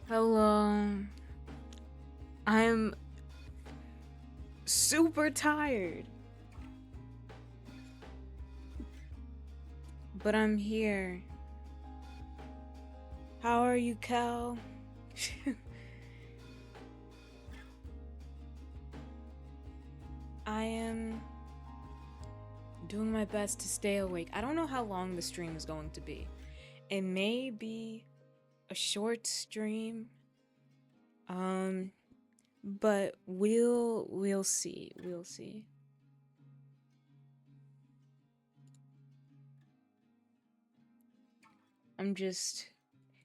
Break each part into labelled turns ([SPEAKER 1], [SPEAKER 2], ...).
[SPEAKER 1] Hello. I'm super tired. But I'm here. How are you, Cal? I am doing my best to stay awake. I don't know how long the stream is going to be. It may be a short stream. But we'll see. We'll see.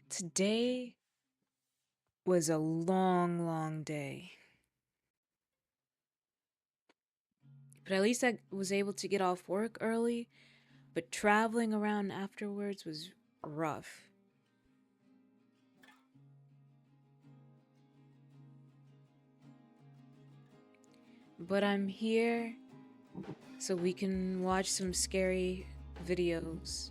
[SPEAKER 1] Today was a long, long day. But at least I was able to get off work early, but traveling around afterwards was rough. But I'm here so we can watch some scary videos.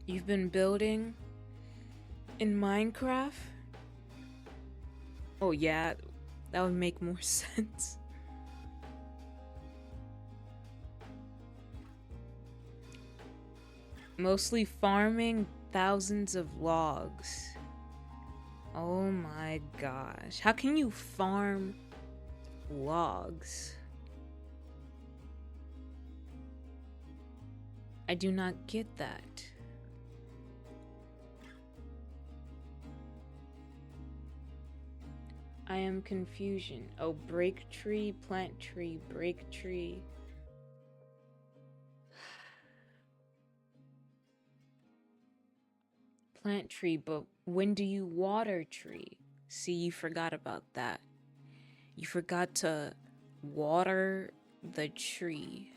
[SPEAKER 1] You've been building in Minecraft? Oh yeah, that would make more sense. Mostly farming thousands of logs. Oh my gosh. How can you farm logs? I do not get that. I am confusion. Oh, break tree, plant tree, break tree. Plant tree, but when do you water tree? See, you forgot about that. You forgot to water the tree.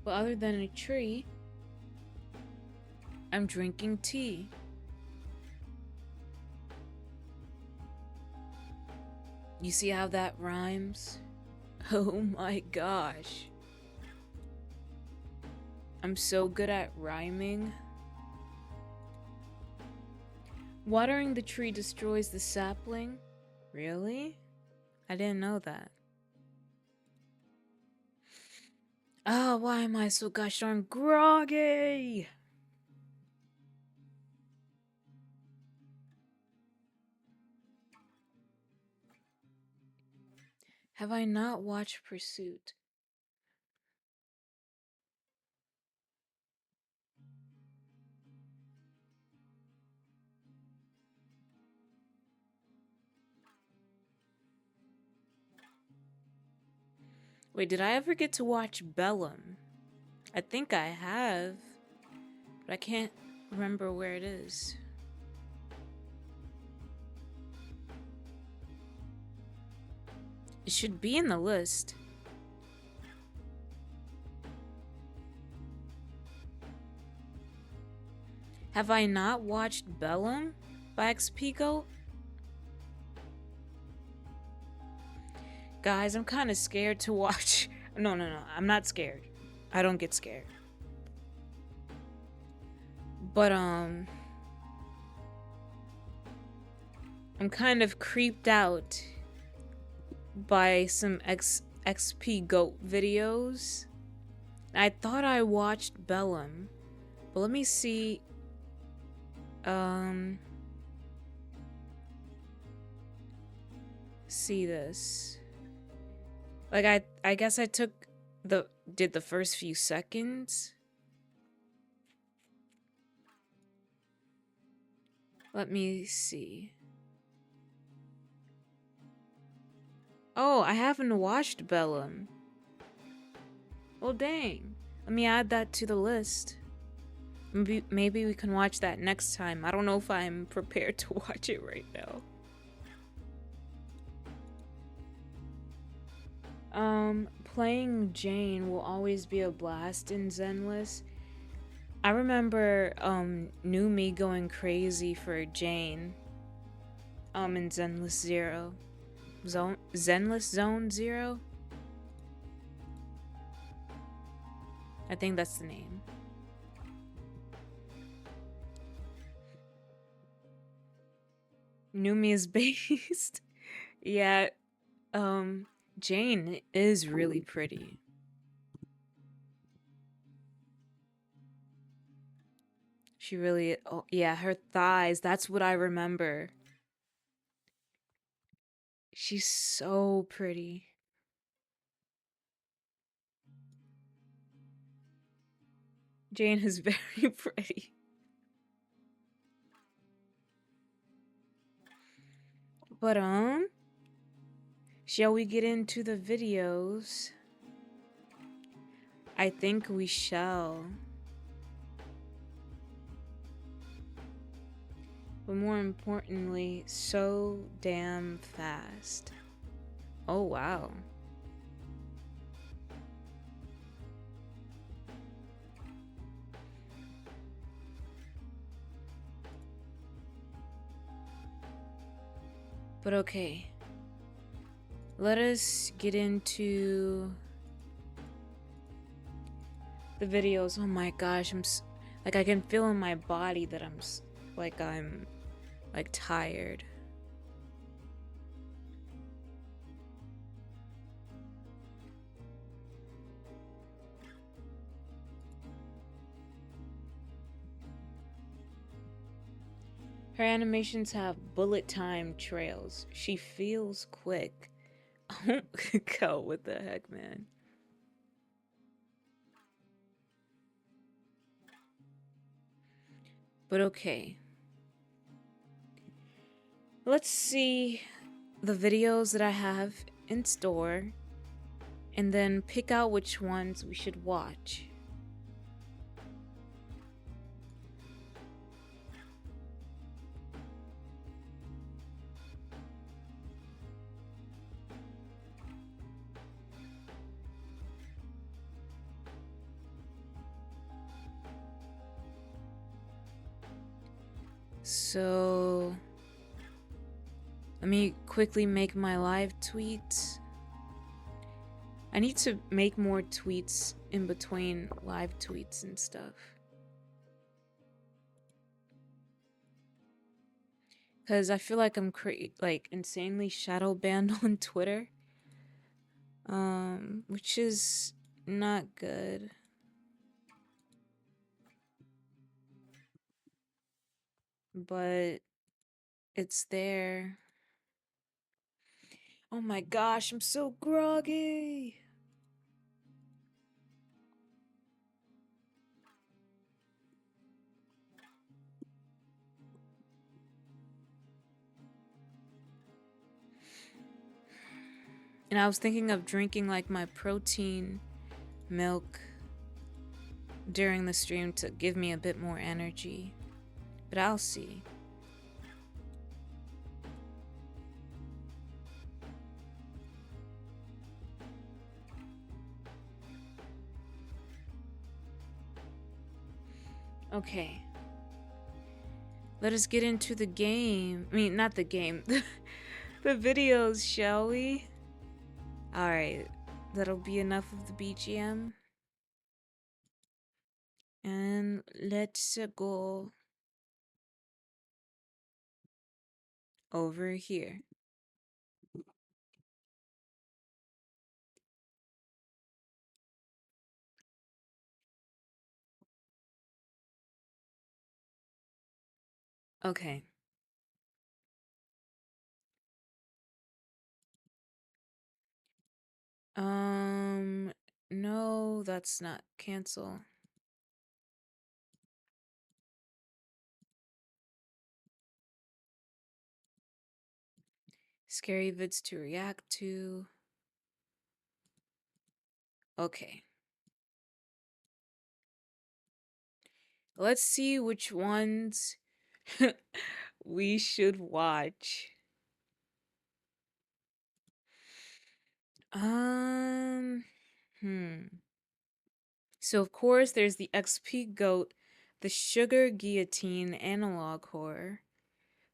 [SPEAKER 1] But other than a tree, I'm drinking tea. You see how that rhymes? Oh my gosh. I'm so good at rhyming. Watering the tree destroys the sapling? Really? I didn't know that. Ah, why am I so gosh darn groggy? Have I not watched Pursuit? Wait, did I ever get to watch Bellum? I think I have, but I can't remember where it is. It should be in the list. Have I not watched Bellum by XPGO? Guys, I'm kind of scared to watch. No, I'm not scared. I don't get scared. But, I'm kind of creeped out by some XP Goat videos. I thought I watched Bellum, but let me see. See this. Like I guess I did the first few seconds. Let me see. Oh, I haven't watched Bellum. Well, dang. Let me add that to the list. Maybe we can watch that next time. I don't know if I'm prepared to watch it right now. playing Jane will always be a blast in Zenless. I remember new me going crazy for Jane in Zenless Zero. Zenless Zone Zero? I think that's the name. New me is based. Yeah, Jane is really pretty. She really, oh yeah, her thighs, that's what I remember. She's so pretty. Jane is very pretty. But shall we get into the videos? I think we shall. But more importantly, so damn fast. Oh wow. But okay. Let us get into the videos. Oh my gosh, like I can feel in my body that I'm like tired. Her animations have bullet time trails. She feels quick. Oh god, what the heck, man? But okay. Let's see the videos that I have in store and then pick out which ones we should watch. So let me quickly make my live tweets. I need to make more tweets in between live tweets and stuff. Cause I feel like I'm like insanely shadow banned on Twitter. Which is not good. But it's there. Oh my gosh, I'm so groggy. And I was thinking of drinking like my protein milk during the stream to give me a bit more energy. But I'll see. Okay. Let us get into the game. I mean, not the game. The videos, shall we? Alright. That'll be enough of the BGM. And let's go over here. Okay. No, that's not cancel. Scary vids to react to. Okay. Let's see which ones we should watch. Um, Hmm. So of course there's the XP goat, the sugar guillotine analog horror.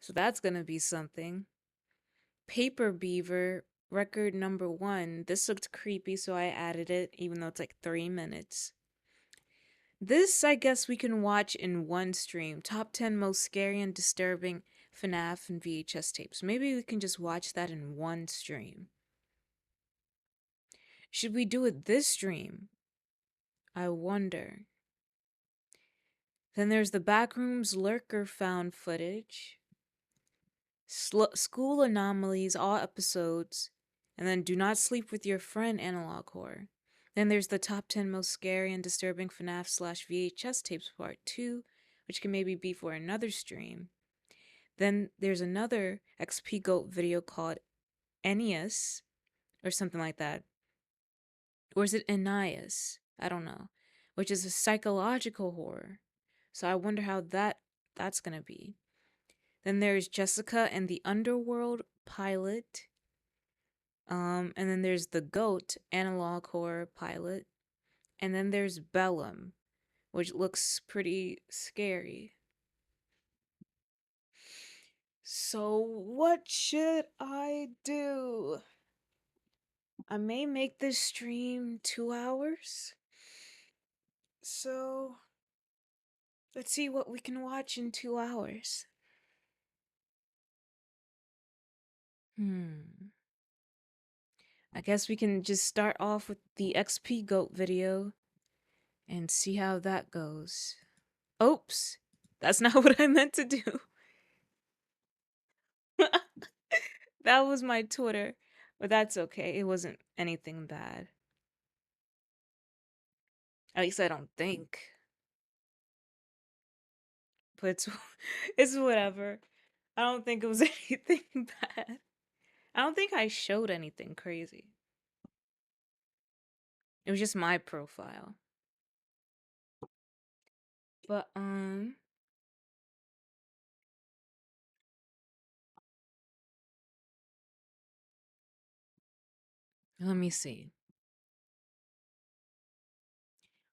[SPEAKER 1] So that's gonna be something. Paper beaver record number one. This looked creepy, so I added it, even though it's like 3 minutes. This, I guess, we can watch in one stream. Top 10 most scary and disturbing FNAF and VHS tapes. Maybe we can just watch that in one stream. Should we do it this stream? I wonder. Then there's the Backrooms Lurker found footage. School anomalies, all episodes. And then Do Not Sleep with Your Friend analog horror. Then there's the top 10 most scary and disturbing FNAF slash VHS tapes part 2, which can maybe be for another stream. Then there's another XP Goat video called Ennius, or something like that. Or is it Ennius? I don't know. Which is a psychological horror. So I wonder how that's gonna be. Then there's Jessica and the Underworld pilot. And then there's the Goat analog horror pilot. And then there's Bellum, which looks pretty scary. So what should I do? I may make this stream 2 hours. So let's see what we can watch in 2 hours. I guess we can just start off with the XP Goat video and see how that goes. Oops, that's not what I meant to do. That was my Twitter, but that's okay. It wasn't anything bad. At least I don't think. But it's whatever. I don't think it was anything bad. I don't think I showed anything crazy. It was just my profile. But let me see.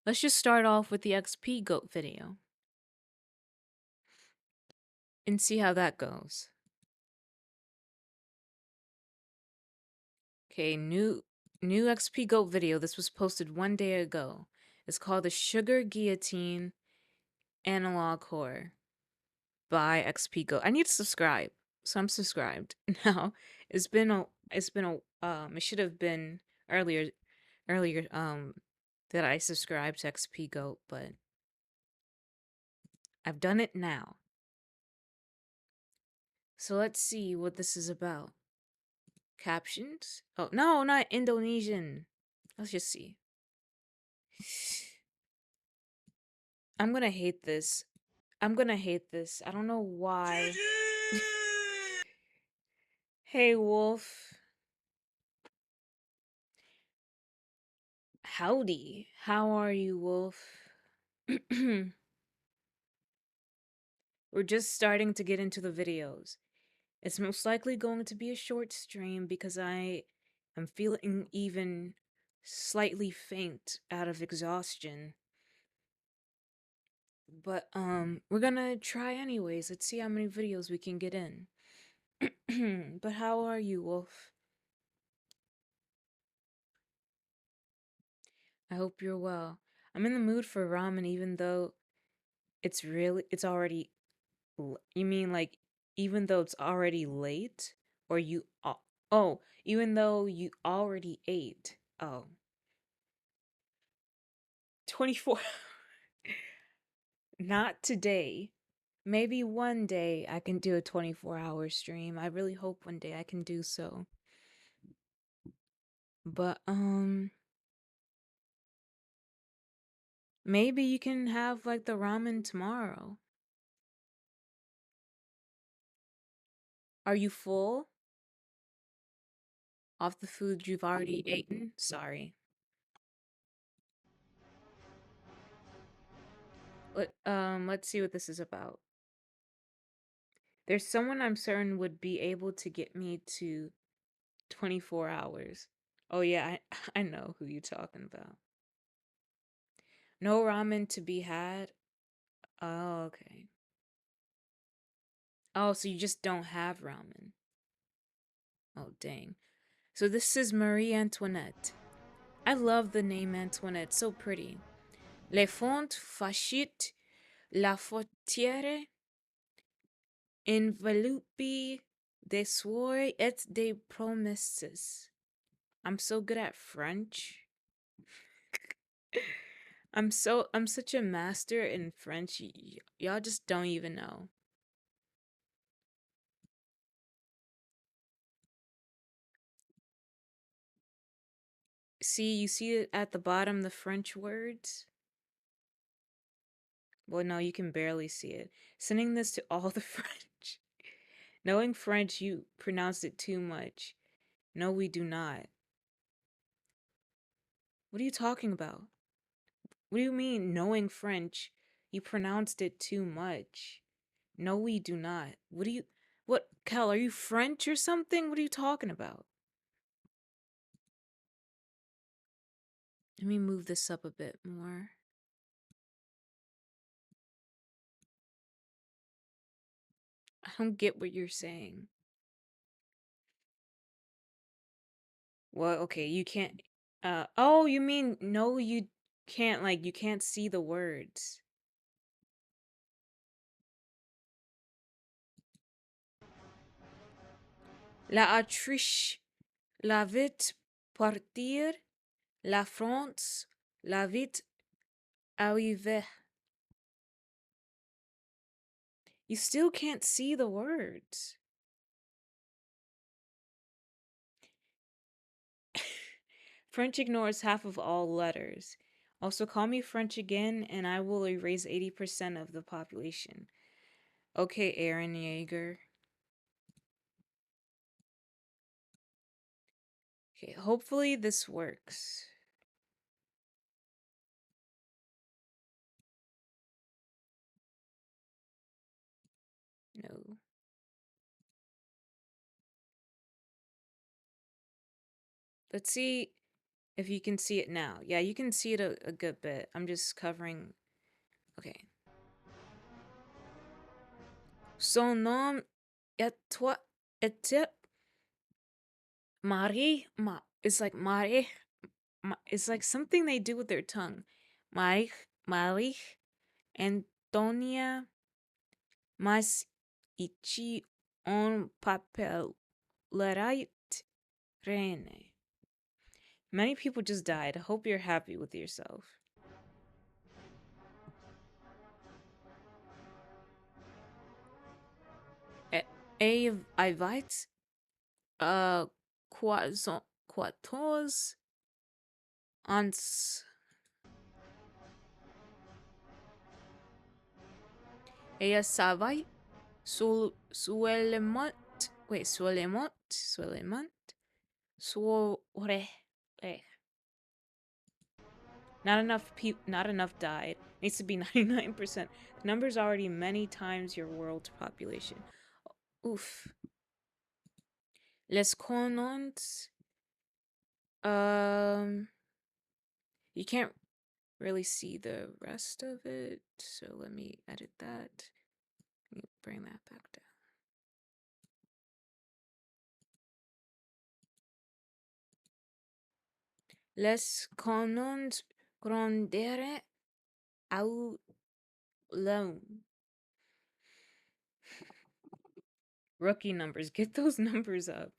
[SPEAKER 1] Let's just start off with the XP Goat video and see how that goes. Okay, new XP Goat video. This was posted 1 day ago. It's called the Sugar Guillotine Analog Horror by XP Goat. I need to subscribe, so I'm subscribed now. It should have been earlier that I subscribed to XP Goat, but I've done it now. So let's see what this is about. Captions? Oh, no, not Indonesian. Let's just see. I'm gonna hate this. I'm gonna hate this. I don't know why. Hey, Wolf. Howdy. How are you, Wolf? We're just starting to get into the videos. It's most likely going to be a short stream because I am feeling even slightly faint out of exhaustion. But we're gonna try anyways. Let's see how many videos we can get in. But how are you, Wolf? I hope you're well. I'm in the mood for ramen even though it's already you mean like even though it's already late or oh, even though you already ate. Oh. 24 Not today. Maybe one day I can do a 24-hour stream. I really hope one day I can do so. But maybe you can have like the ramen tomorrow. Are you full off the food you've already eaten? Sorry. Let's see what this is about. There's someone I'm certain would be able to get me to 24 hours. Oh yeah, I know who you talking about. No ramen to be had. Oh, okay. Oh, so you just don't have ramen. Oh, dang. So this is Marie Antoinette. I love the name Antoinette, so pretty. Les fontes fascit la fautière enveloppée des soirs et des promesses. I'm so good at French. I'm such a master in French. Y'all just don't even know. See, you see it at the bottom, the French words? Well, no, you can barely see it. Sending this to all the French. Knowing French, you pronounced it too much. No, we do not. What are you talking about? What do you mean, knowing French? You pronounced it too much. No, we do not. What do you. What, Cal, are you French or something? What are you talking about? Let me move this up a bit more. I don't get what you're saying. Well, okay, you can't. Oh, you mean no, you can't, like, you can't see the words. La Autriche, la vite partir, la France, la vite arriver. You still can't see the words. French ignores half of all letters. Also, call me French again, and I will erase 80% of the population. Okay, Aaron Yeager. Okay, hopefully this works. No. Let's see if you can see it now. Yeah, you can see it a good bit. I'm just covering. Okay. Son nom est toi était Marie. It's like Marie. It's like something they do with their tongue. Marie Antonia Mas ici on papel right Rene. Many people just died. I hope you're happy with yourself. I weit quatorze ans ella savait suelemont wait suelemont soirée. Not enough died. Needs to be 99%. The number's already many times your world's population. Oof. Les colons. Um, you can't really see the rest of it, so let me edit that. Let me bring that back down. Les colons grandere au loan. Rookie numbers. Get those numbers up.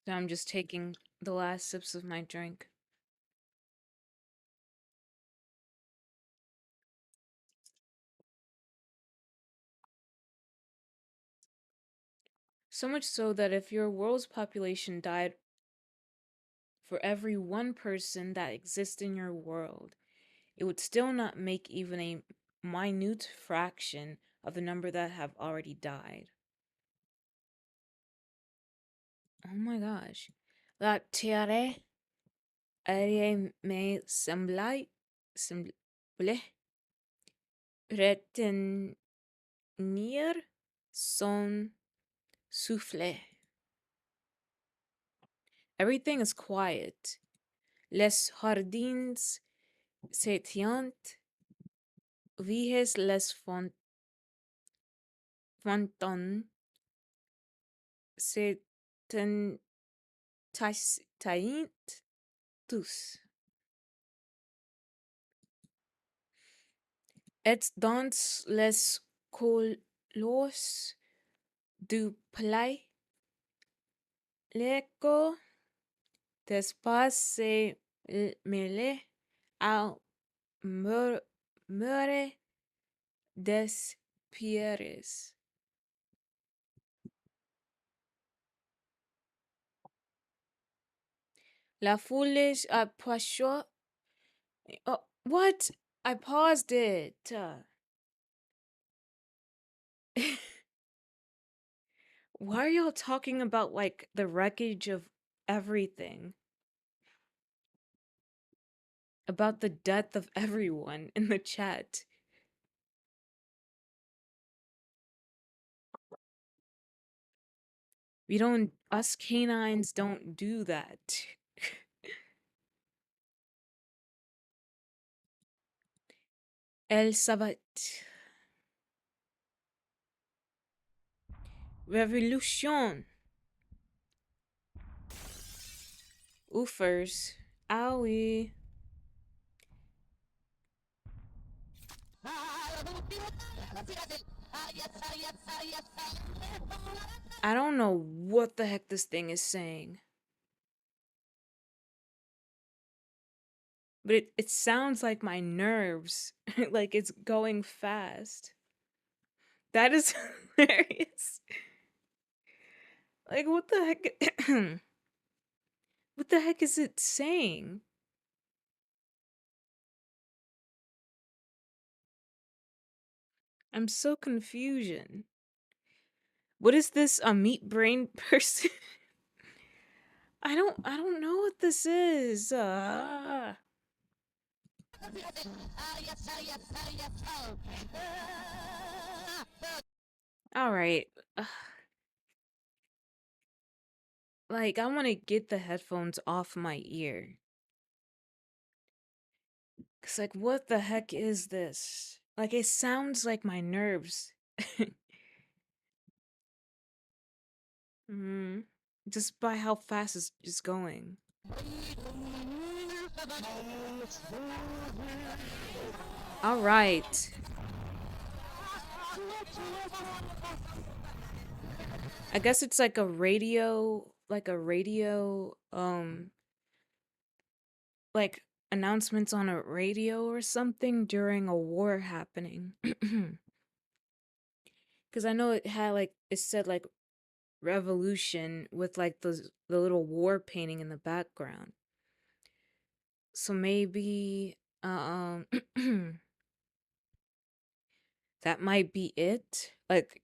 [SPEAKER 1] So I'm just taking the last sips of my drink. So much so that if your world's population died for every one person that exists in your world, it would still not make even a minute fraction of the number that have already died. Oh my gosh. La Terre me semblait retenir son souffle. Everything is quiet. Les jardins se tiennent, vies les fontaines se ten taillent tous. Et dans les colos du palais, l'écho d'espace se mêle au murmure des pierres. La foolish approachait. Oh, what? I paused it. Why are y'all talking about like the wreckage of everything? About the death of everyone in the chat. We don't, us canines don't do that. El Sabat. Revolution. Oofers. Owie. I don't know what the heck this thing is saying. But it sounds like my nerves. Like it's going fast. That is hilarious. Like what the heck? What the heck is it saying? I'm so confusion. What is this, a meat brain person? I don't know what this is. All right. Like I want to get the headphones off my ear. Cuz like what the heck is this? Like it sounds like my nerves. Hmm. Just by how fast it's just going. All right. I guess it's like a radio, like announcements on a radio or something during a war happening. Because I know it had like, it said like revolution with like the little war painting in the background. So maybe, that might be it. Like,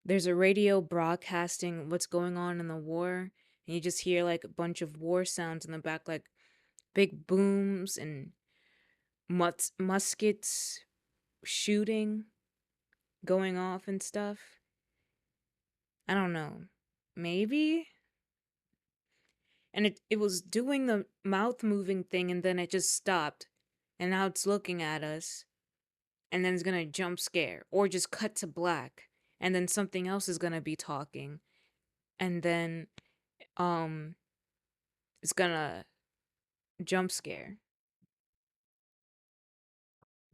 [SPEAKER 1] there's a radio broadcasting what's going on in the war, and you just hear like a bunch of war sounds in the back, like big booms and muskets shooting, going off and stuff. I don't know. Maybe? And it was doing the mouth moving thing and then it just stopped. And now it's looking at us. And then it's gonna jump scare. Or just cut to black. And then something else is gonna be talking. And then um it's gonna jump scare.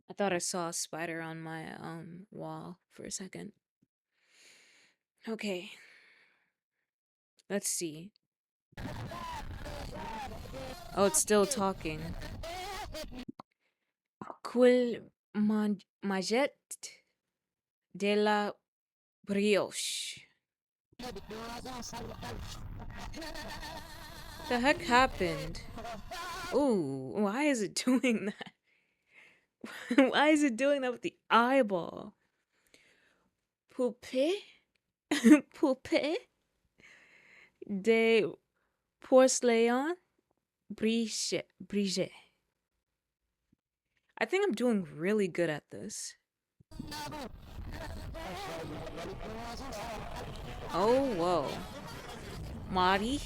[SPEAKER 1] I thought I saw a spider on my wall for a second. Okay. Let's see. Oh, it's still talking. Quel majet de la brioche. The heck happened? Ooh, why is it doing that? Why is it doing that with the eyeball? Poupée? Poupée de porcelain brise. I think I'm doing really good at this. Oh, whoa. Marie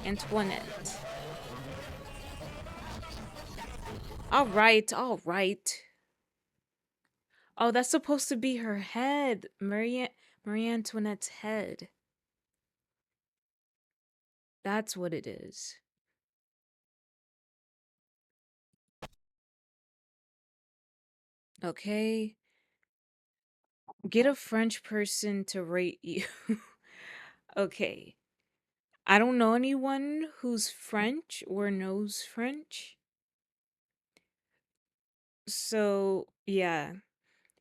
[SPEAKER 1] Antoinette. All right, all right. Oh, that's supposed to be her head. Marie Antoinette's head. That's what it is. Okay. Get a French person to rate you. Okay. I don't know anyone who's French or knows French. So, yeah.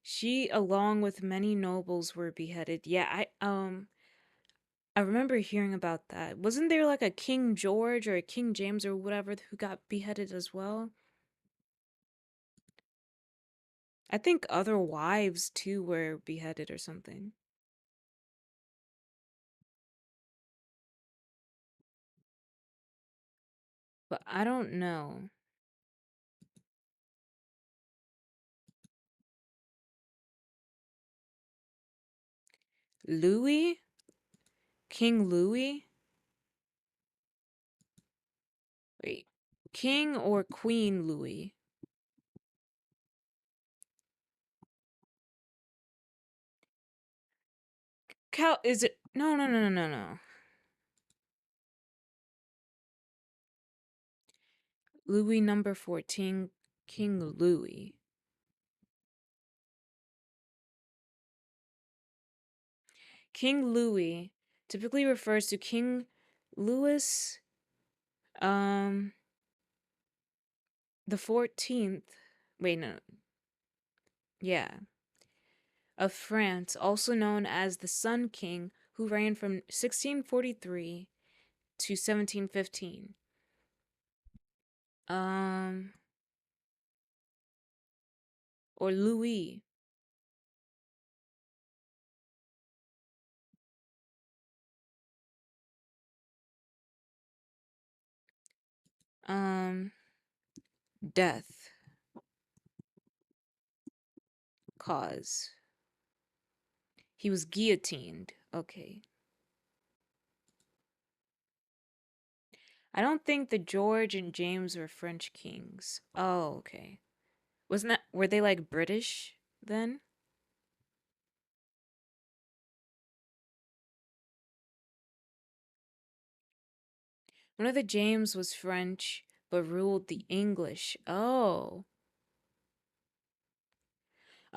[SPEAKER 1] She along with many nobles were beheaded. Yeah, I remember hearing about that. Wasn't there like a King George or a King James or whatever who got beheaded as well? I think other wives too were beheaded or something. But I don't know. Louis? King Louis? Wait. King or Queen Louis? Cal is it no no no no no no. Louis number 14, King Louis. King Louis typically refers to King Louis um the 14th. Wait, no. Yeah. Of France, also known as the Sun King, who reigned from 1643 to 1715. Um or Louis. Um Death cause. He was guillotined. Okay. I don't think the George and James were French kings. Oh, okay. Wasn't that were they like British then? One of the James was French but ruled the English. Oh.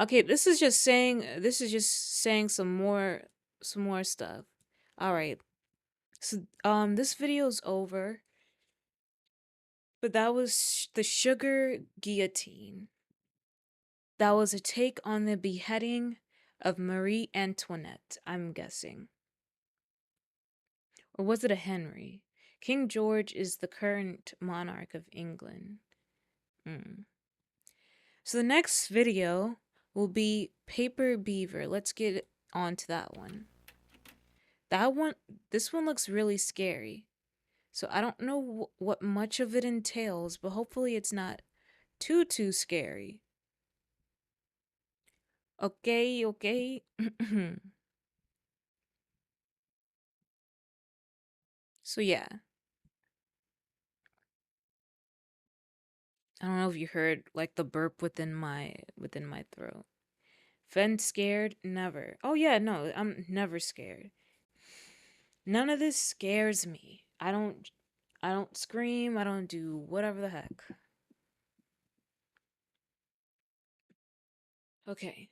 [SPEAKER 1] Okay, this is just saying some more stuff. All right. So this video is over, but that was the sugar guillotine. That was a take on the beheading of Marie Antoinette, I'm guessing. Or was it a Henry? King George is the current monarch of England. Mm. So the next video will be Paper Beaver. Let's get on to that one. That one, this one looks really scary. So I don't know what much of it entails, but hopefully it's not too scary. Okay, okay. So yeah, I don't know if you heard like the burp within my throat. Fen scared? Never. Oh yeah, no, I'm never scared. None of this scares me. I don't scream, I don't do whatever the heck. Okay.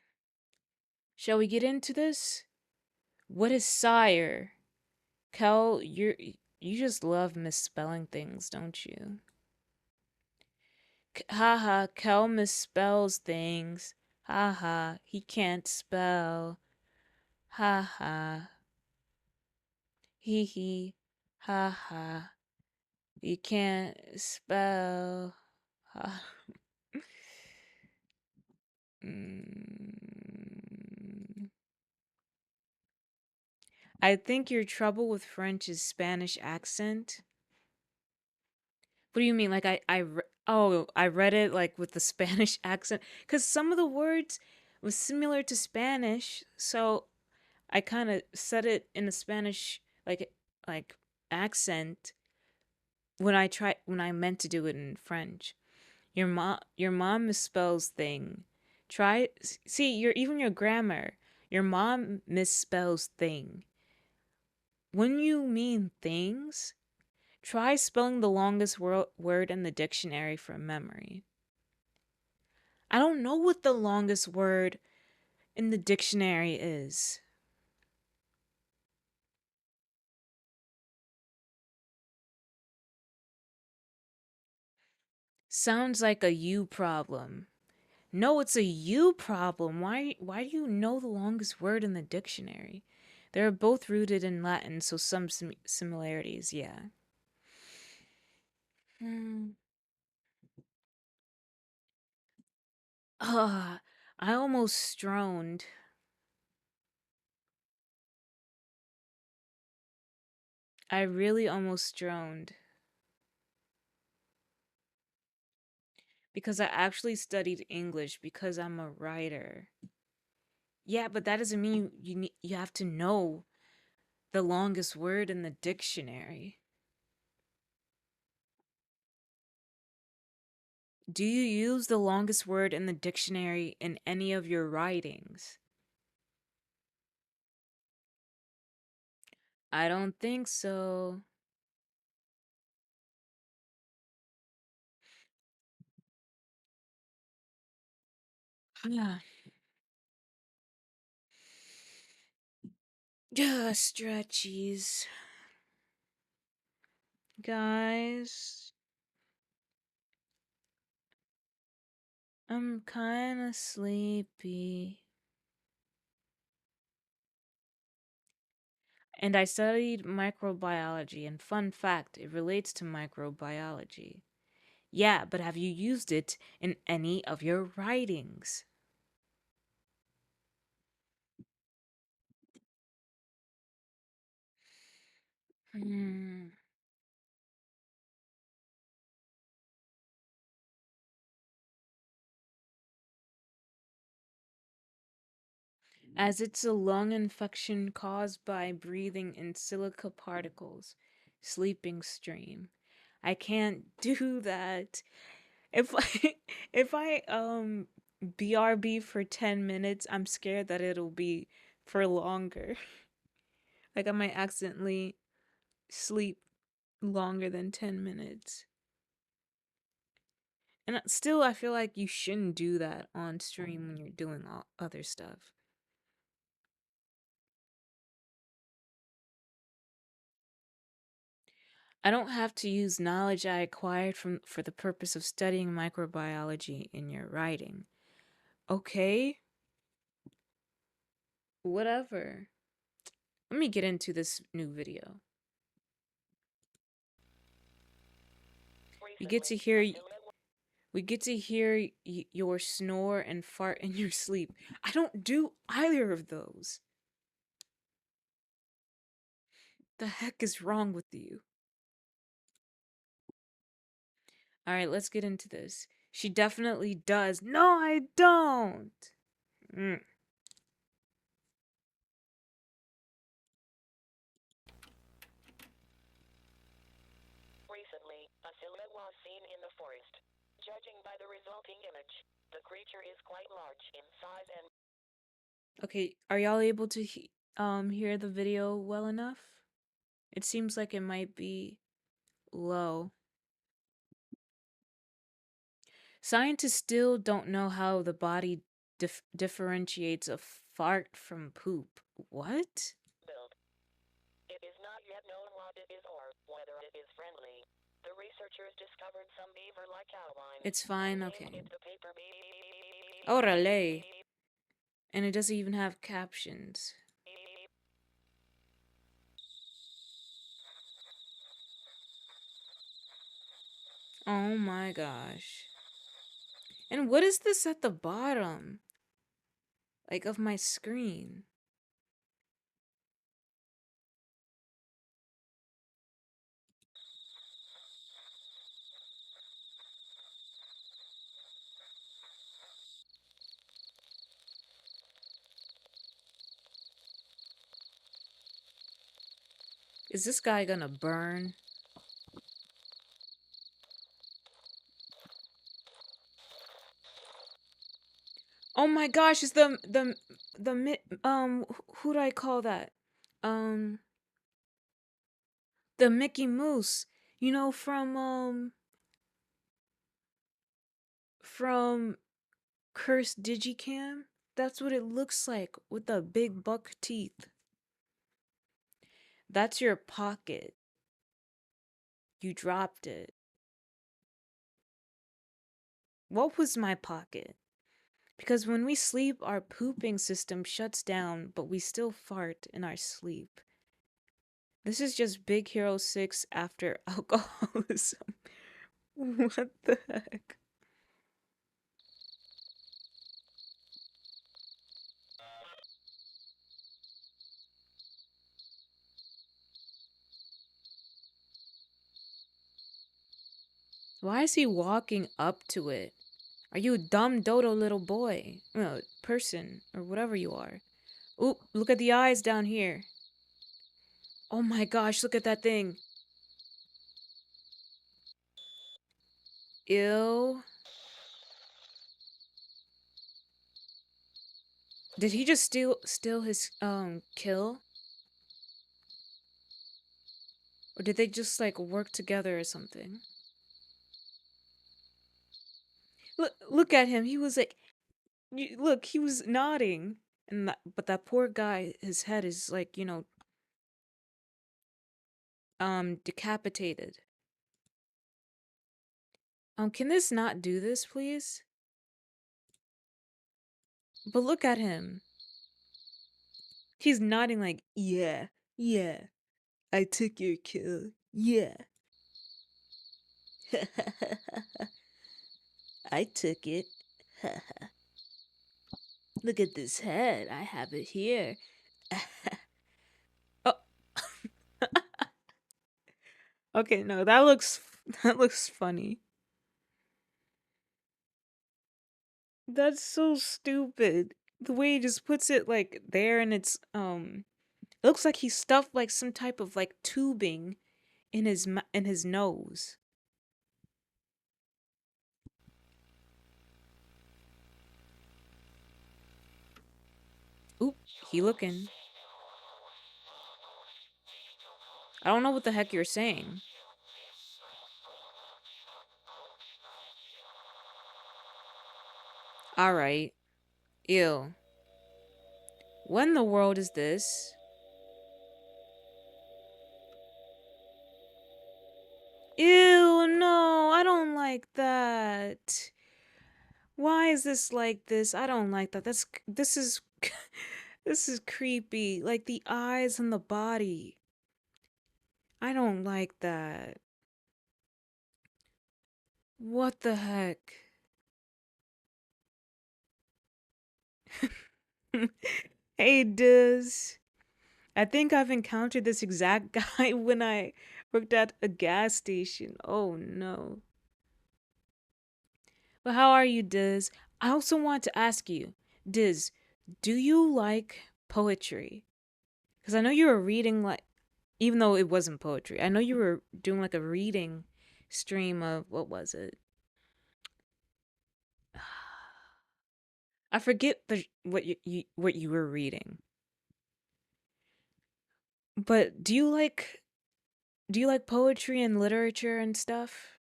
[SPEAKER 1] Shall we get into this? What is sire? Kel, you just love misspelling things, don't you? Haha, Kel misspells things. Haha, he can't spell. Haha. Hee hee. Haha. You can't spell. Ha. Mm. I think your trouble with French is Spanish accent. What do you mean? Like oh, I read it like with the Spanish accent because some of the words was similar to Spanish, so I kind of said it in a Spanish like accent when I meant to do it in French. Your mom misspells thing. Try see your grammar. Your mom misspells thing. When you mean things, try spelling the longest word in the dictionary from memory. I don't know what the longest word in the dictionary is. Sounds like a you problem. No, it's a you problem. Why do you know the longest word in the dictionary? They're both rooted in Latin, so some similarities, yeah. Hmm. Ah, I almost stroned. I really almost stroned because I actually studied English because I'm a writer. Yeah, but that doesn't mean you have to know the longest word in the dictionary. Do you use the longest word in the dictionary in any of your writings? I don't think so. Yeah. Stretchies. Guys, I'm kinda sleepy. And I studied microbiology, and fun fact, it relates to microbiology. Yeah, but have you used it in any of your writings? Hmm. As it's a lung infection caused by breathing in silica particles. Sleeping stream. I can't do that. If I if I BRB for 10 minutes, I'm scared that it'll be for longer. Like I might accidentally sleep longer than 10 minutes. And still I feel like you shouldn't do that on stream when you're doing all other stuff. I don't have to use knowledge I acquired from for the purpose of studying microbiology in your writing. Okay? Whatever. Let me get into this new video. We get to hear we get to hear your snore and fart in your sleep. I don't do either of those. The heck is wrong with you? All right, let's get into this. She definitely does. No, I don't. Mm.
[SPEAKER 2] Recently, a silhouette was seen in the forest. Judging by the resulting image, the creature is quite large in size and
[SPEAKER 1] Okay, are y'all able to hear the video well enough? It seems like it might be low. Scientists still don't know how the body differentiates a fart from poop. What?
[SPEAKER 2] built. It is not yet known what it is or whether it is friendly. The researchers discovered some beaver-like outlines
[SPEAKER 1] It's
[SPEAKER 2] and
[SPEAKER 1] fine,
[SPEAKER 2] named
[SPEAKER 1] okay.
[SPEAKER 2] it the paper beaver.
[SPEAKER 1] Orale. And it doesn't even have captions. Oh my gosh. And what is this at the bottom? Like of my screen? Is this guy gonna burn? Oh my gosh, it's who do I call that? Um the Mickey Mouse. You know from Cursed Digicam? That's what it looks like with the big buck teeth. That's your pocket. You dropped it. What was my pocket? Because when we sleep, our pooping system shuts down, but we still fart in our sleep. This is just Big Hero 6 after alcoholism. What the heck? Why is he walking up to it? Are you a dumb dodo little boy? Person, or whatever you are. Oop, look at the eyes down here. Oh my gosh, look at that thing. Ew. Did he just steal his kill? Or did they just like work together or something? Look at him. He was like look, he was nodding. But that poor guy, his head is like, decapitated. Can this not do this, please? But look at him. He's nodding like, yeah, yeah. I took your kill. Yeah. I took it. Look at this head. I have it here. Oh. Okay, no, that looks that looks funny. That's so stupid. The way he just puts it like there and it looks like he stuffed like some type of like tubing in his nose. Oop, he looking. I don't know what the heck you're saying. All right. Ew. What in the world is this? Ew, no, I don't like that. Why is this like this? I don't like that. This is this is creepy. Like the eyes and the body. I don't like that. What the heck? Hey, Diz. I think I've encountered this exact guy when I worked at a gas station. Oh no. But how are you, Diz? I also want to ask you, Diz, do you like poetry? Because I know you were reading, like, even though it wasn't poetry, I know you were doing like a reading stream of, what was it? I forget what you were reading. But do you like poetry and literature and stuff?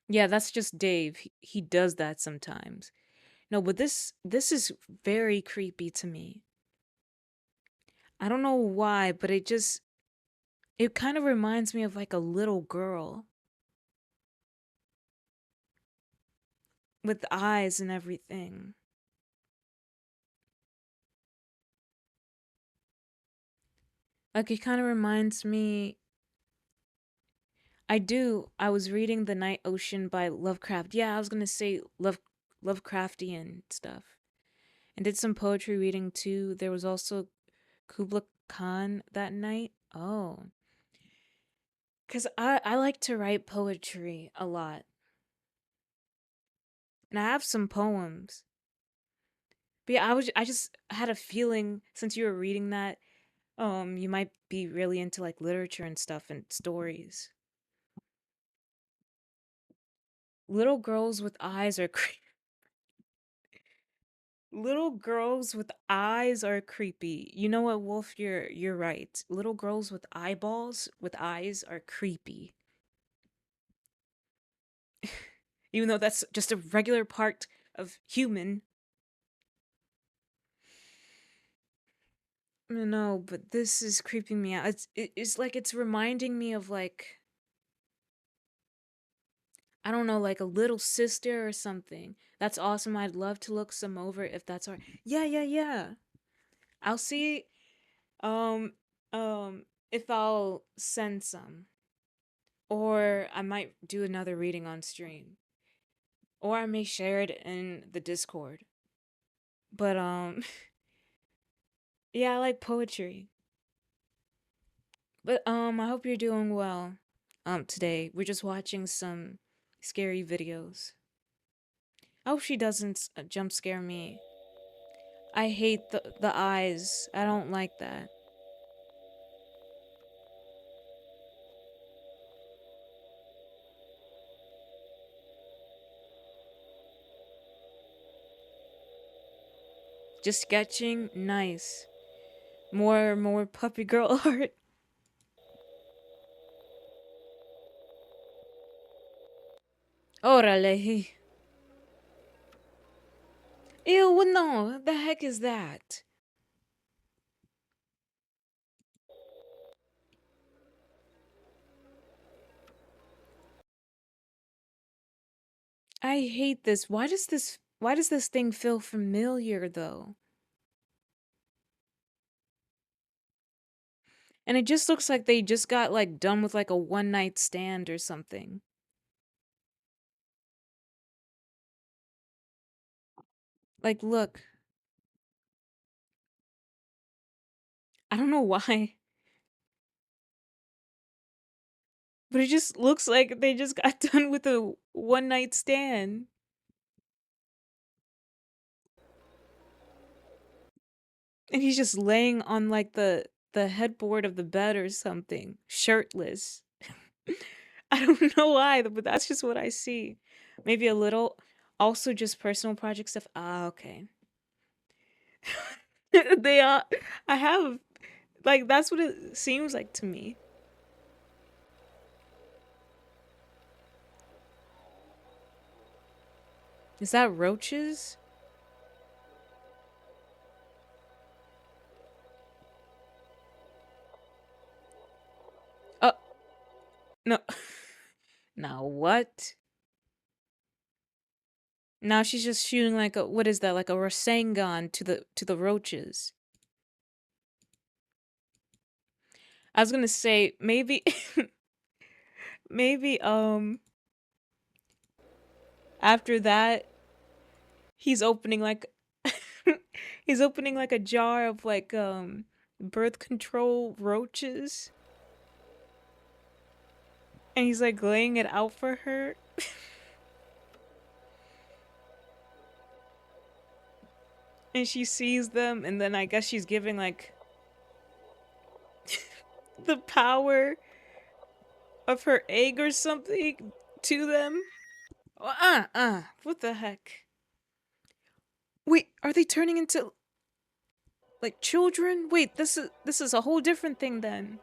[SPEAKER 1] Yeah, that's just Dave. He does that sometimes. No, but this is very creepy to me. I don't know why, but it kind of reminds me of like a little girl with eyes and everything. Like it kind of reminds me. I do. I was reading The Night Ocean by Lovecraft. Yeah, I was gonna say Lovecraftian stuff, and did some poetry reading too. There was also Kubla Khan that night. Oh, cause I like to write poetry a lot, and I have some poems. But yeah, I just had a feeling since you were reading that. You might be really into like literature and stuff and stories. Little girls with eyes are little girls with eyes are creepy. You know what, Wolf? You're right. Little girls with eyeballs with eyes are creepy. Even though that's just a regular part of human. No, but this is creeping me out. It's like it's reminding me of like I don't know, like a little sister or something. That's awesome. I'd love to look some over if that's all right. Yeah, yeah, yeah. I'll see um if I'll send some. Or I might do another reading on stream. Or I may share it in the Discord. But yeah, I like poetry. But I hope you're doing well. Today we're just watching some scary videos. I hope she doesn't jump scare me. I hate the eyes. I don't like that. Just sketching, nice. More puppy girl art. Orale. Ew, no, the heck is that? I hate this. Why does this thing feel familiar though? And it just looks like they just got like done with like a one night stand or something. Like look, I don't know why, but it just looks like they just got done with a one night stand. And he's just laying on like the headboard of the bed or something, shirtless. I don't know why, but that's just what I see. Maybe a little also just personal project stuff. Ah, okay. They are I have like that's what it seems like to me. Is that roaches? Uh no. Now what? Now she's just shooting like a what is that? Like a Rasengan to the roaches. I was gonna say maybe maybe after that he's opening like he's opening like a jar of like birth control roaches and he's like laying it out for her. And she sees them and then I guess she's giving like the power of her egg or something to them. What the heck? Wait, are they turning into like children? Wait, this is a whole different thing then.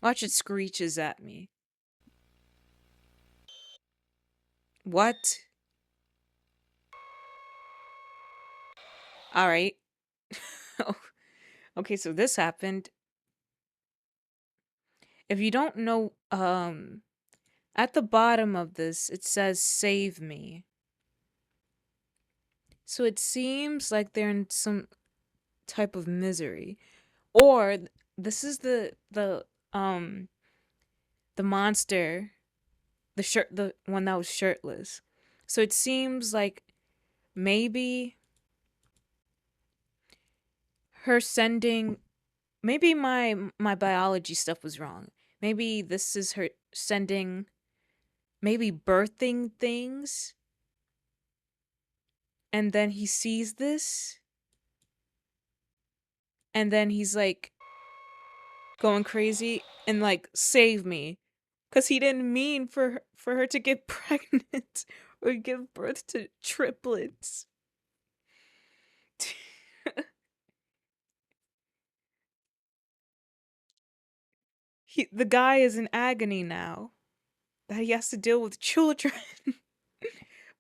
[SPEAKER 1] Watch it screeches at me. What? All right. Okay, so this happened. If you don't know, at the bottom of this, it says save me. So it seems like they're in some type of misery. Or this is the monster, the one that was shirtless. So it seems like maybe her sending maybe my biology stuff was wrong. Maybe this is her sending maybe birthing things and then he sees this and then he's like going crazy and like save me because he didn't mean for her to get pregnant or give birth to triplets. The guy is in agony now that he has to deal with children.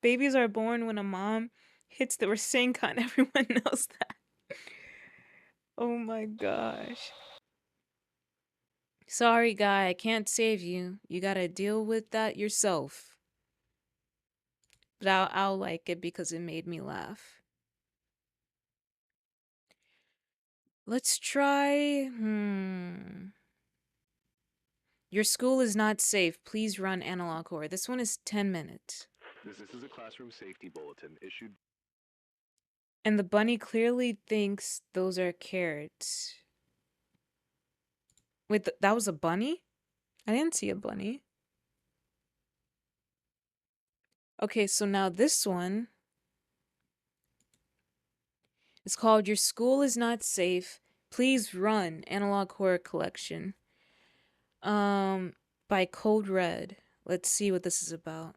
[SPEAKER 1] Babies are born when a mom hits the Rasengan. Everyone knows that. Oh my gosh. Sorry, guy, I can't save you. You gotta deal with that yourself. But I'll like it because it made me laugh. Let's try. Your school is not safe. Please run analog horror. This one is 10 minutes.
[SPEAKER 3] This is a classroom safety bulletin issued.
[SPEAKER 1] And the bunny clearly thinks those are carrots. Wait, that was a bunny? I didn't see a bunny. Okay, so now this one is called Your School is Not Safe. Please Run Analog Horror Collection. By Code Red. Let's see what this is about.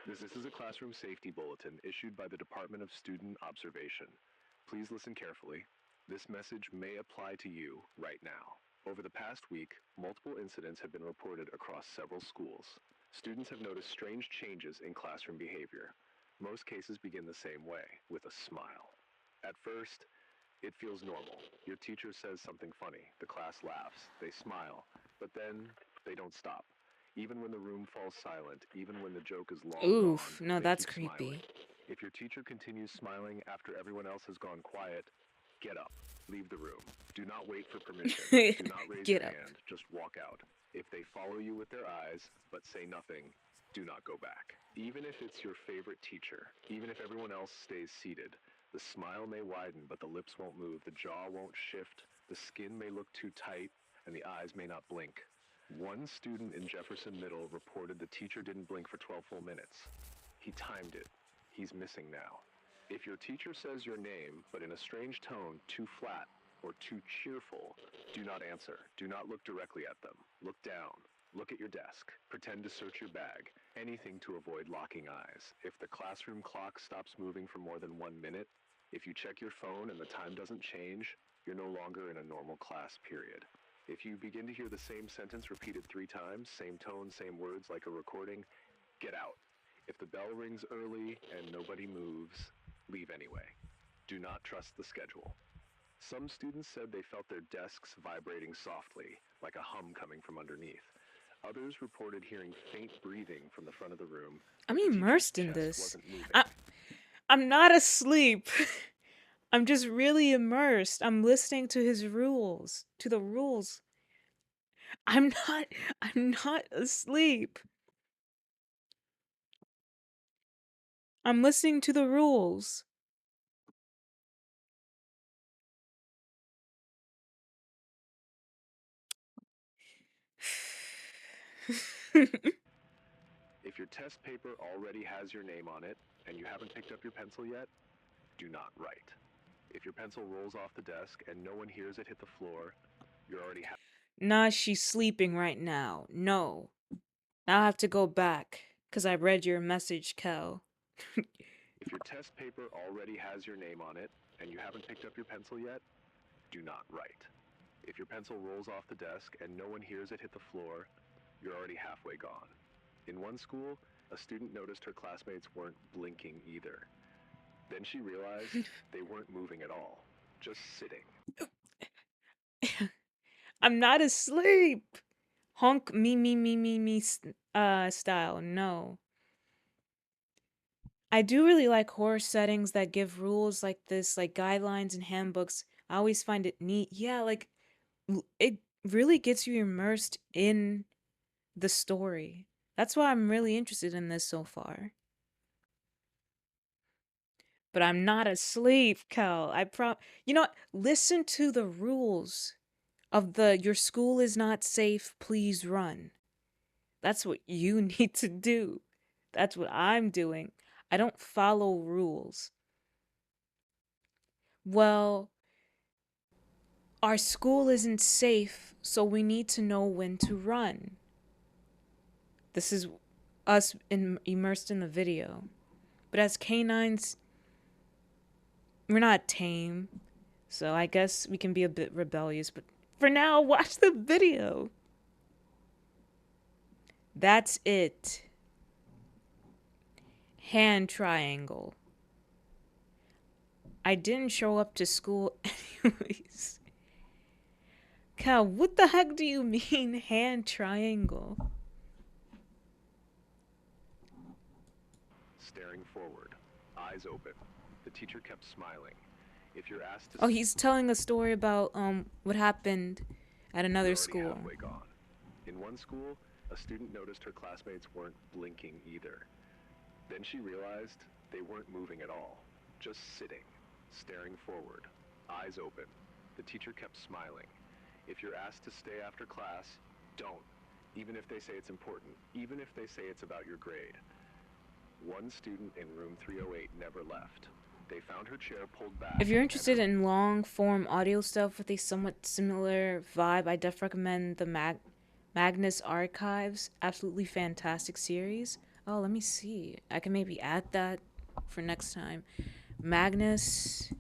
[SPEAKER 3] This is a classroom safety bulletin issued by the Department of Student Observation. Please listen carefully. This message may apply to you right now. Over the past week, multiple incidents have been reported across several schools. Students have noticed strange changes in classroom behavior. Most cases begin the same way, with a smile. At first, it feels normal. Your teacher says something funny. The class laughs. They smile. But then, they don't stop. Even when the room falls silent, even when the joke is long
[SPEAKER 1] Oof,
[SPEAKER 3] gone,
[SPEAKER 1] no,
[SPEAKER 3] they
[SPEAKER 1] that's
[SPEAKER 3] keep smiling.
[SPEAKER 1] creepy.
[SPEAKER 3] If your teacher continues smiling after everyone else has gone quiet, get up. Leave the room. Do not wait for permission. Do not raise
[SPEAKER 1] Get
[SPEAKER 3] your
[SPEAKER 1] up.
[SPEAKER 3] hand. Just walk out. If they follow you with their eyes, but say nothing, do not go back. Even if it's your favorite teacher, even if everyone else stays seated, the smile may widen, but the lips won't move, the jaw won't shift, the skin may look too tight, and the eyes may not blink. One student in Jefferson Middle reported the teacher didn't blink for 12 full minutes. He timed it. He's missing now. If your teacher says your name, but in a strange tone, too flat or too cheerful, do not answer. Do not look directly at them. Look down. Look at your desk. Pretend to search your bag. Anything to avoid locking eyes. If the classroom clock stops moving for more than 1 minute, if you check your phone and the time doesn't change, you're no longer in a normal class period. If you begin to hear the same sentence repeated 3 times, same tone, same words like a recording, get out. If the bell rings early and nobody moves, leave anyway. Do not trust the schedule. Some students said they felt their desks vibrating softly, like a hum coming from underneath. Others reported hearing faint breathing from the front of the room.
[SPEAKER 1] I'm
[SPEAKER 3] But the teacher's
[SPEAKER 1] immersed in
[SPEAKER 3] chest
[SPEAKER 1] this.
[SPEAKER 3] wasn't moving.
[SPEAKER 1] I'm not asleep. I'm just really immersed. I'm listening to his rules, to the rules. I'm not I'm not asleep. I'm listening to the rules.
[SPEAKER 3] If your test paper already has your name on it and you haven't picked up your pencil yet, do not write. If your pencil rolls off the desk and no one hears it hit the floor, you're already
[SPEAKER 1] Nah, she's sleeping right now. No. I'll have to go back, 'cause I read your message, Kel.
[SPEAKER 3] If your test paper already has your name on it and you haven't picked up your pencil yet, do not write. If your pencil rolls off the desk and no one hears it hit the floor, you're already halfway gone. In one school, a student noticed her classmates weren't blinking either. Then she realized they weren't moving at all, just sitting.
[SPEAKER 1] I'm not asleep. Honk me style. No. I do really like horror settings that give rules like this, like guidelines and handbooks. I always find it neat. Yeah, like it really gets you immersed in the story. That's why I'm really interested in this so far. But I'm not asleep, Kel. You know what? Listen to the rules of the your school is not safe, please run. That's what you need to do. That's what I'm doing. I don't follow rules. Well, our school isn't safe, so we need to know when to run. This is us immersed in the video. But as canines, we're not tame, so I guess we can be a bit rebellious. But for now, watch the video. That's it. Hand triangle. I didn't show up to school anyways. Cal, what the heck do you mean hand triangle?
[SPEAKER 3] Staring forward, eyes open. The teacher kept smiling. If you're asked to
[SPEAKER 1] Oh, he's telling a story about what happened at another school.
[SPEAKER 3] halfway gone. In one school, a student noticed her classmates weren't blinking either. Then she realized they weren't moving at all, just sitting, staring forward, eyes open. The teacher kept smiling. If you're asked to stay after class, don't. Even if they say it's important, even if they say it's about your grade. One student in room 308 never left. They found her chair pulled back.
[SPEAKER 1] If you're interested in long form audio stuff with a somewhat similar vibe, I definitely recommend the Magnus Archives. Absolutely fantastic series. Oh, let me see. I can maybe add that for next time. Magnus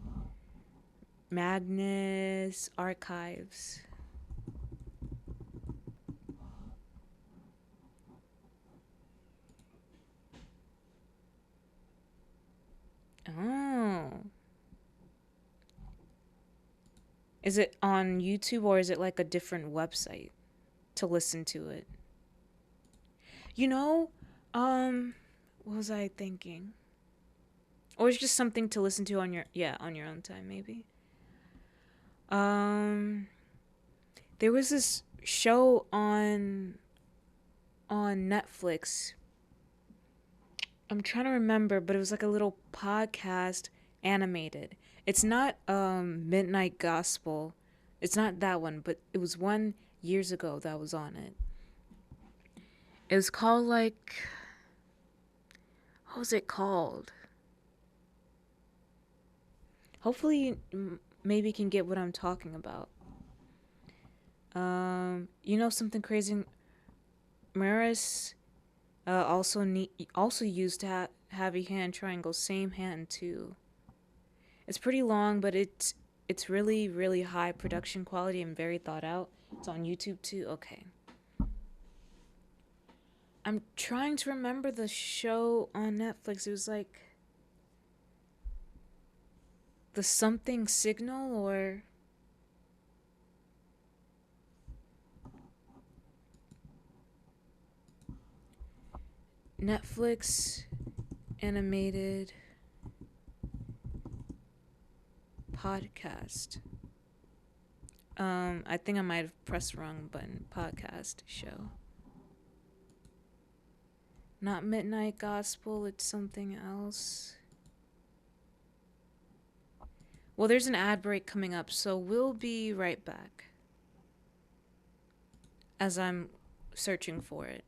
[SPEAKER 1] Archives. Oh. Is it on YouTube or is it like a different website to listen to it? You know, what was I thinking? Or it's just something to listen to on your own time maybe. There was this show on Netflix. I'm trying to remember, but it was like a little podcast animated. It's not Midnight Gospel. It's not that one, but it was one years ago that was on it. It was called like, what was it called? Hopefully maybe you can get what I'm talking about. You know something crazy? Maris also used to have a hand triangle, same hand too. It's pretty long, but it's really, really high production quality and very thought out. It's on YouTube too. Okay. I'm trying to remember the show on Netflix. It was like The Something Signal or Netflix animated podcast. I think I might have pressed the wrong button. Podcast show. Not Midnight Gospel, it's something else. Well, there's an ad break coming up, so we'll be right back as I'm searching for it.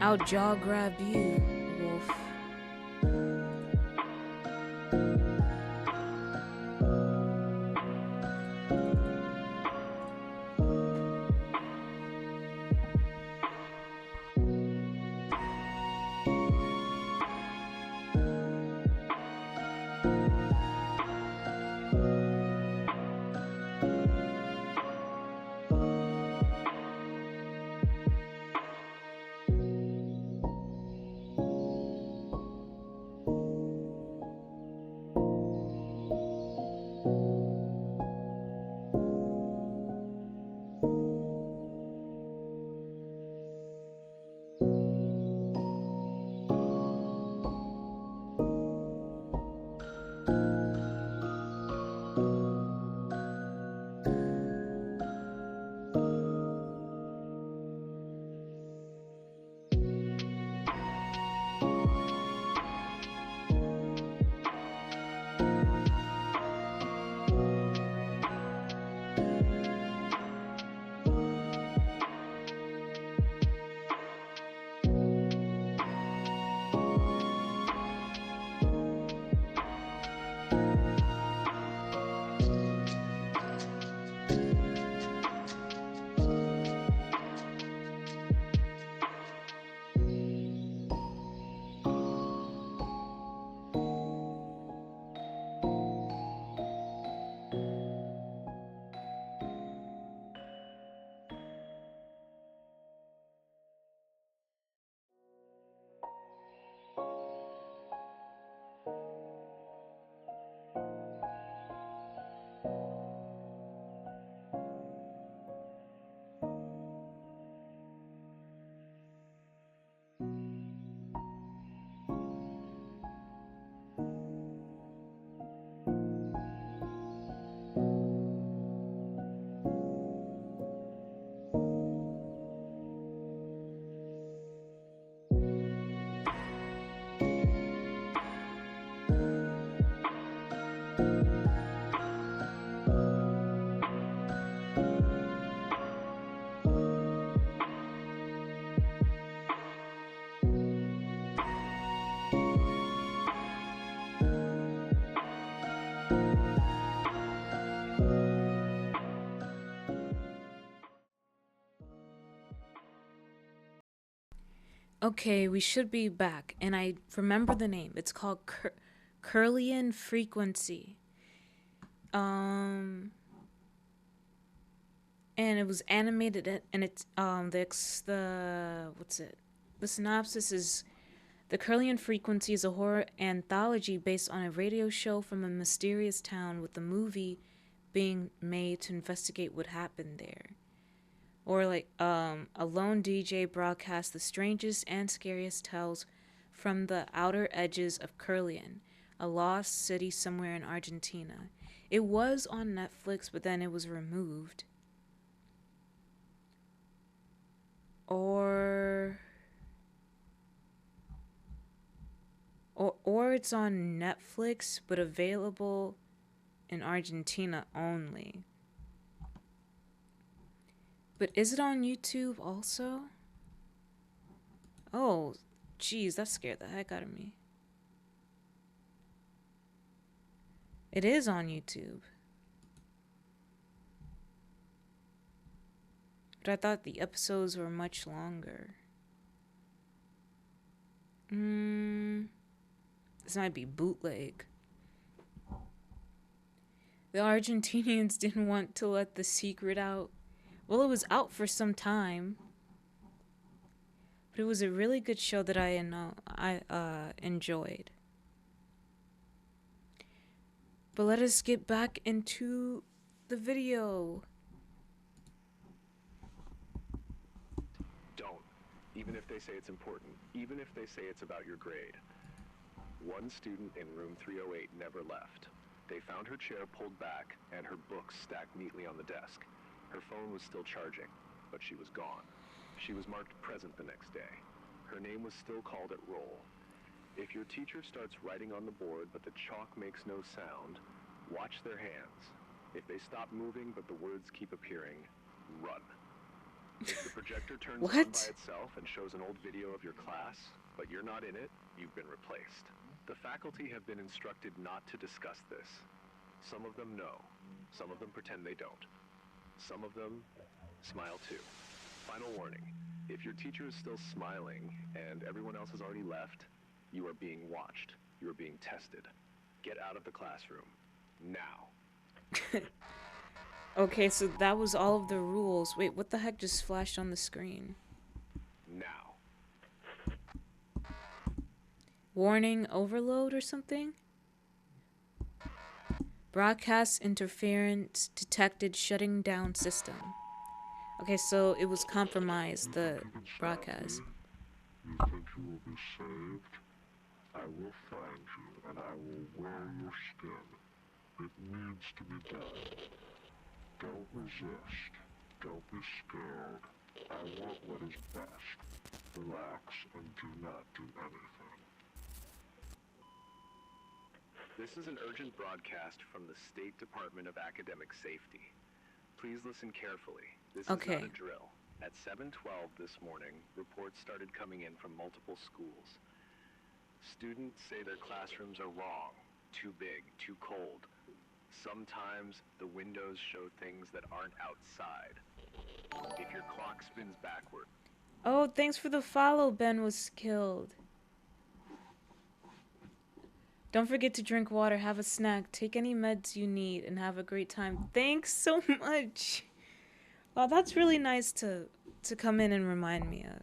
[SPEAKER 1] I'll jaw grab you, wolf. Okay, we should be back. And I remember the name. It's called Curlian Frequency. And it was animated, and it's the what's it? The synopsis is: the Curlian Frequency is a horror anthology based on a radio show from a mysterious town, with the movie being made to investigate what happened there. Or like a lone DJ broadcasts the strangest and scariest tales from the outer edges of Curlian, a lost city somewhere in Argentina. It was on Netflix, but then it was removed. Or it's on Netflix but available in Argentina only. But is it on YouTube also? Oh, geez, that scared the heck out of me. It is on YouTube. But I thought the episodes were much longer. This might be bootleg. The Argentinians didn't want to let the secret out. Well, it was out for some time. But it was a really good show that I enjoyed. But let us get back into the video.
[SPEAKER 3] Don't. Even if they say it's important. Even if they say it's about your grade. One student in room 308 never left. They found her chair pulled back and her books stacked neatly on the desk. Her phone was still charging, but she was gone. She was marked present the next day. Her name was still called at roll. If your teacher starts writing on the board but the chalk makes no sound, watch their hands. If they stop moving but the words keep appearing, run. If the projector turns on by itself and shows an old video of your class, but you're not in it, you've been replaced. The faculty have been instructed not to discuss this. Some of them know. Some of them pretend they don't. Some of them smile too. Final warning. If your teacher is still smiling and everyone else has already left, you are being watched. You are being tested. Get out of the classroom. Now.
[SPEAKER 1] Okay, so that was all of the rules. Wait, what the heck just flashed on the screen?
[SPEAKER 3] Now.
[SPEAKER 1] Warning overload or something? Broadcast interference detected, shutting down system. Okay, so it was compromised, the broadcast.
[SPEAKER 4] You think you will be saved? I will find you and I will wear your skin. It needs to be done. Don't resist. Don't be scared. I want what is best. Relax and do not do anything.
[SPEAKER 3] This is an urgent broadcast from the State Department of Academic Safety. Please listen carefully. This is not a drill. At 7:12 this morning, reports started coming in from multiple schools. Students say their classrooms are wrong, too big, too cold. Sometimes the windows show things that aren't outside. If your clock spins backward.
[SPEAKER 1] Oh, thanks for the follow. Ben was killed. Don't forget to drink water, have a snack, take any meds you need, and have a great time. Thanks so much. Wow, that's really nice to come in and remind me of.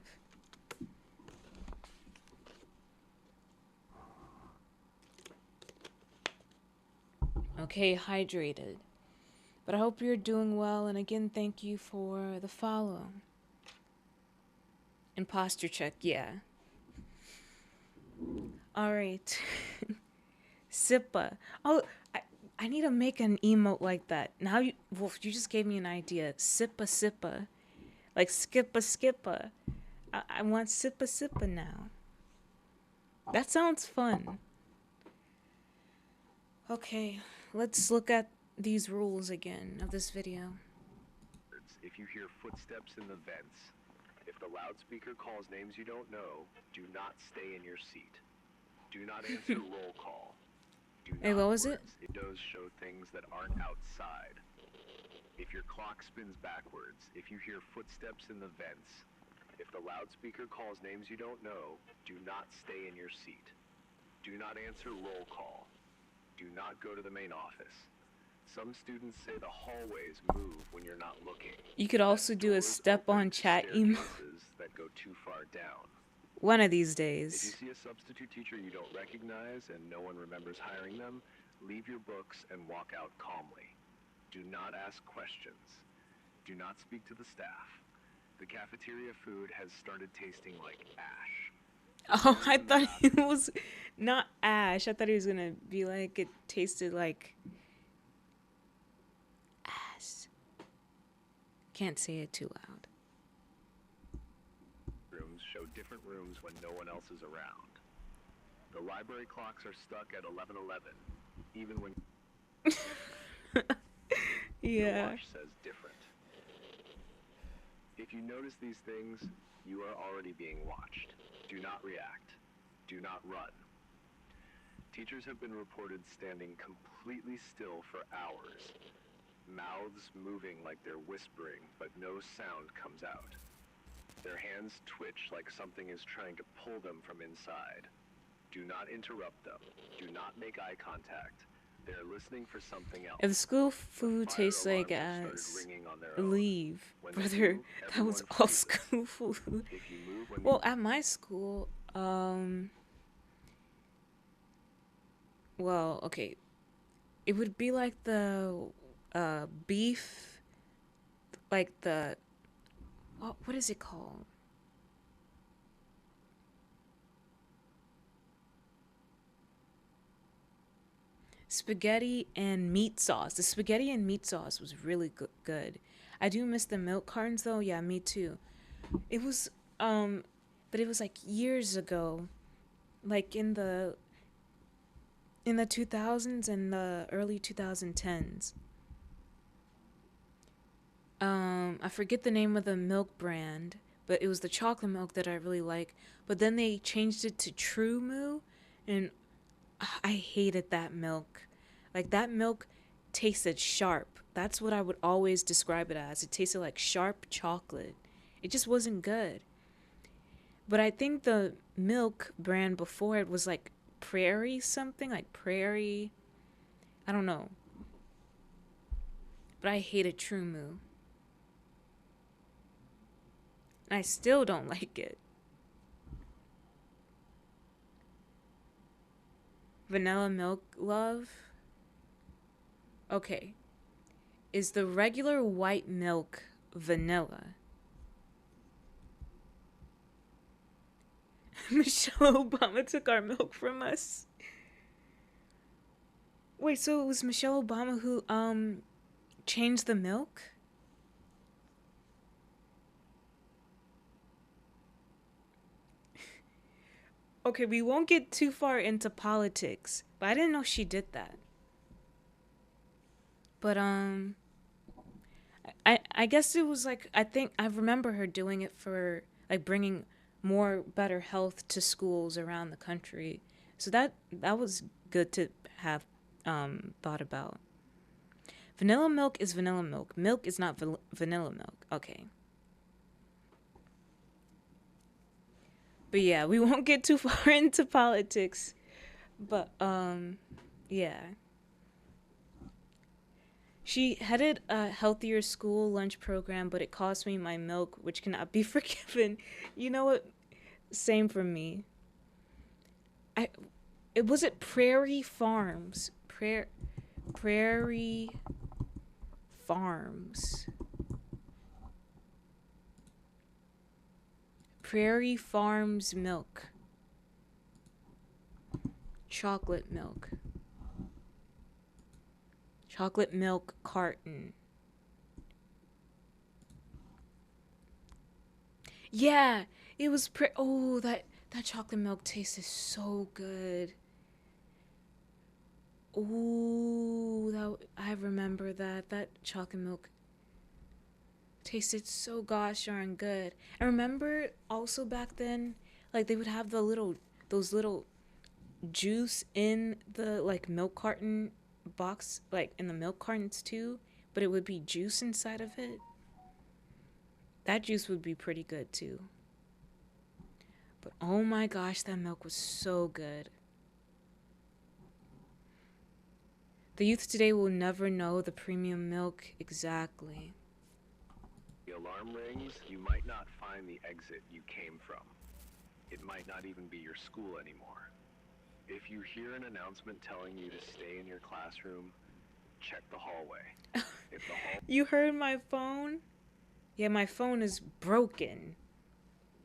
[SPEAKER 1] Okay, hydrated. But I hope you're doing well, and again, thank you for the follow. Imposter check, yeah. Alright. Sippa. Oh, I need to make an emote like that. Now you just gave me an idea. Sippa Sippa. Like Skippa Skippa. I want Sippa Sippa now. That sounds fun. Okay, let's look at these rules again of this video.
[SPEAKER 3] If you hear footsteps in the vents, if the loudspeaker calls names you don't know, do not stay in your seat. Do not answer roll call.
[SPEAKER 1] Hey, what was it?
[SPEAKER 3] It does show things that aren't outside. If your clock spins backwards, if you hear footsteps in the vents, If the loudspeaker calls names you don't know, do not stay in your seat. Do not answer roll call. Do not go to the main office. Some students say the hallways move when you're not looking.
[SPEAKER 1] You could also do a
[SPEAKER 3] Doors
[SPEAKER 1] step
[SPEAKER 3] open
[SPEAKER 1] on
[SPEAKER 3] to
[SPEAKER 1] chat emo
[SPEAKER 3] staircases that go too far down.
[SPEAKER 1] one of these
[SPEAKER 3] If you
[SPEAKER 1] days.
[SPEAKER 3] see a substitute teacher you don't recognize and no one remembers hiring them, leave your books and walk out calmly. Do not ask questions. Do not speak to the staff. The cafeteria food has started tasting like ash.
[SPEAKER 1] Oh, I thought it was not ash. I thought he was gonna be like it tasted like ass. Can't say it too loud.
[SPEAKER 3] Rooms show different rooms when no one else is around. The library clocks are stuck at 11:11, even when your
[SPEAKER 1] Yeah.
[SPEAKER 3] watch says different. If you notice these things, you are already being watched. Do not react. Do not run. Teachers have been reported standing completely still for hours, mouths moving like they're whispering, but no sound comes out. Their hands twitch like something is trying to pull them from inside. Do not interrupt them. Do not make eye contact. They're listening for something else.
[SPEAKER 1] If school
[SPEAKER 3] The
[SPEAKER 1] food
[SPEAKER 3] fire
[SPEAKER 1] tastes like
[SPEAKER 3] alarms have
[SPEAKER 1] ass,
[SPEAKER 3] started ringing on their own.
[SPEAKER 1] leave,
[SPEAKER 3] When they
[SPEAKER 1] brother.
[SPEAKER 3] do,
[SPEAKER 1] That was
[SPEAKER 3] everyone
[SPEAKER 1] all
[SPEAKER 3] freezes.
[SPEAKER 1] school food.
[SPEAKER 3] If you move when
[SPEAKER 1] Well, at my school, well, okay, it would be like the beef, like the what is it called? Spaghetti and meat sauce. The spaghetti and meat sauce was really good. I do miss the milk cartons though. Yeah, me too. It was but it was like years ago, like in the 2000s and the early 2010s. I forget the name of the milk brand, but it was the chocolate milk that I really like. But then they changed it to True Moo, and I hated that milk. Like that milk tasted sharp. That's what I would always describe it as. It tasted like sharp chocolate. It just wasn't good. But I think the milk brand before it was like Prairie something, like Prairie. I don't know. But I hated True Moo. And I still don't like it. Vanilla milk love? Okay. Is the regular white milk vanilla? Michelle Obama took our milk from us. Wait, so it was Michelle Obama who changed the milk? Okay, we won't get too far into politics, but I didn't know she did that. But I guess it was like I think I remember her doing it for like bringing more better health to schools around the country. So that was good to have thought about. Vanilla milk is vanilla milk. Milk is not vanilla milk. Okay. But yeah, we won't get too far into politics. But yeah. She headed a healthier school lunch program, but it cost me my milk, which cannot be forgiven. You know what? Same for me. It was at Prairie Farms. Prairie Farms. Prairie Farms milk. Chocolate milk. Chocolate milk carton. Yeah, it was oh, that chocolate milk tasted so good. Ooh, I remember that chocolate milk tasted so gosh darn good. I remember also back then, like they would have those little juice in the like milk carton box, like in the milk cartons too, but it would be juice inside of it. That juice would be pretty good too. But oh my gosh, that milk was so good. The youth today will never know the premium milk exactly.
[SPEAKER 3] The alarm rings, you might not find the exit you came from. It might not even be your school anymore. If you hear an announcement telling you to stay in your classroom, check the hallway. If the hall
[SPEAKER 1] You heard my phone? Yeah, my phone is broken.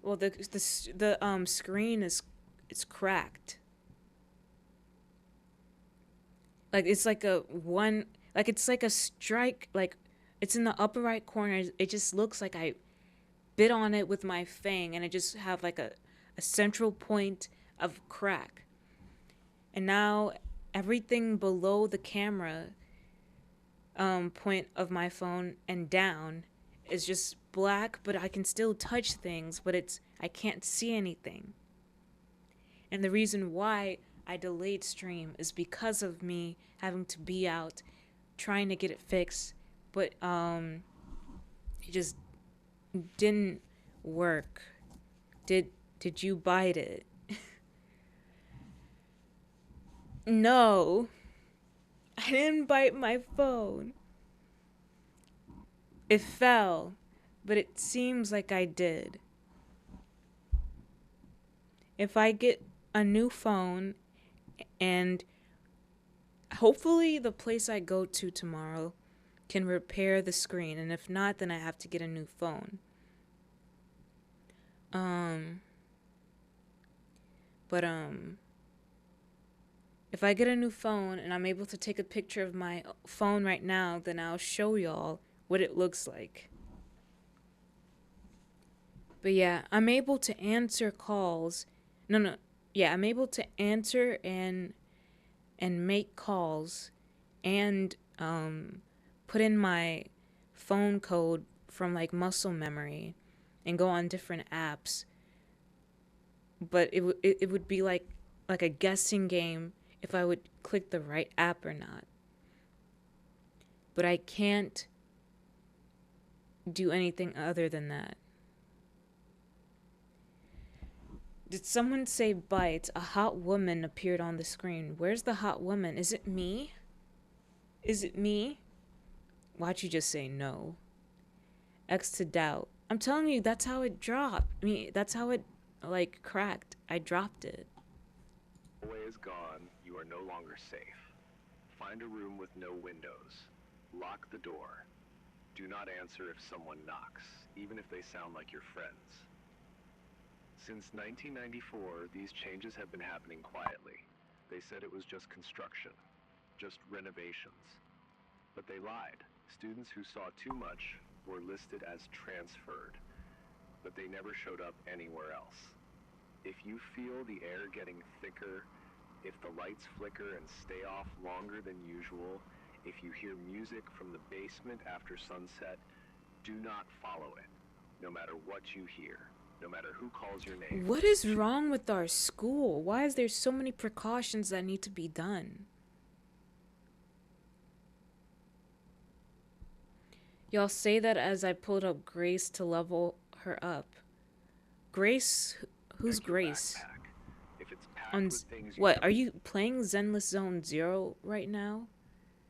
[SPEAKER 1] Well, the screen is it's cracked. Like it's like a one like it's like a strike like it's in the upper right corner. It just looks like I bit on it with my fang and I just have like a central point of crack. And now everything below the camera point of my phone and down is just black, but I can still touch things, but I can't see anything. And the reason why I delayed stream is because of me having to be out trying to get it fixed, but it just didn't work. Did you bite it? No. I didn't bite my phone. It fell, but it seems like I did. If I get a new phone and hopefully the place I go to tomorrow can repair the screen, and if not, then I have to get a new phone. But if I get a new phone and I'm able to take a picture of my phone right now, then I'll show y'all what it looks like. But yeah, I'm able to answer calls. No. Yeah, I'm able to answer and make calls and put in my phone code from like muscle memory and go on different apps. But it would be like a guessing game if I would click the right app or not. But I can't do anything other than that. Did someone say bite? A hot woman appeared on the screen. Where's the hot woman? Is it me? Is it me? Why'd you just say no? X to doubt. I'm telling you, that's how it dropped. I mean, that's how it, like, cracked. I dropped it.
[SPEAKER 3] the hallway is gone, you are no longer safe. Find a room with no windows. Lock the door. Do not answer if someone knocks, even if they sound like your friends. Since 1994, these changes have been happening quietly. They said it was just construction, just renovations. But they lied. Students who saw too much were listed as transferred, but they never showed up anywhere else. If you feel the air getting thicker, if the lights flicker and stay off longer than usual, if you hear music from the basement after sunset, do not follow it, no matter what you hear. No matter who calls your name.
[SPEAKER 1] What is wrong with our school? Why is there so many precautions that need to be done? Y'all say that as I pulled up Grace to level her up. Grace? Who's Grace?
[SPEAKER 3] If it's packed
[SPEAKER 1] On
[SPEAKER 3] with things
[SPEAKER 1] what? Are you playing Zenless Zone Zero right now?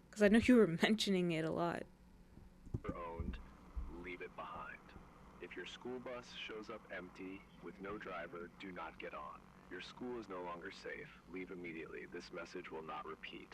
[SPEAKER 1] Because I know you were mentioning it a lot.
[SPEAKER 3] owned, leave it behind. If your school bus shows up empty with no driver, do not get on. Your school is no longer safe. Leave immediately. This message will not repeat.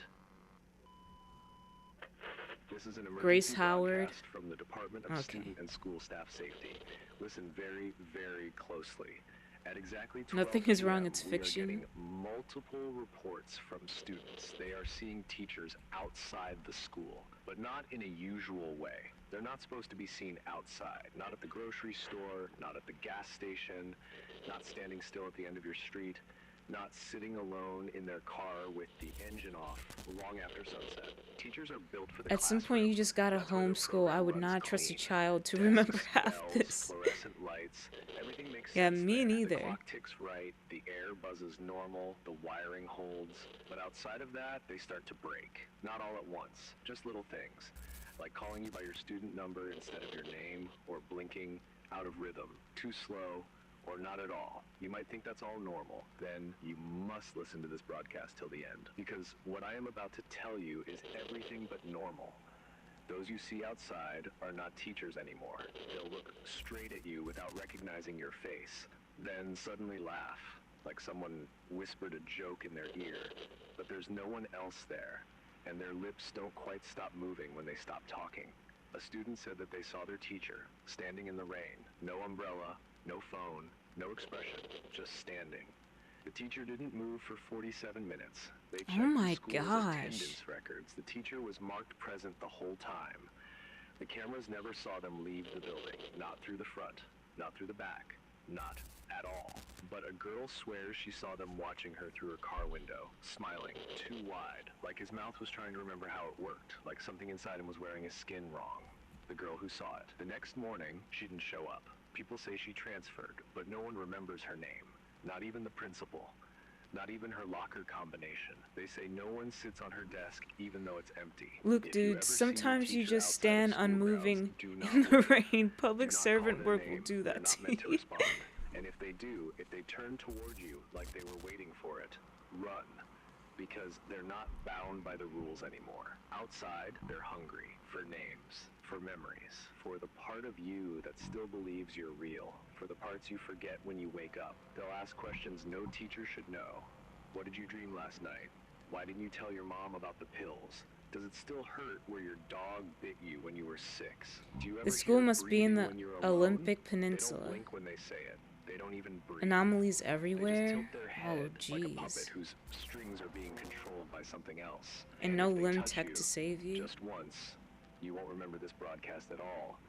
[SPEAKER 3] This is an
[SPEAKER 1] Grace
[SPEAKER 3] emergency
[SPEAKER 1] Howard.
[SPEAKER 3] broadcast from the Department of Student and School Staff Safety. Listen very, very closely. At exactly 12
[SPEAKER 1] Nothing is wrong,
[SPEAKER 3] p.m.,
[SPEAKER 1] it's
[SPEAKER 3] we are
[SPEAKER 1] fiction.
[SPEAKER 3] getting multiple reports from students. They are seeing teachers outside the school, but not in a usual way. They're not supposed to be seen outside, not at the grocery store, not at the gas station, not standing still at the end of your street, not sitting alone in their car with the engine off long after sunset. Teachers are built for the
[SPEAKER 1] At some point, you just gotta
[SPEAKER 3] That's where the
[SPEAKER 1] homeschool. I
[SPEAKER 3] program
[SPEAKER 1] would
[SPEAKER 3] runs
[SPEAKER 1] not trust a
[SPEAKER 3] clean.
[SPEAKER 1] child to
[SPEAKER 3] Desks,
[SPEAKER 1] remember half
[SPEAKER 3] bells,
[SPEAKER 1] this.
[SPEAKER 3] fluorescent lights, everything makes
[SPEAKER 1] Yeah,
[SPEAKER 3] sense
[SPEAKER 1] me
[SPEAKER 3] there.
[SPEAKER 1] neither.
[SPEAKER 3] The clock ticks right, the air buzzes normal, the wiring holds. But outside of that, they start to break. Not all at once, just little things. Like calling you by your student number instead of your name, or blinking out of rhythm, too slow, or not at all. You might think that's all normal. Then you must listen to this broadcast till the end, because what I am about to tell you is everything but normal. Those you see outside are not teachers anymore. They'll look straight at you without recognizing your face, then suddenly laugh, like someone whispered a joke in their ear. But there's no one else there, and their lips don't quite stop moving when they stop talking. A student said that they saw their teacher, standing in the rain. No umbrella, no phone, no expression, just standing. The teacher didn't move for 47 minutes. They checked
[SPEAKER 1] my
[SPEAKER 3] the school's
[SPEAKER 1] gosh.
[SPEAKER 3] attendance records. The teacher was marked present the whole time. The cameras never saw them leave the building, not through the front, not through the back, not at all. But a girl swears she saw them watching her through her car window, smiling too wide, like his mouth was trying to remember how it worked, like something inside him was wearing his skin wrong. The girl who saw it. The next morning, she didn't show up. People say she transferred, but no one remembers her name. Not even the principal. Not even her locker combination. They say no one sits on her desk even though it's empty.
[SPEAKER 1] Look,
[SPEAKER 3] If you
[SPEAKER 1] dude,
[SPEAKER 3] ever see your
[SPEAKER 1] sometimes you
[SPEAKER 3] teacher
[SPEAKER 1] just
[SPEAKER 3] outside of
[SPEAKER 1] stand
[SPEAKER 3] school grounds,
[SPEAKER 1] unmoving
[SPEAKER 3] do not
[SPEAKER 1] in the
[SPEAKER 3] look.
[SPEAKER 1] rain. Public
[SPEAKER 3] Do not call
[SPEAKER 1] servant
[SPEAKER 3] their
[SPEAKER 1] work will
[SPEAKER 3] name.
[SPEAKER 1] do
[SPEAKER 3] They're
[SPEAKER 1] that
[SPEAKER 3] not
[SPEAKER 1] to
[SPEAKER 3] meant to
[SPEAKER 1] you.
[SPEAKER 3] respond. And if they do, if they turn toward you like they were waiting for it, run. Because they're not bound by the rules anymore. Outside, they're hungry for names, for memories, for the part of you that still believes you're real, for the parts you forget when you wake up. They'll ask questions no teacher should know. What did you dream last night? Why didn't you tell your mom about the pills? Does it still hurt where your dog bit you when you were 6? Do you ever
[SPEAKER 1] The school
[SPEAKER 3] hear
[SPEAKER 1] must be in
[SPEAKER 3] breathing
[SPEAKER 1] the
[SPEAKER 3] when you're alone?
[SPEAKER 1] Olympic
[SPEAKER 3] They don't
[SPEAKER 1] Peninsula.
[SPEAKER 3] blink when they say it. They don't even breathe.
[SPEAKER 1] Anomalies
[SPEAKER 3] They just
[SPEAKER 1] everywhere.
[SPEAKER 3] tilt their
[SPEAKER 1] Oh,
[SPEAKER 3] head like a puppet
[SPEAKER 1] jeez.
[SPEAKER 3] whose strings are being controlled by something else.
[SPEAKER 1] And no
[SPEAKER 3] if they
[SPEAKER 1] limb
[SPEAKER 3] touch
[SPEAKER 1] tech
[SPEAKER 3] you
[SPEAKER 1] to save you.
[SPEAKER 3] just once, you won't remember this broadcast at all.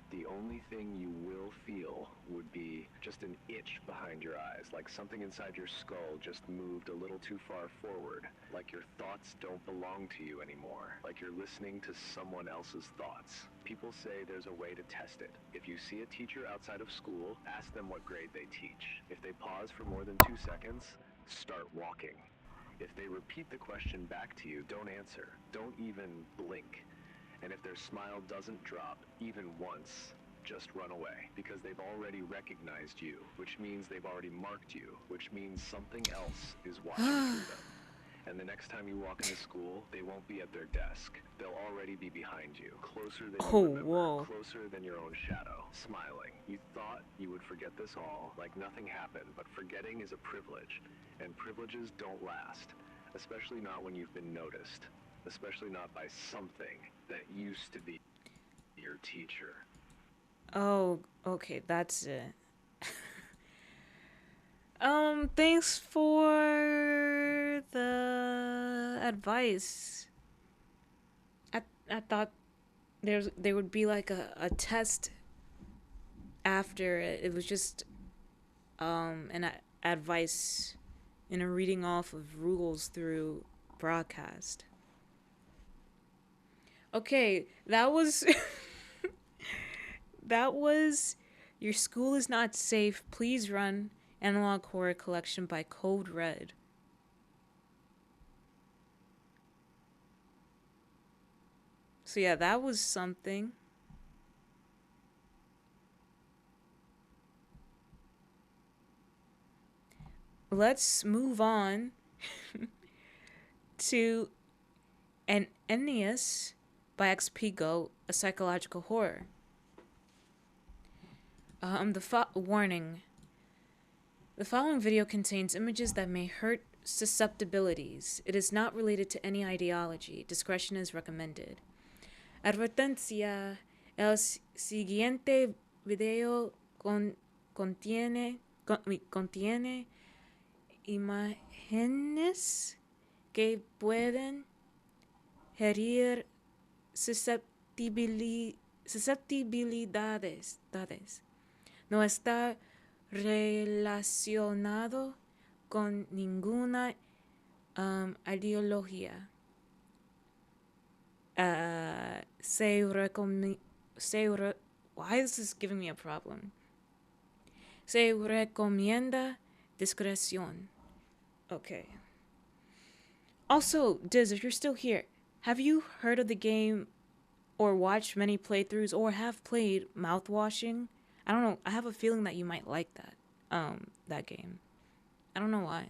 [SPEAKER 3] The only thing you will feel would be just an itch behind your eyes, like something inside your skull just moved a little too far forward, like your thoughts don't belong to you anymore, like you're listening to someone else's thoughts. People say there's a way to test it. If you see a teacher outside of school, ask them what grade they teach. If they pause for more than 2 seconds, start walking. If they repeat the question back to you, don't answer. Don't even blink. And if their smile doesn't drop even once, just run away, because they've already recognized you, which means they've already marked you, which means something else is watching through them. And the next time you walk into school, they won't be at their desk. They'll already be behind you, closer than you remember,
[SPEAKER 1] whoa.
[SPEAKER 3] closer than your own shadow, smiling. You thought you would forget this all, like nothing happened, but forgetting is a privilege, and privileges don't last, especially not when you've been noticed. Especially not by something that used to be your teacher.
[SPEAKER 1] Oh, okay, that's it. Thanks for the advice. I thought there would be like a test after it. It was just an advice and a reading off of rules through broadcast. Okay, that was that was Your School Is Not Safe, Please Run, Analog Horror Collection by Code Red. So yeah, that was something. Let's move on to an Ennius by XP Go, a psychological horror. Warning. The following video contains images that may hurt susceptibilities. It is not related to any ideology. Discretion is recommended. Advertencia. El siguiente video contiene imágenes que pueden herir susceptibilidades. No está relacionado con ninguna ideología. Why is this giving me a problem? Se recomienda discreción. Okay. Also, Diz, if you're still here, have you heard of the game or watched many playthroughs or have played mouthwashing? I don't know. I have a feeling that you might like that. that game. I don't know why.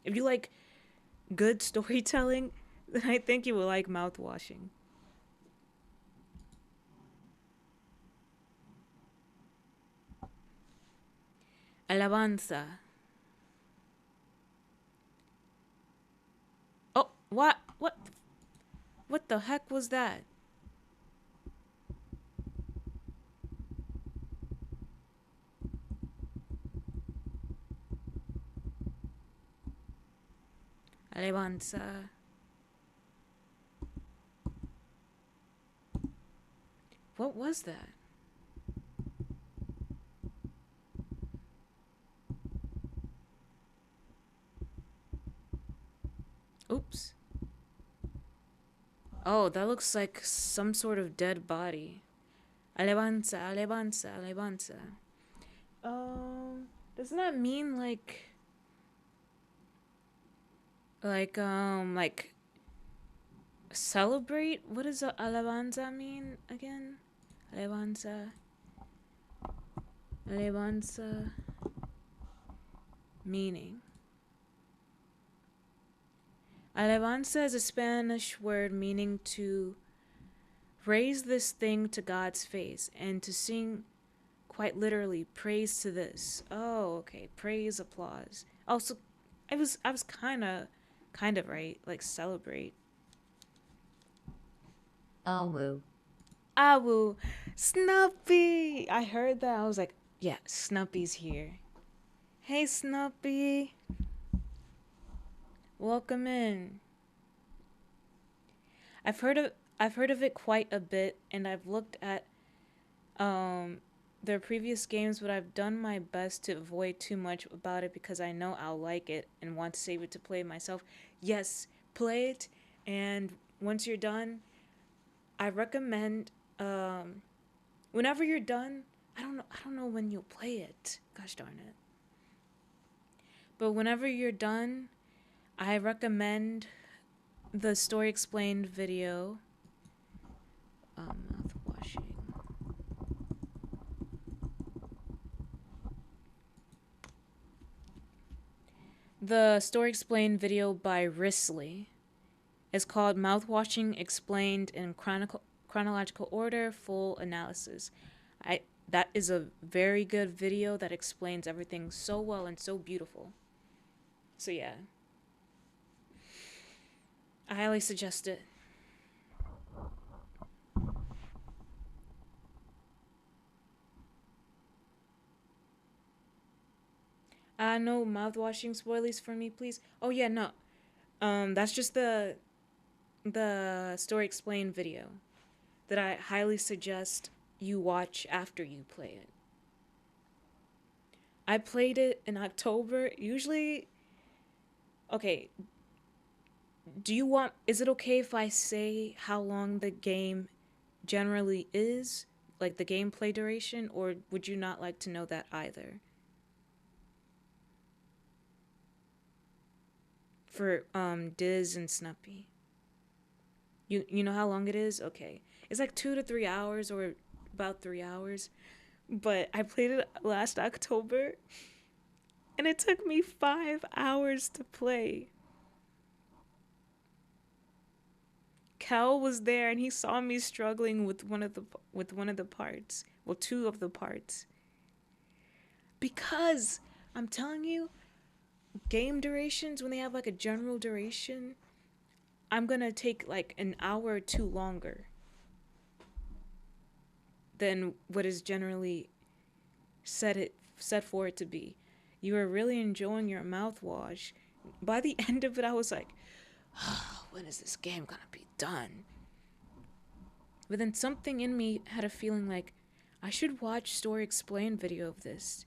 [SPEAKER 1] If you like good storytelling, then I think you will like mouthwashing. Alabanza. Oh, what? What? What the heck was that? Alabanza. What was that? Oops. Oh, that looks like some sort of dead body. Alabanza, alabanza, alabanza. Doesn't that mean like celebrate? What does alabanza mean again? Alabanza. Alabanza. Meaning. Alabanza is a Spanish word meaning to raise this thing to God's face and to sing, quite literally, praise to this. Oh, okay. Praise, applause. Also, I was kind of right. Like celebrate.
[SPEAKER 5] Awu.
[SPEAKER 1] Awu, Snuppy. I heard that. I was like, yeah, Snuppy's here. Hey, Snuppy. Welcome in. I've heard of it quite a bit, and I've looked at their previous games, but I've done my best to avoid too much about it because I know I'll like it and want to save it to play myself. Yes, play it, and once you're done, I recommend whenever you're done, I don't know when you'll play it. Gosh darn it. But whenever you're done, I recommend the story explained video. Mouth washing. The story explained video by Risley is called Mouthwashing Explained in Chronological Order, Full Analysis. That is a very good video that explains everything so well and so beautiful. So yeah. I highly suggest it. No mouthwashing spoilers for me, please. Oh yeah, no. That's just the story explained video that I highly suggest you watch after you play it. I played it in October. Usually, okay. Is it okay if I say how long the game generally is? Like the gameplay duration, or would you not like to know that either? For Diz and Snuppy. You know how long it is? Okay. It's like 2 to 3 hours or about 3 hours. But I played it last October and it took me 5 hours to play. Cal was there and he saw me struggling with one of the parts. Well, 2 of the parts. Because I'm telling you, game durations, when they have like a general duration, I'm gonna take like an hour or 2 longer than what is generally set for it to be. You are really enjoying your mouthwash. By the end of it, I was like, oh, when is this game gonna be done? But then something in me had a feeling like I should watch story explain video of this.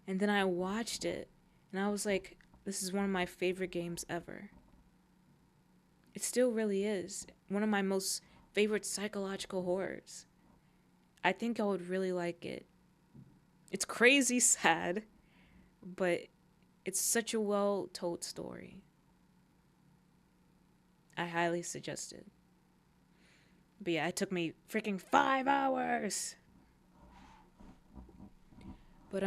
[SPEAKER 1] And then I watched it and I was like, this is one of my favorite games ever. It still really is. One of my most favorite psychological horrors. I think I would really like it. It's crazy sad, but it's such a well-told story. I highly suggest it. But yeah, it took me freaking 5 hours. But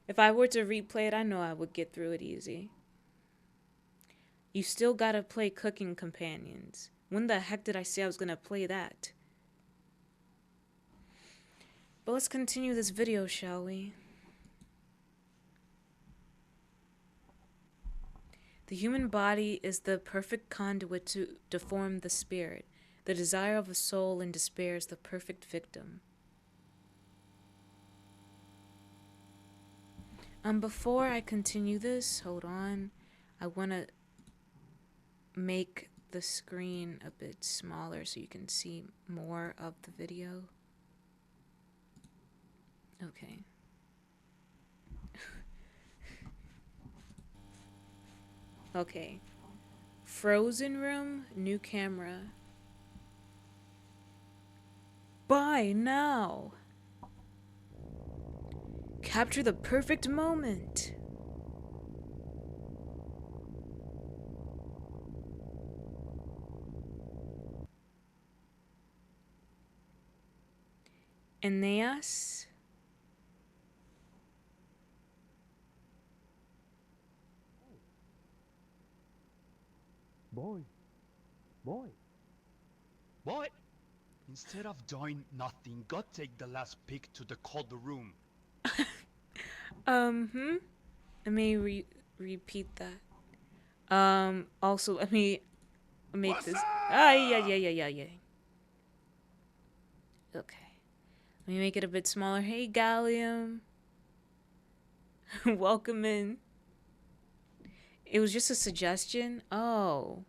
[SPEAKER 1] If I were to replay it, I know I would get through it easy. You still gotta play Cooking Companions. When the heck did I say I was gonna play that? But let's continue this video, shall we? The human body is the perfect conduit to deform the spirit. The desire of a soul in despair is the perfect victim. Before I continue this, hold on. I want to make the screen a bit smaller so you can see more of the video. Okay. Okay. Frozen room, new camera. Buy now. Capture the perfect moment. Aeneas.
[SPEAKER 5] Boy.
[SPEAKER 6] What? Instead of doing nothing, go take the last pick to the cold room.
[SPEAKER 1] Let me repeat that. Also, let me make this. Yeah. Okay. Let me make it a bit smaller. Hey, Gallium. Welcome in. It was just a suggestion. Oh,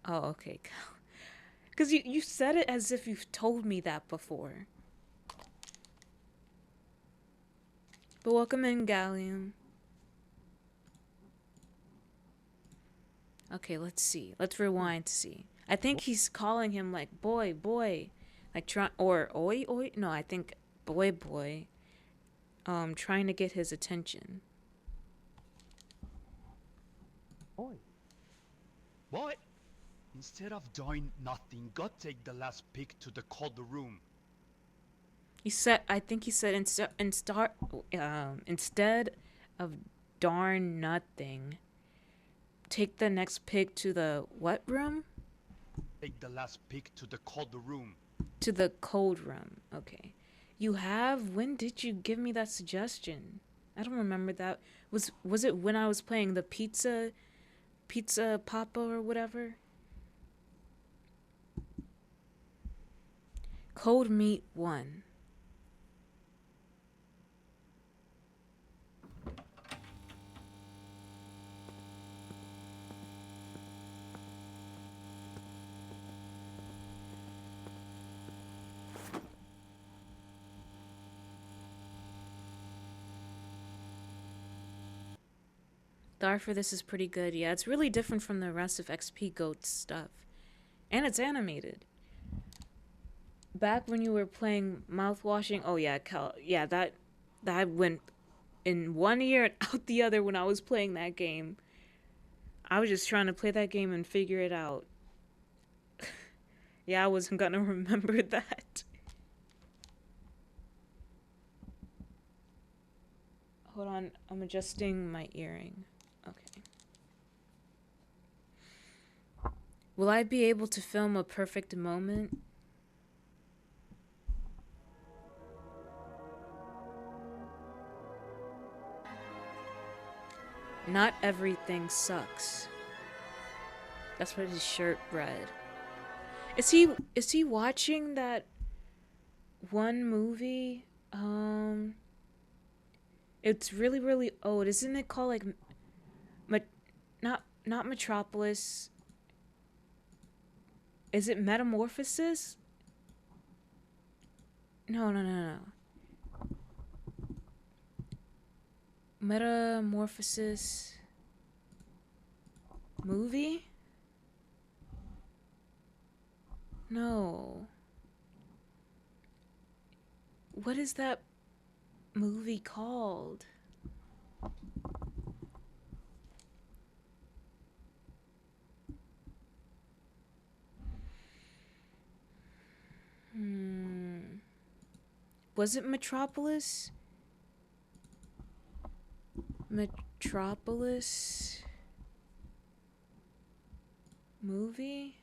[SPEAKER 1] okay. Because you said it as if you've told me that before. But welcome in, Gallium. Okay, let's see. Let's rewind to see. I think he's calling him like boy. Like or oi. No, I think boy. Trying to get his attention.
[SPEAKER 5] Boy.
[SPEAKER 6] What? Instead of doing nothing, go take the last pick to the cold room.
[SPEAKER 1] I think he said instead of darn nothing, take the next pick to the what room?
[SPEAKER 6] Take the last pick to the cold room.
[SPEAKER 1] To the cold room. Okay. You have? When did you give me that suggestion? I don't remember that. Was it when I was playing the pizza papa or whatever? Cold meat 1. The art for this is pretty good. Yeah, it's really different from the rest of XP Goat stuff. And it's animated. Back when you were playing mouthwashing, oh yeah, that went in one ear and out the other when I was playing that game. I was just trying to play that game and figure it out. Yeah, I wasn't gonna remember that. Hold on, I'm adjusting my earring. Okay. Will I be able to film a perfect moment? Not everything sucks. That's what his shirt read. Is he watching that one movie? It's really old. Isn't it called like not Metropolis? Is it Metamorphosis? No. Metamorphosis movie? No. What is that movie called? Was it Metropolis? Metropolis movie?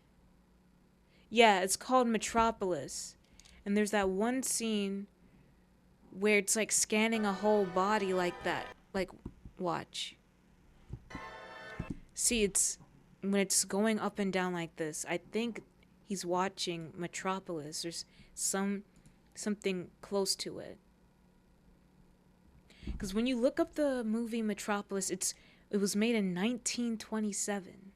[SPEAKER 1] Yeah, it's called Metropolis. And there's that one scene where it's like scanning a whole body like that. Like, watch. See, it's when it's going up and down like this. I think he's watching Metropolis. There's something close to it. Because when you look up the movie Metropolis, it was made in 1927.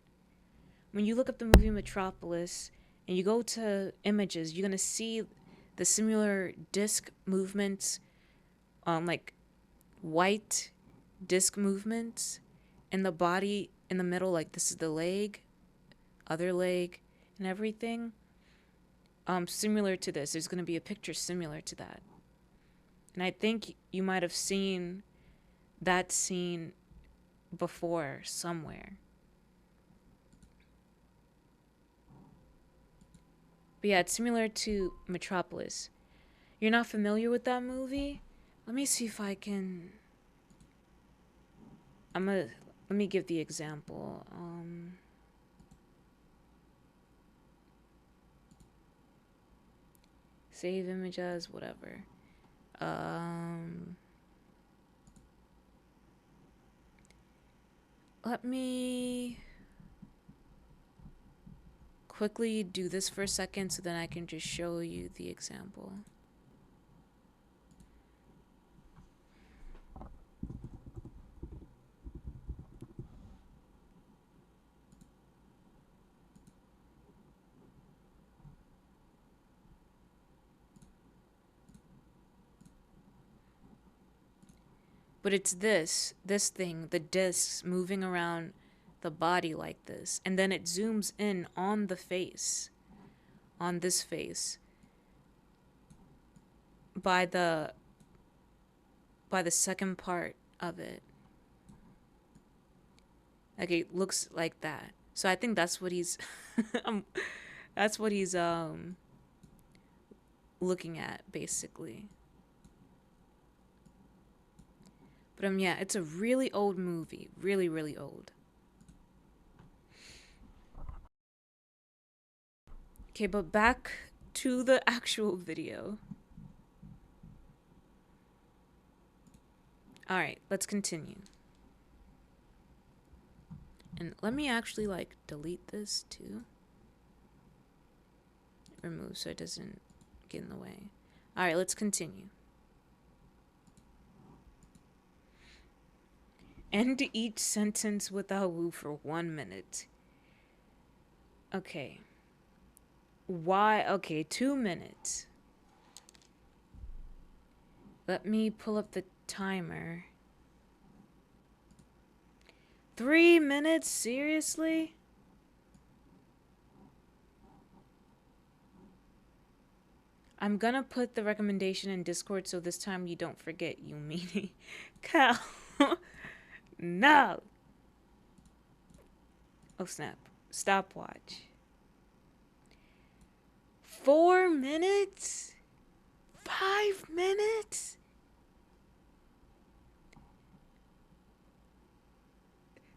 [SPEAKER 1] When you look up the movie Metropolis and you go to images, you're gonna see the similar disc movements, like white disc movements, and the body in the middle, like this is the leg, other leg, and everything. Similar to this. There's gonna be a picture similar to that. And I think you might have seen that scene before somewhere. But yeah, it's similar to Metropolis. You're not familiar with that movie? Let me see if I can... let me give the example. Save images, whatever. Let me quickly do this for a second so then I can just show you the example. But it's this thing, the discs moving around the body like this. And then it zooms in on the face, on this face, by the second part of it. Like it looks like that. So I think that's what he's, that's what he's looking at basically. But yeah, it's a really old movie. Really, really old. Okay, but back to the actual video. Alright, let's continue. And let me actually, like, delete this, too. Remove so it doesn't get in the way. Alright, let's continue. End each sentence with a woo for 1 minute. Okay. Why? Okay, 2 minutes. Let me pull up the timer. 3 minutes? Seriously? I'm gonna put the recommendation in Discord so this time you don't forget, you meanie. Cal. No! Oh, snap. Stopwatch. 4 minutes? 5 minutes?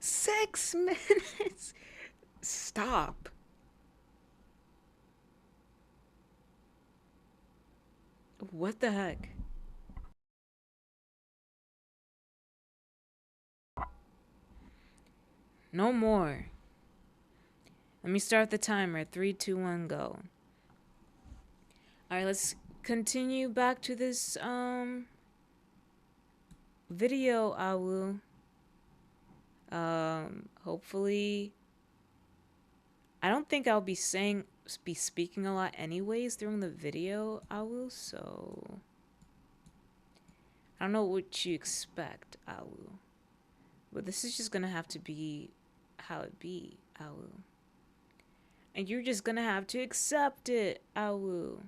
[SPEAKER 1] 6 minutes? Stop. What the heck? No more. Let me start the timer. 3, 2, 1, go. Alright, let's continue back to this, video, Awu. Hopefully... I don't think I'll be speaking a lot anyways during the video, Awu, so... I don't know what you expect, Awu. But this is just gonna have to be how it be, Awu. And you're just gonna have to accept it, Awu.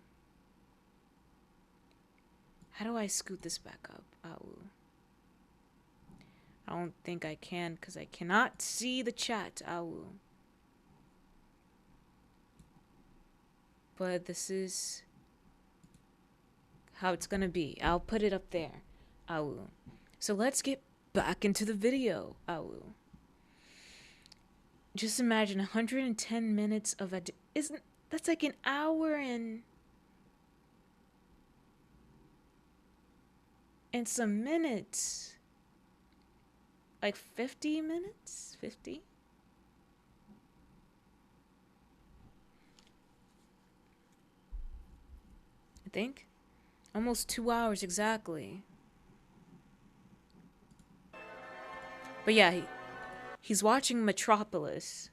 [SPEAKER 1] How do I scoot this back up, Awu? I don't think I can because I cannot see the chat, Awu. But this is how it's gonna be. I'll put it up there, Awu. So let's get back into the video, Awu. Just imagine 110 minutes of isn't that's like an hour and some minutes. Like 50 minutes? 50? I think. Almost 2 hours exactly. But yeah, he's watching Metropolis.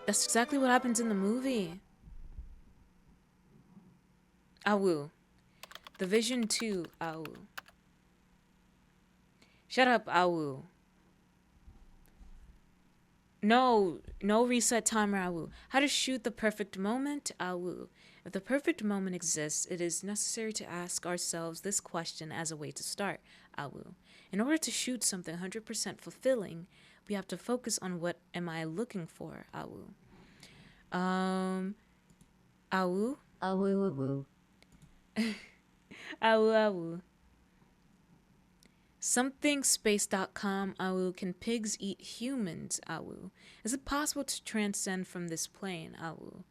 [SPEAKER 1] That's exactly what happens in the movie. Awu. The Vision 2, Awu. Shut up, Awu. No reset timer, Awu. How to shoot the perfect moment, Awu. If the perfect moment exists, it is necessary to ask ourselves this question as a way to start, Awu. In order to shoot something 100% fulfilling, we have to focus on what am I looking for, Awu. Awu?
[SPEAKER 5] Awu woo.
[SPEAKER 1] Awu. Somethingspace.com, Awu. Can pigs eat humans, Awu? Is it possible to transcend from this plane, Awu?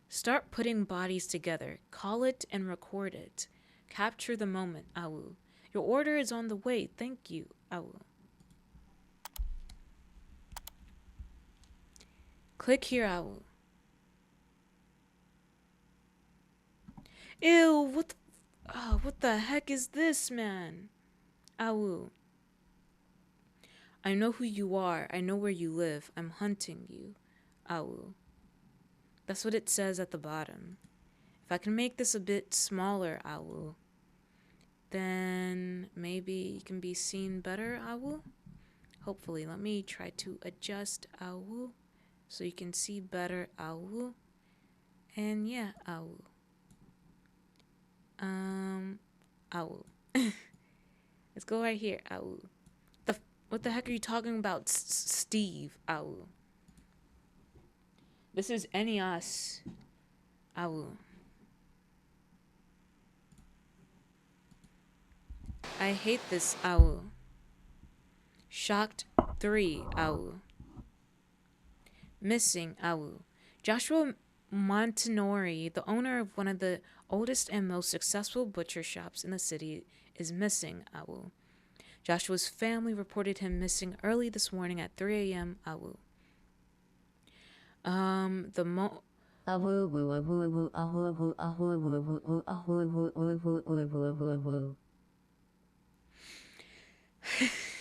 [SPEAKER 1] Start putting bodies together. Call it and record it. Capture the moment, Awu. Your order is on the way. Thank you, Awu. Click here, Awu. Ew, what the heck is this, man? Awu. I know who you are. I know where you live. I'm hunting you. Awu. That's what it says at the bottom. If I can make this a bit smaller, Awu, then maybe it can be seen better, Awu? Hopefully. Let me try to adjust, Awu, so you can see better, Awu. And yeah, Awu. Awu. Let's go right here, Awu. What the heck are you talking about, Steve, Awu? This is Enias, Awu. I hate this, Awu. Shocked 3, Awu. Missing, Awu. Joshua Montanori, the owner of one of the oldest and most successful butcher shops in the city, is missing, Awu. Joshua's family reported him missing early this morning at 3 a.m., Awu.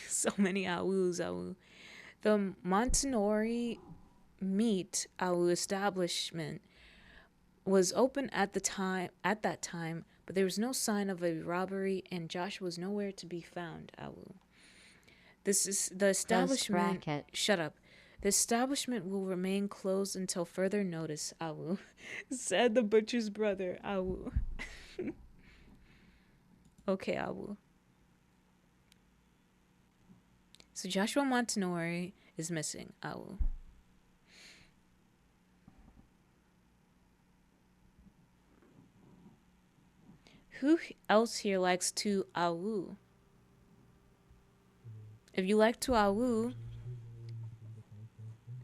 [SPEAKER 1] So many Awus, Awu. The Montanori meat, Awu, establishment was open at that time, but there was no sign of a robbery, and Joshua was nowhere to be found, Awu. This is the establishment. Shut up. The establishment will remain closed until further notice, Awu. Said the butcher's brother, Awu. Okay, Awu. So Joshua Montanori is missing, Awu. Who else here likes to Awu? If you like to Awu,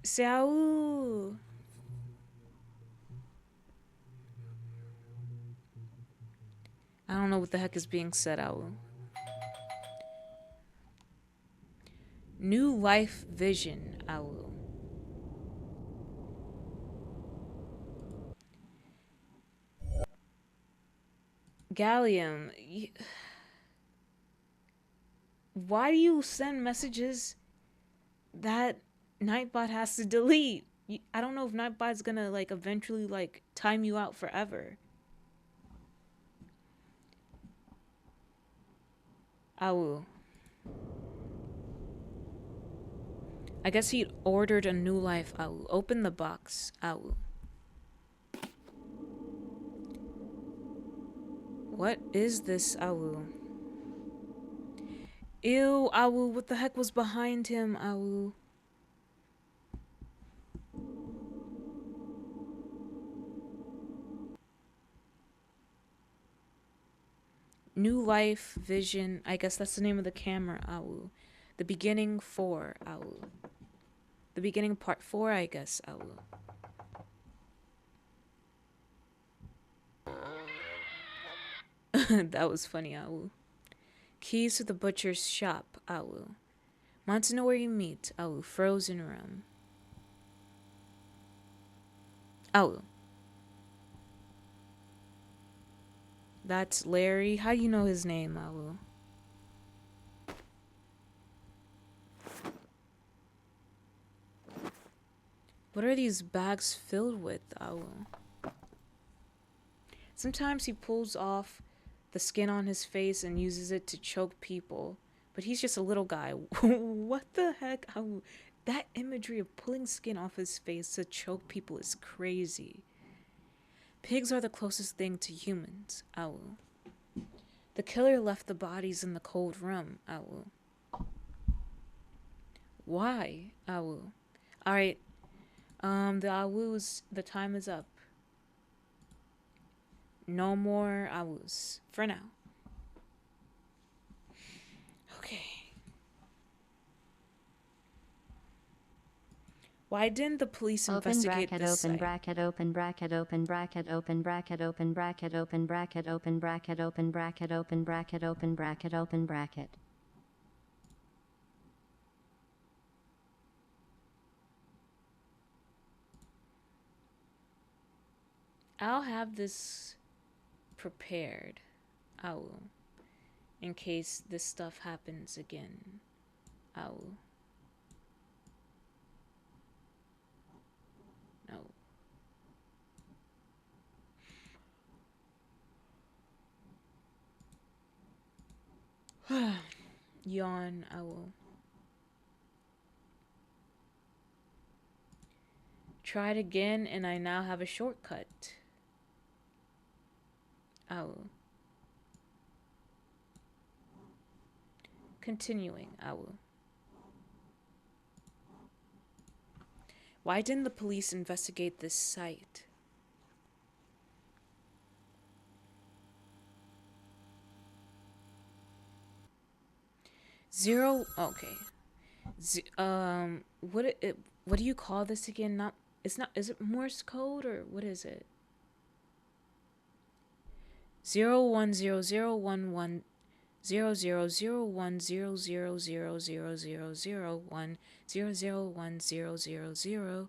[SPEAKER 1] say Awu. I don't know what the heck is being said, Awu. New life vision, Awu. Gallium, why do you send messages that Nightbot has to delete? I don't know if Nightbot's gonna like eventually like time you out forever. Awu. I guess he ordered a new life, Awu. Open the box, Awu. What is this, Awu? Ew, Awu, what the heck was behind him, Awu? New Life Vision. I guess that's the name of the camera, Awu. The Beginning 4, Awu. The Beginning Part 4, I guess, Awu. That was funny, Awu. Keys to the butcher's shop, Awu. Want to know where you meet, Awu. Frozen room. Awu. That's Larry. How do you know his name, Awu? What are these bags filled with, Awu? Sometimes he pulls off the skin on his face and uses it to choke people. But he's just a little guy. What the heck? Awu? That imagery of pulling skin off his face to choke people is crazy. Pigs are the closest thing to humans, Awu. The killer left the bodies in the cold room, Awu. Why, Awu? Alright, the Awus, the time is up. No more Awus, for now. Okay. Why didn't the police investigate this site?
[SPEAKER 5] Open bracket, open bracket, open bracket, open bracket, open bracket, open bracket, open bracket, open bracket, open bracket, open bracket, open bracket.
[SPEAKER 1] I'll have this prepared, Awu, in case this stuff happens again, Awu. No. Yawn, Awu. Try it again, and I now have a shortcut. Awu. Continuing, Awu. Why didn't the police investigate this site? Zero. Okay. What do you call this again? Not. It's not. Is it Morse code or what is it? 0100110001000000001 0100110000001 no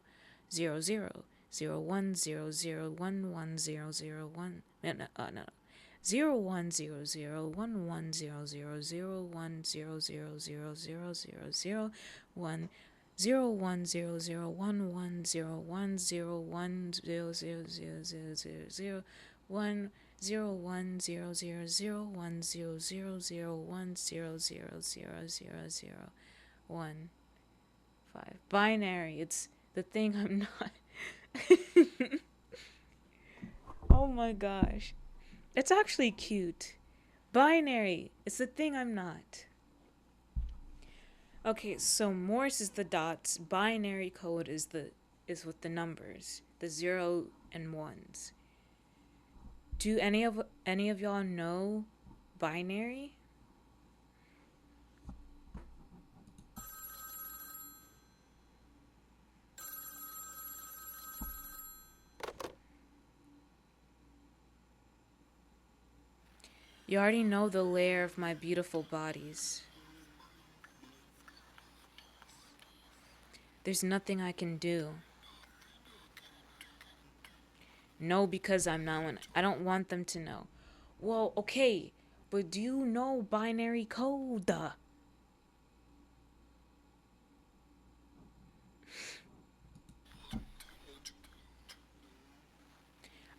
[SPEAKER 1] 010011000001 01001000100010001000001 5 binary. It's the thing I'm not. Oh my gosh, it's actually cute. Binary. It's the thing I'm not. Okay, so Morse is the dots. Binary code is with the numbers, the 0 and 1s. Do any of y'all know binary? You already know the layer of my beautiful bodies. There's nothing I can do. No, because I'm not one. I don't want them to know. Well, okay, but do you know binary code? I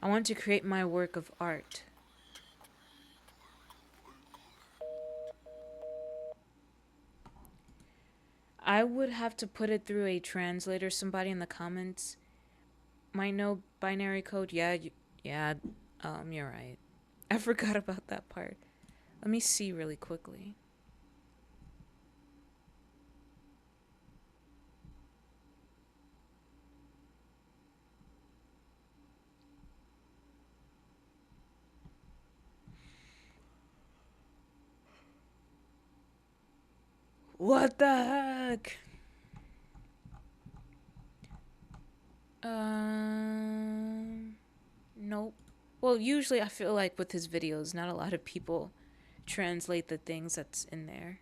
[SPEAKER 1] want to create my work of art. I would have to put it through a translator. Somebody in the comments might know binary code. Yeah, you're right. I forgot about that part. Let me see really quickly. What the heck? Nope. Well, usually I feel like with his videos, not a lot of people translate the things that's in there.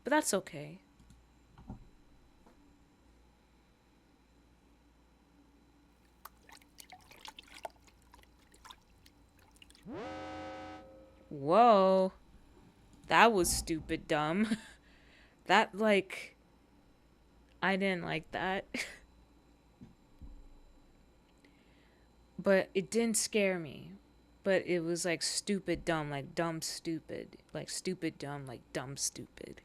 [SPEAKER 1] But that's okay. Whoa. That was stupid dumb. That, like, I didn't like that. But it didn't scare me. But it was like stupid dumb, like dumb stupid. Like stupid dumb, like dumb stupid.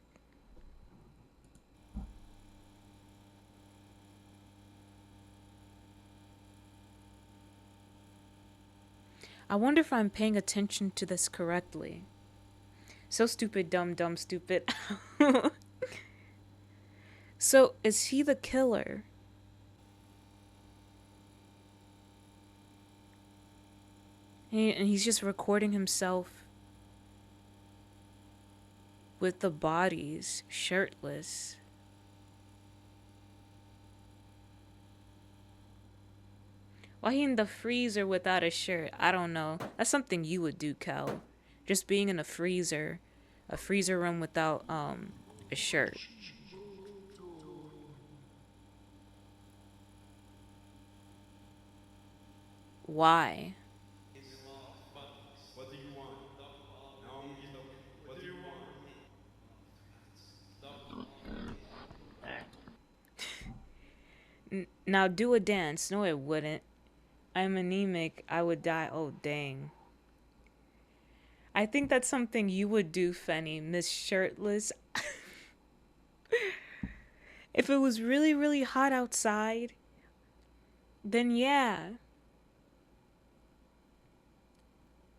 [SPEAKER 1] I wonder if I'm paying attention to this correctly. So stupid, dumb, dumb, stupid. So, is he the killer? And he's just recording himself with the bodies, shirtless. Why he in the freezer without a shirt? I don't know. That's something you would do, Kel. Just being in a freezer room without a shirt. Why? Now do a dance. No, it wouldn't. I'm anemic. I would die. Oh, dang. I think that's something you would do, Fennie, Miss Shirtless. If it was really, really hot outside, then yeah,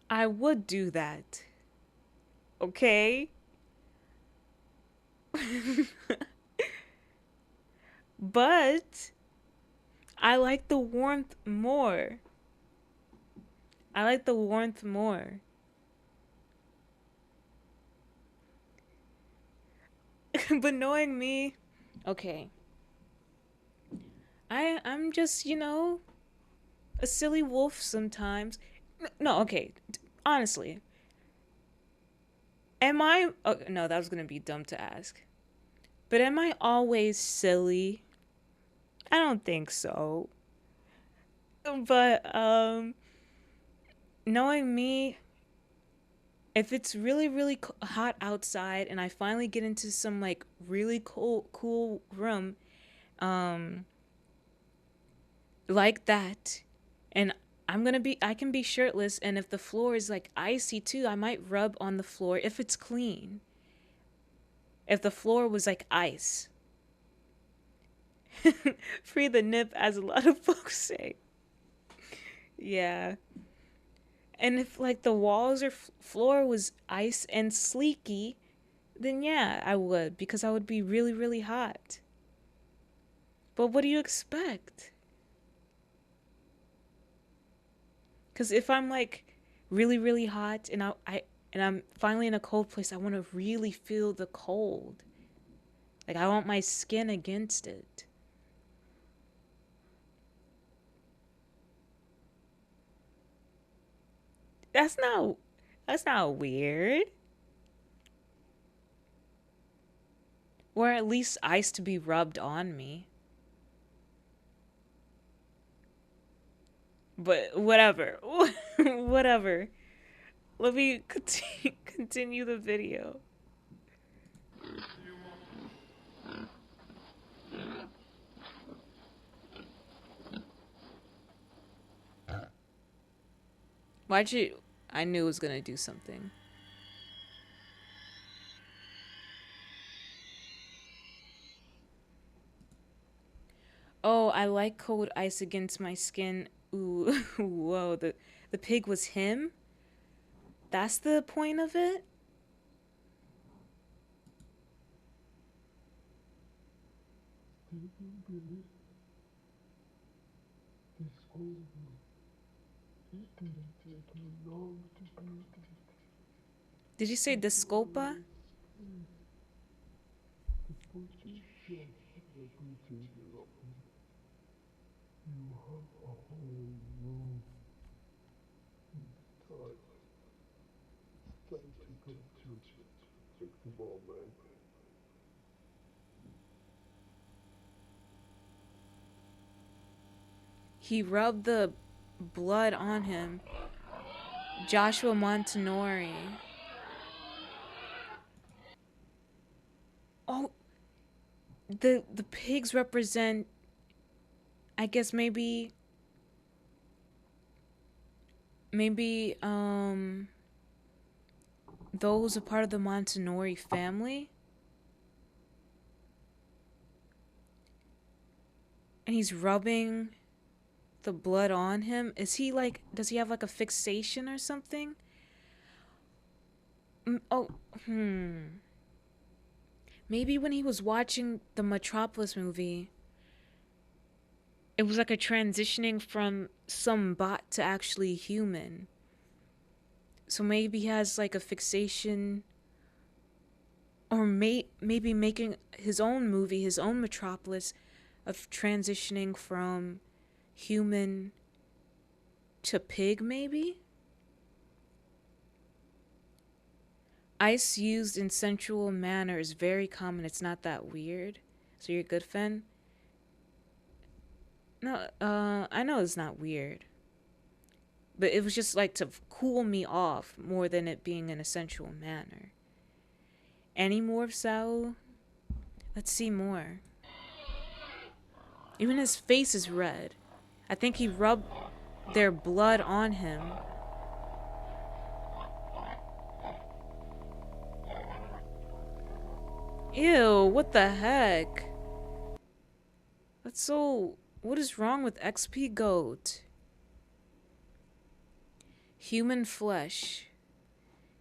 [SPEAKER 1] I would do that. Okay? But I like the warmth more. I like the warmth more. But knowing me, okay. I'm just, a silly wolf sometimes. No, okay. Honestly, am I oh, no, that was going to be dumb to ask. But am I always silly? I don't think so. But knowing me, if it's really really hot outside and I finally get into some like really cool room like that, and I can be shirtless, and if the floor is like icy too, I might rub on the floor if it's clean. If the floor was like ice. Free the nip, as a lot of folks say. Yeah. And if like the walls or floor was ice and sleeky, then yeah, I would, because I would be really really hot. But what do you expect? Cuz if I'm like really really hot and I'm finally in a cold place, I want to really feel the cold. Like I want my skin against it. That's not that's not weird. Or at least ice to be rubbed on me. But whatever. Whatever. Let me continue the video. Why'd you... I knew it was gonna do something. Oh, I like cold ice against my skin. Ooh, whoa, the pig was him? That's the point of it? Did you say disculpa?
[SPEAKER 4] but you just let me take it up. You have a whole room. It's time. It's time to come to take the ball, man.
[SPEAKER 1] He rubbed the blood on him. Joshua Montanori. Oh, the pigs represent, I guess maybe those a part of the Montanori family. And he's rubbing the blood on him. Is he like, does he have like a fixation or something? Maybe when he was watching the Metropolis movie, it was like a transitioning from some bot to actually human. So maybe he has like a fixation, or maybe making his own movie, his own Metropolis, of transitioning from human to pig, maybe? Ice used in sensual manner is very common. It's not that weird. So you're good, Fen? No, I know it's not weird. But it was just like to cool me off more than it being in a sensual manner. Any more of Sao? Let's see more. Even his face is red. I think he rubbed their blood on him. Ew, what the heck? That's so... What is wrong with XP Goat? Human flesh.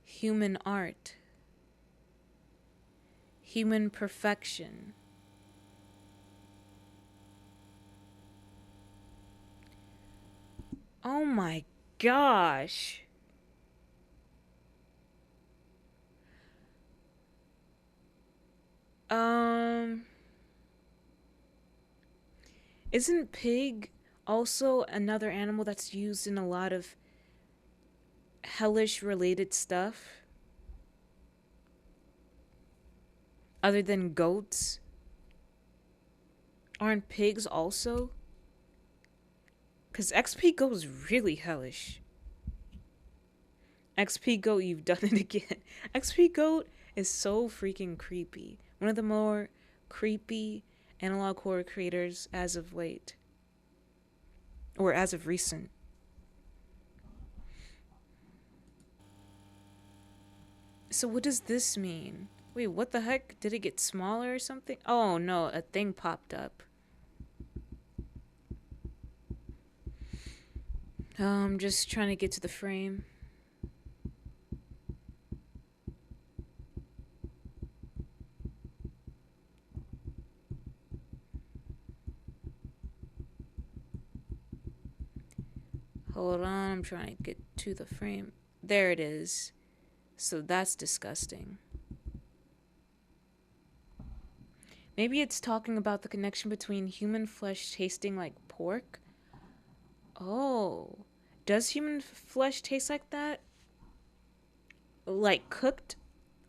[SPEAKER 1] Human art. Human perfection. Oh my gosh. Isn't pig also another animal that's used in a lot of hellish related stuff? Other than goats? Aren't pigs also? Because XP Goat is really hellish. XP Goat, you've done it again. XP Goat is so freaking creepy. One of the more creepy analog horror creators as of late. Or as of recent. So what does this mean? Wait, what the heck? Did it get smaller or something? Oh no, a thing popped up. I'm just trying to get to the frame. Hold on, I'm trying to get to the frame. There it is. So that's disgusting. Maybe it's talking about the connection between human flesh tasting like pork. Oh, does human flesh taste like that? Like cooked?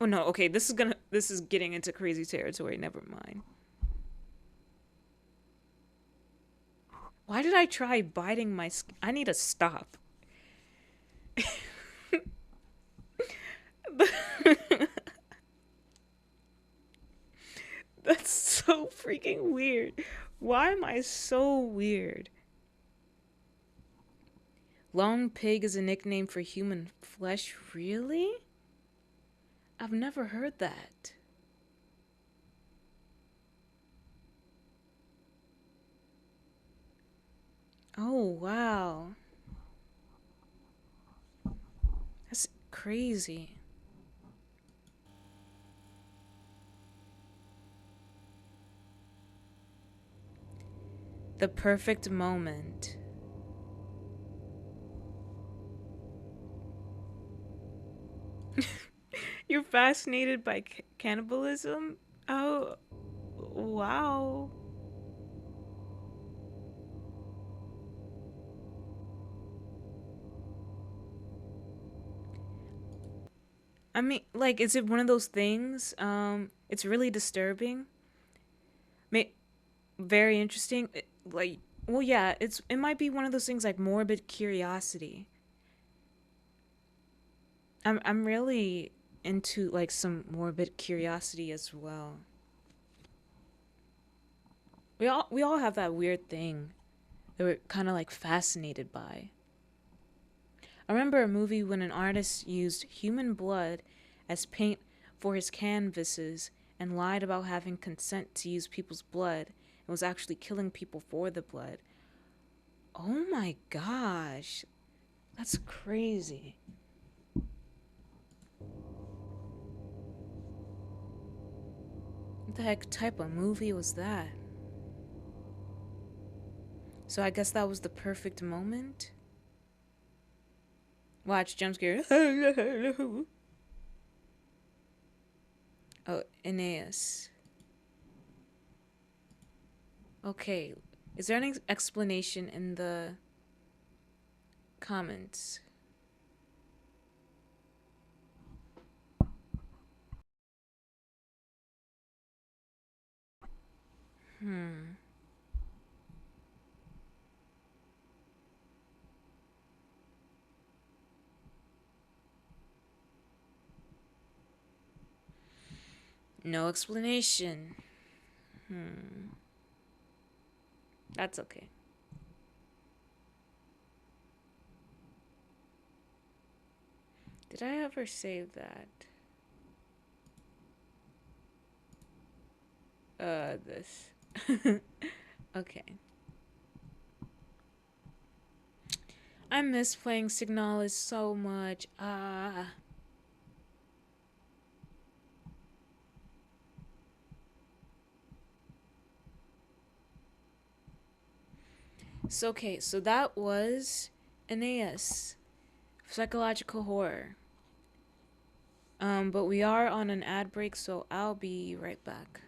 [SPEAKER 1] Oh no, okay, this is getting into crazy territory. Never mind. Why did I try biting my skin? I need to stop. That's so freaking weird. Why am I so weird? Long pig is a nickname for human flesh, really? I've never heard that. Oh, wow. That's crazy. The perfect moment. You're fascinated by cannibalism? Oh, Wow. I mean, like, is it one of those things? It's really disturbing. May Very interesting. Like, well, yeah, it might be one of those things like morbid curiosity. I'm really into like some morbid curiosity as well. We all have that weird thing that we're kind of like fascinated by. I remember a movie when an artist used human blood as paint for his canvases and lied about having consent to use people's blood and was actually killing people for the blood. Oh my gosh. That's crazy. What the heck type of movie was that? So I guess that was the perfect moment? Watch, jump scare. Oh, Aeneas. Okay. Is there any explanation in the comments? Hmm. No explanation. Hmm. That's okay. Did I ever save that? This. Okay. I miss playing Signalis so much. Ah. So, okay, so that was Aeneas. Psychological horror. But we are on an ad break, so I'll be right back.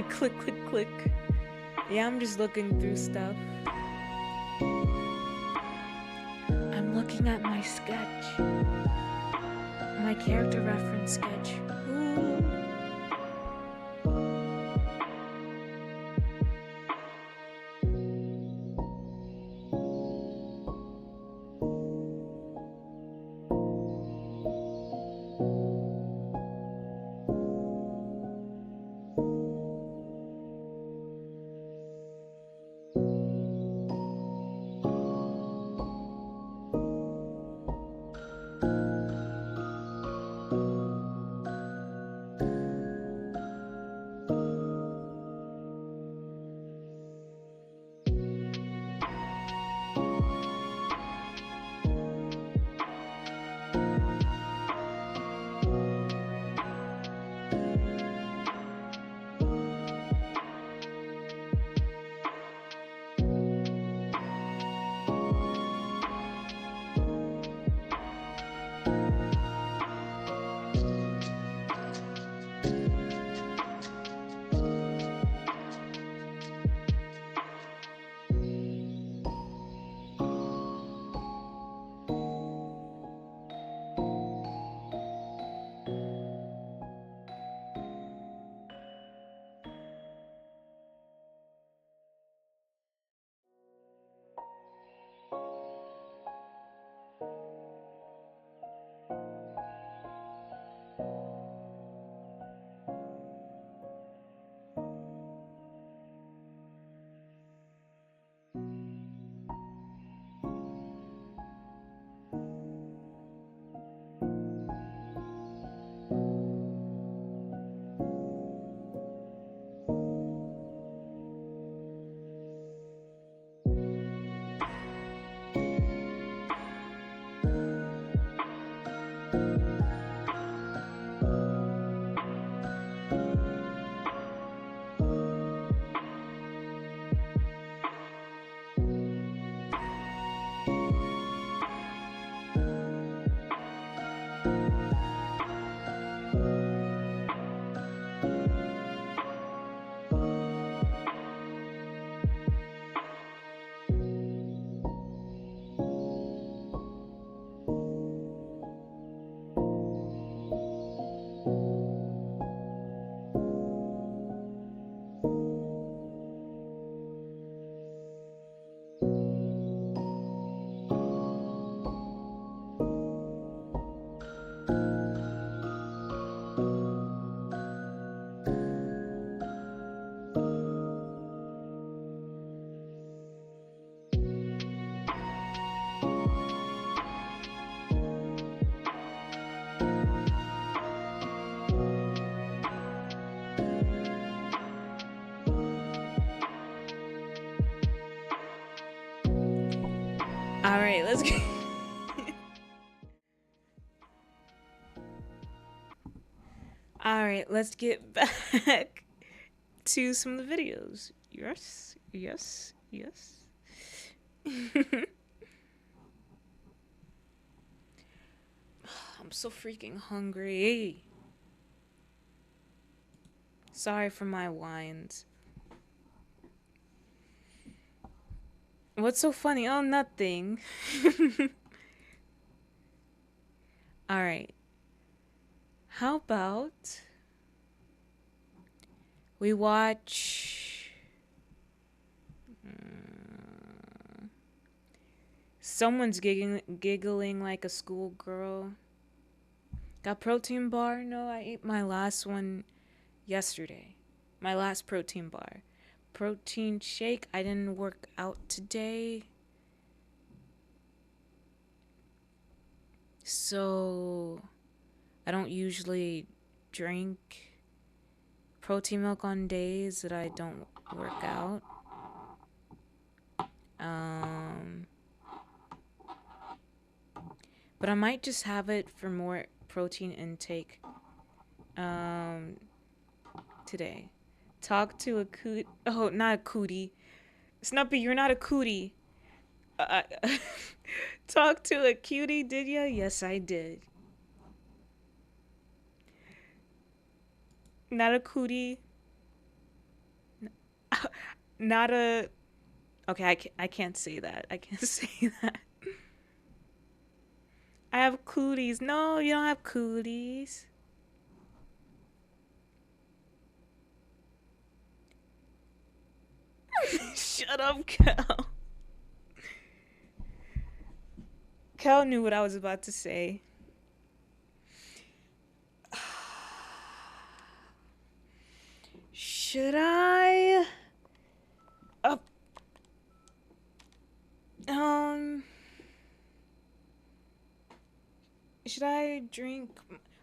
[SPEAKER 1] Click, click, click. Yeah, I'm just looking through stuff. I'm looking at my sketch. My character reference sketch. Ooh. Alright, let's get Alright, let's get back to some of the videos. Yes, yes, yes. I'm so freaking hungry. Sorry for my whines. What's so funny? Oh, nothing. Alright. How about we watch someone's giggling like a schoolgirl. Got protein bar? No, I ate my last one yesterday. My last protein bar. Protein shake. I didn't work out today. So I don't usually drink protein milk on days that I don't work out. But I might just have it for more protein intake today. Talk to a cootie. Oh, not a cootie. Snuppy, you're not a cootie. Talk to a cutie, did ya? Yes, I did. Not a cootie. Not a... Okay, I can't say that. I can't say that. I have cooties. No, you don't have cooties. Shut up, Cal. Cal knew what I was about to say. Should I... Should I drink...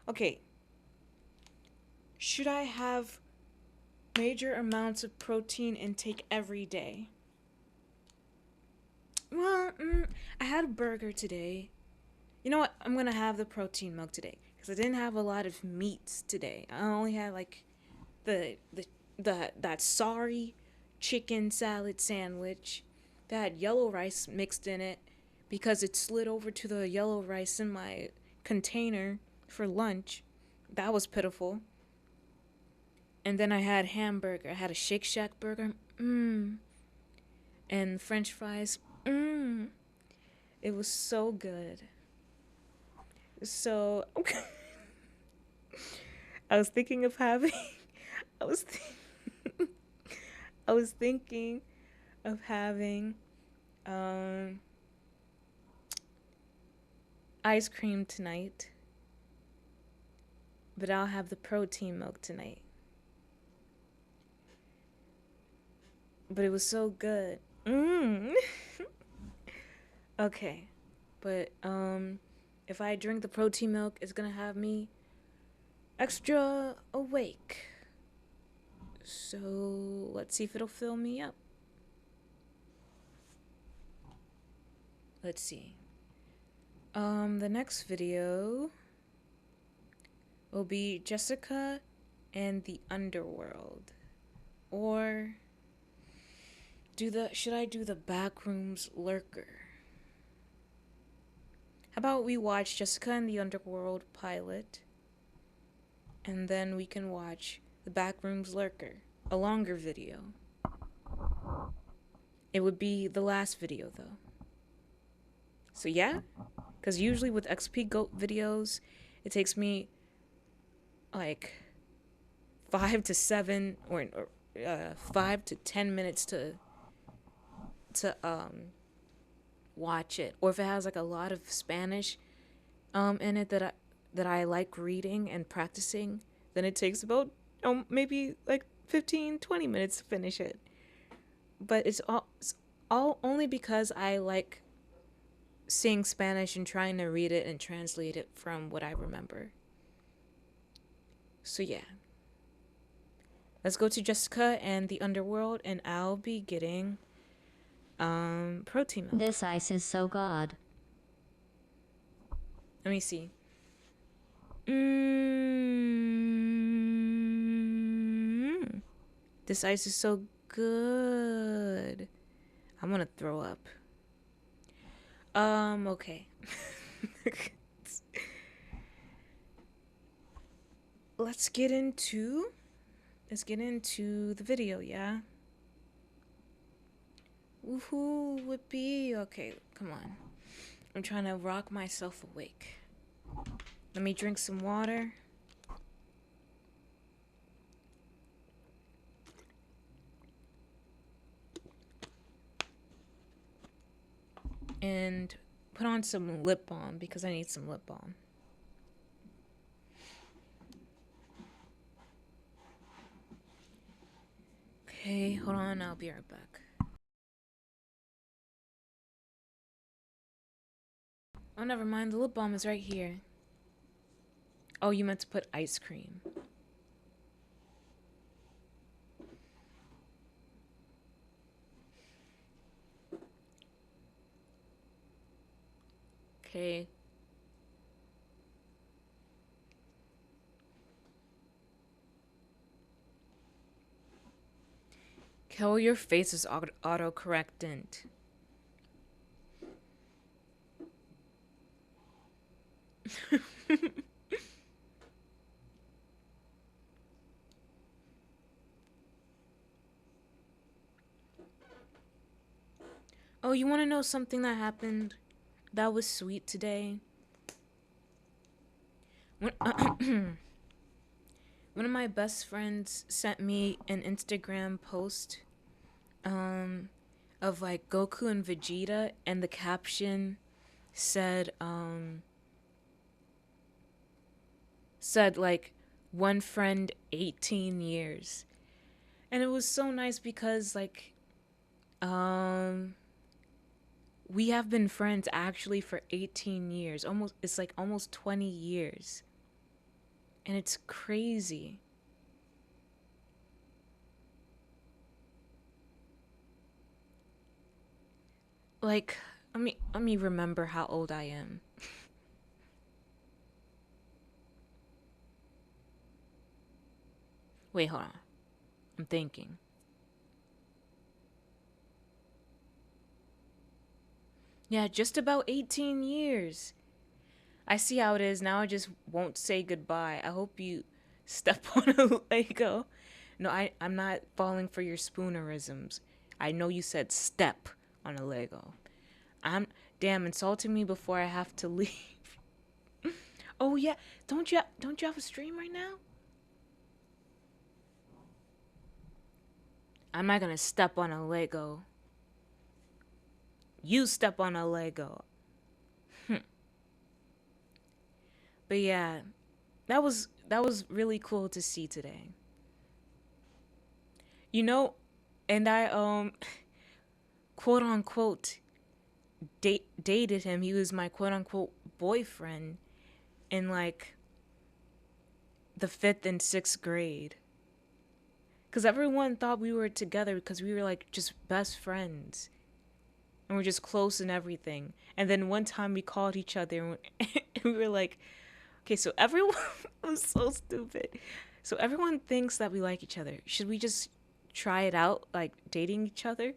[SPEAKER 1] Okay. Should I have major amounts of protein intake every day? Well, I had a burger today. You know what? I'm gonna have the protein milk today because I didn't have a lot of meats today. I only had like that sorry chicken salad sandwich that had yellow rice mixed in it because it slid over to the yellow rice in my container for lunch. That was pitiful. And then I had hamburger. I had a Shake Shack burger. And French fries. It was so good. So I was thinking of having I was thinking of having ice cream tonight. But I'll have the protein milk tonight. But it was so good. Okay. But if I drink the protein milk, it's gonna have me extra awake. So let's see if it'll fill me up. Let's see. The next video will be Jessica and the Underworld. Or should I do the Backrooms Lurker? How about we watch Jessica and the Underworld pilot, and then we can watch the Backrooms Lurker, a longer video. It would be the last video though. So yeah, because usually with XP Goat videos, it takes me like 5 to 7 or 5 to 10 minutes to watch it. Or if it has like a lot of Spanish in it that I like reading and practicing, then it takes about maybe like 15-20 minutes to finish it. But it's all only because I like seeing Spanish and trying to read it and translate it from what I remember. So yeah. Let's go to Jessica and the Underworld, and I'll be getting protein milk.
[SPEAKER 5] This ice is so good.
[SPEAKER 1] Let me see. This ice is so good. I'm gonna throw up. Okay. Let's get into the video, yeah? Woohoo, whippy. Okay, come on. I'm trying to rock myself awake. Let me drink some water. And put on some lip balm because I need some lip balm. Okay, hold on, I'll be right back. Oh, never mind, the lip balm is right here. Oh, you meant to put ice cream. Okay. Kel, your face is auto-correctant. Oh, you want to know something that happened that was sweet today? One of my best friends sent me an Instagram post of like Goku and Vegeta, and the caption said like one friend 18 years. And it was so nice because like we have been friends actually for 18 years. It's like almost 20 years. And it's crazy. Like, let me remember how old I am. Wait, hold on. I'm thinking. Yeah, just about 18 years. I see how it is. Now I just won't say goodbye. I hope you step on a Lego. No, I'm not falling for your spoonerisms. I know you said step on a Lego. Damn, insulting me before I have to leave. Oh yeah, don't you have a stream right now? I'm not gonna step on a Lego. You step on a Lego. But yeah, that was really cool to see today. You know, and I quote unquote dated him. He was my quote unquote boyfriend in like the 5th and 6th grade. Cause everyone thought we were together because we were like just best friends. And we're just close and everything. And then one time we called each other and we were like, Okay, so everyone was so stupid. So everyone thinks that we like each other. Should we just try it out, like dating each other?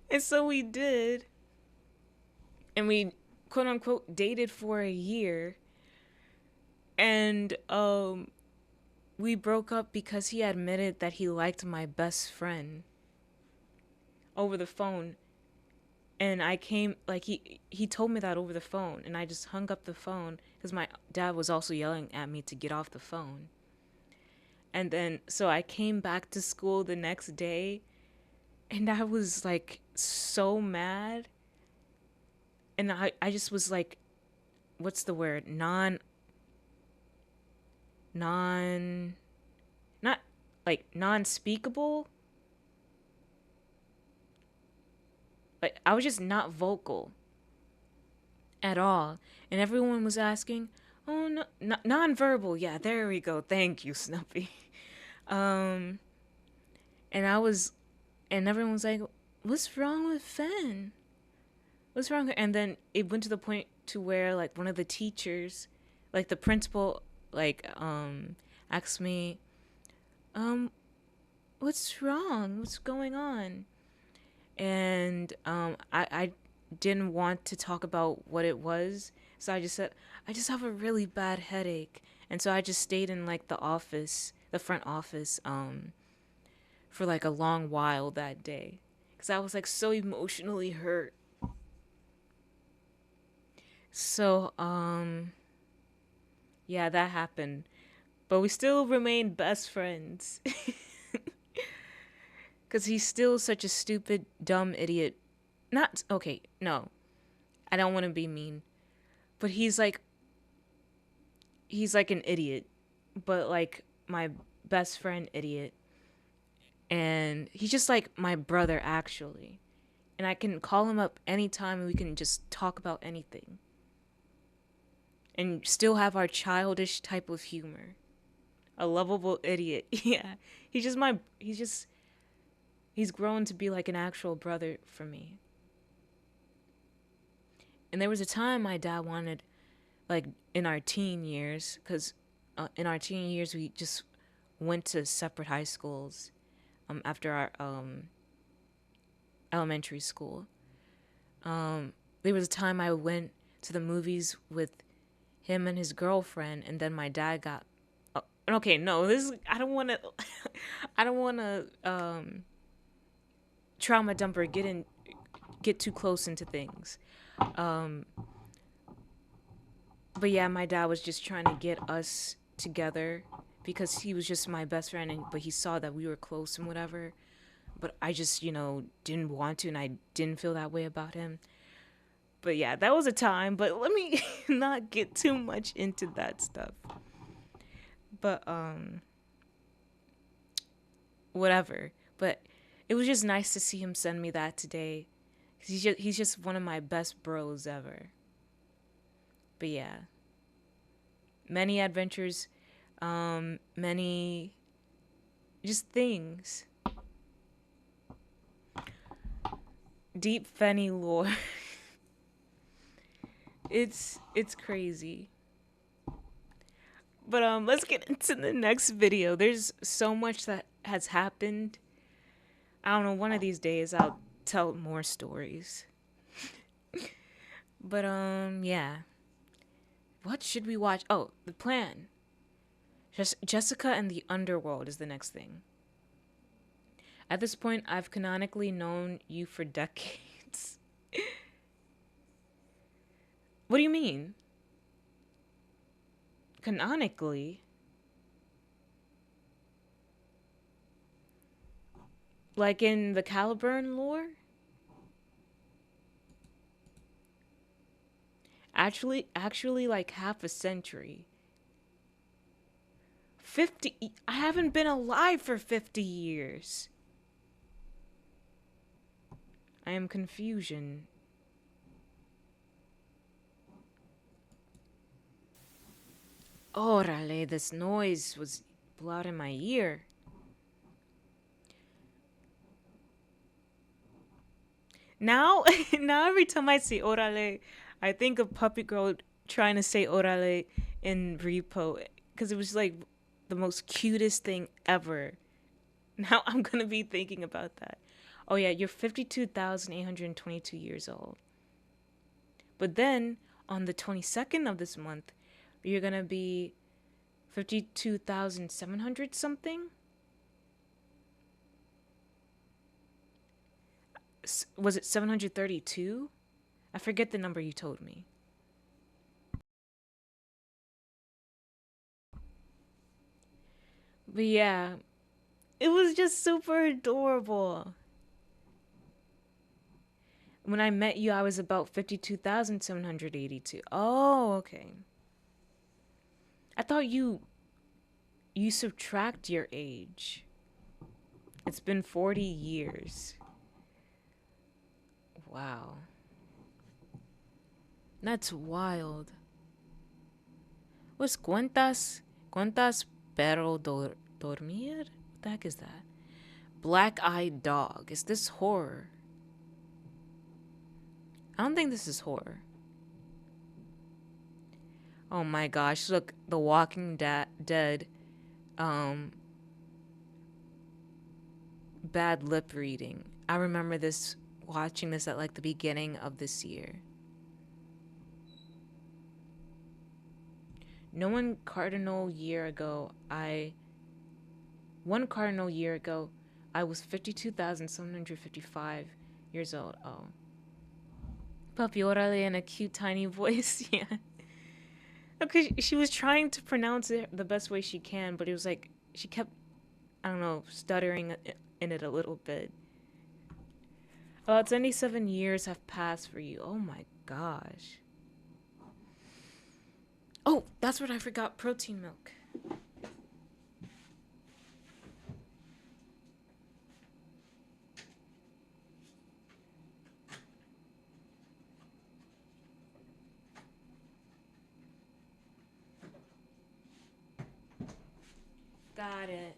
[SPEAKER 1] And so we did. And we quote unquote dated for a year. And we broke up because he admitted that he liked my best friend over the phone. And I came, like, he told me that over the phone, and I just hung up the phone because my dad was also yelling at me to get off the phone. And then, so I came back to school the next day, and I was, like, so mad. And I just was, like, what's the word? Not, like, non-speakable? Like, I was just not vocal at all. And everyone was asking, oh, no, non-verbal. Yeah, there we go. Thank you, Snuppy. And everyone was like, what's wrong with Fen? What's wrong? And then it went to the point to where, like, one of the teachers, like, the principal, like, asked me, what's wrong? What's going on? And I didn't want to talk about what it was, so I just said, I just have a really bad headache. And so I just stayed in, like, the front office, for, like, a long while that day, because I was, like, so emotionally hurt. So yeah, that happened, but we still remained best friends. Because he's still such a stupid, dumb idiot. Not, okay, no. I don't want to be mean. But he's like an idiot. But, like, my best friend idiot. And he's just like my brother, actually. And I can call him up anytime and we can just talk about anything. And still have our childish type of humor. A lovable idiot. Yeah. He's grown to be like an actual brother for me. And there was a time my dad wanted, like, in our teen years, because in our teen years we just went to separate high schools after our elementary school. There was a time I went to the movies with him and his girlfriend, and then my dad got... okay, no, I don't want to trauma dump or get too close into things. But yeah, my dad was just trying to get us together because he was just my best friend, but he saw that we were close and whatever. But I just, didn't want to, and I didn't feel that way about him. But yeah, that was a time, but let me not get too much into that stuff. But whatever. But it was just nice to see him send me that today. He's just one of my best bros ever. But yeah. Many adventures, many just things. Deep Fennie lore. It's crazy. But let's get into the next video. There's so much that has happened. I don't know, one of these days I'll tell more stories. But yeah. What should we watch? Oh, The Plan. Jessica and the Underworld is the next thing. At this point, I've canonically known you for decades. What do you mean? Canonically? Like in the Caliburn lore? Actually, like half a century. 50... I haven't been alive for 50 years. I am confusion. Orale, this noise was loud in my ear. Now every time I say orale, I think of Puppy Girl trying to say orale in Repo because it was like the most cutest thing ever. Now I'm gonna be thinking about that. Oh yeah, you're 52,822 years old. But then on the 22nd of this month, you're gonna be 52,700 something. Was it 732? I forget the number you told me. But yeah, it was just super adorable. When I met you, I was about 52,782. Oh, okay. I thought you subtract your age. It's been 40 years. Wow. That's wild. What's cuentas pero dormir? What the heck is that? Black-eyed dog. Is this horror? I don't think this is horror. Oh my gosh, look, The Walking Dead, bad lip reading. I remember watching this at like the beginning of this year. One cardinal year ago, I was 52,755 years old. Oh. Papi orale in a cute tiny voice, yeah. Okay, she was trying to pronounce it the best way she can, but it was like she kept, I don't know, stuttering in it a little bit. 27 years have passed for you. Oh my gosh. Oh, that's what I forgot. Protein milk. Got it.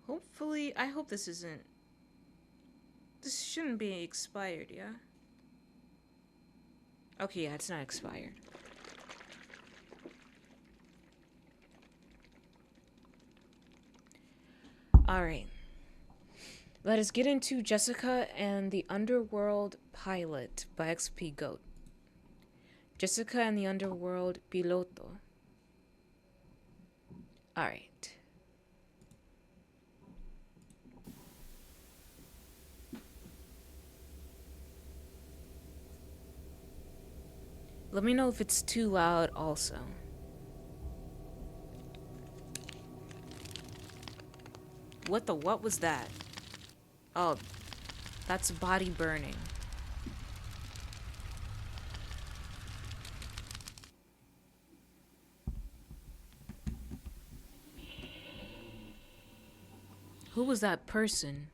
[SPEAKER 1] Hopefully, I hope this shouldn't be expired, yeah? Okay, yeah, it's not expired. Alright. Let us get into Jessica and the Underworld Pilot by XP Goat. Jessica and the Underworld Piloto. Alright. Let me know if it's too loud also. What was that? Oh, that's body burning. Who was that person?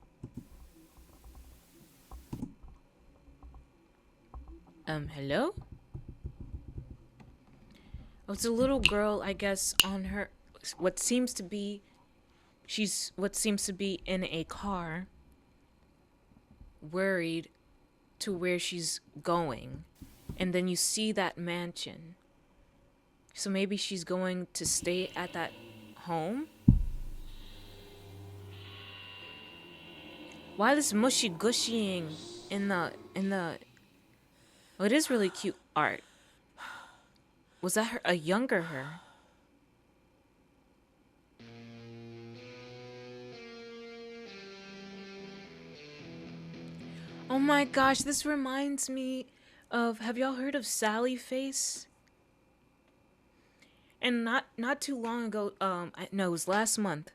[SPEAKER 1] Hello? Oh, it's a little girl, I guess, on her what seems to be in a car, worried to where she's going. And then you see that mansion. So maybe she's going to stay at that home? Why this mushy gushying in the oh, it is really cute art. Was that a younger her? Oh my gosh, this reminds me of, have y'all heard of Sally Face? And not too long ago, no, it was last month.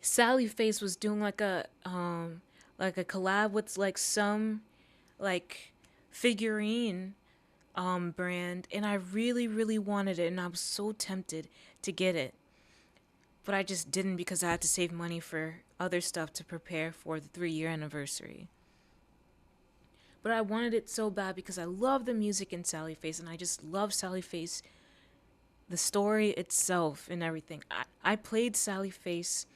[SPEAKER 1] Sally Face was doing like a collab with like some like figurine brand, and I really wanted it, and I was so tempted to get it. But I just didn't because I had to save money for other stuff to prepare for the 3-year anniversary. But I wanted it so bad because I love the music in Sally Face, and I just love Sally Face, the story itself and everything. I played Sally Face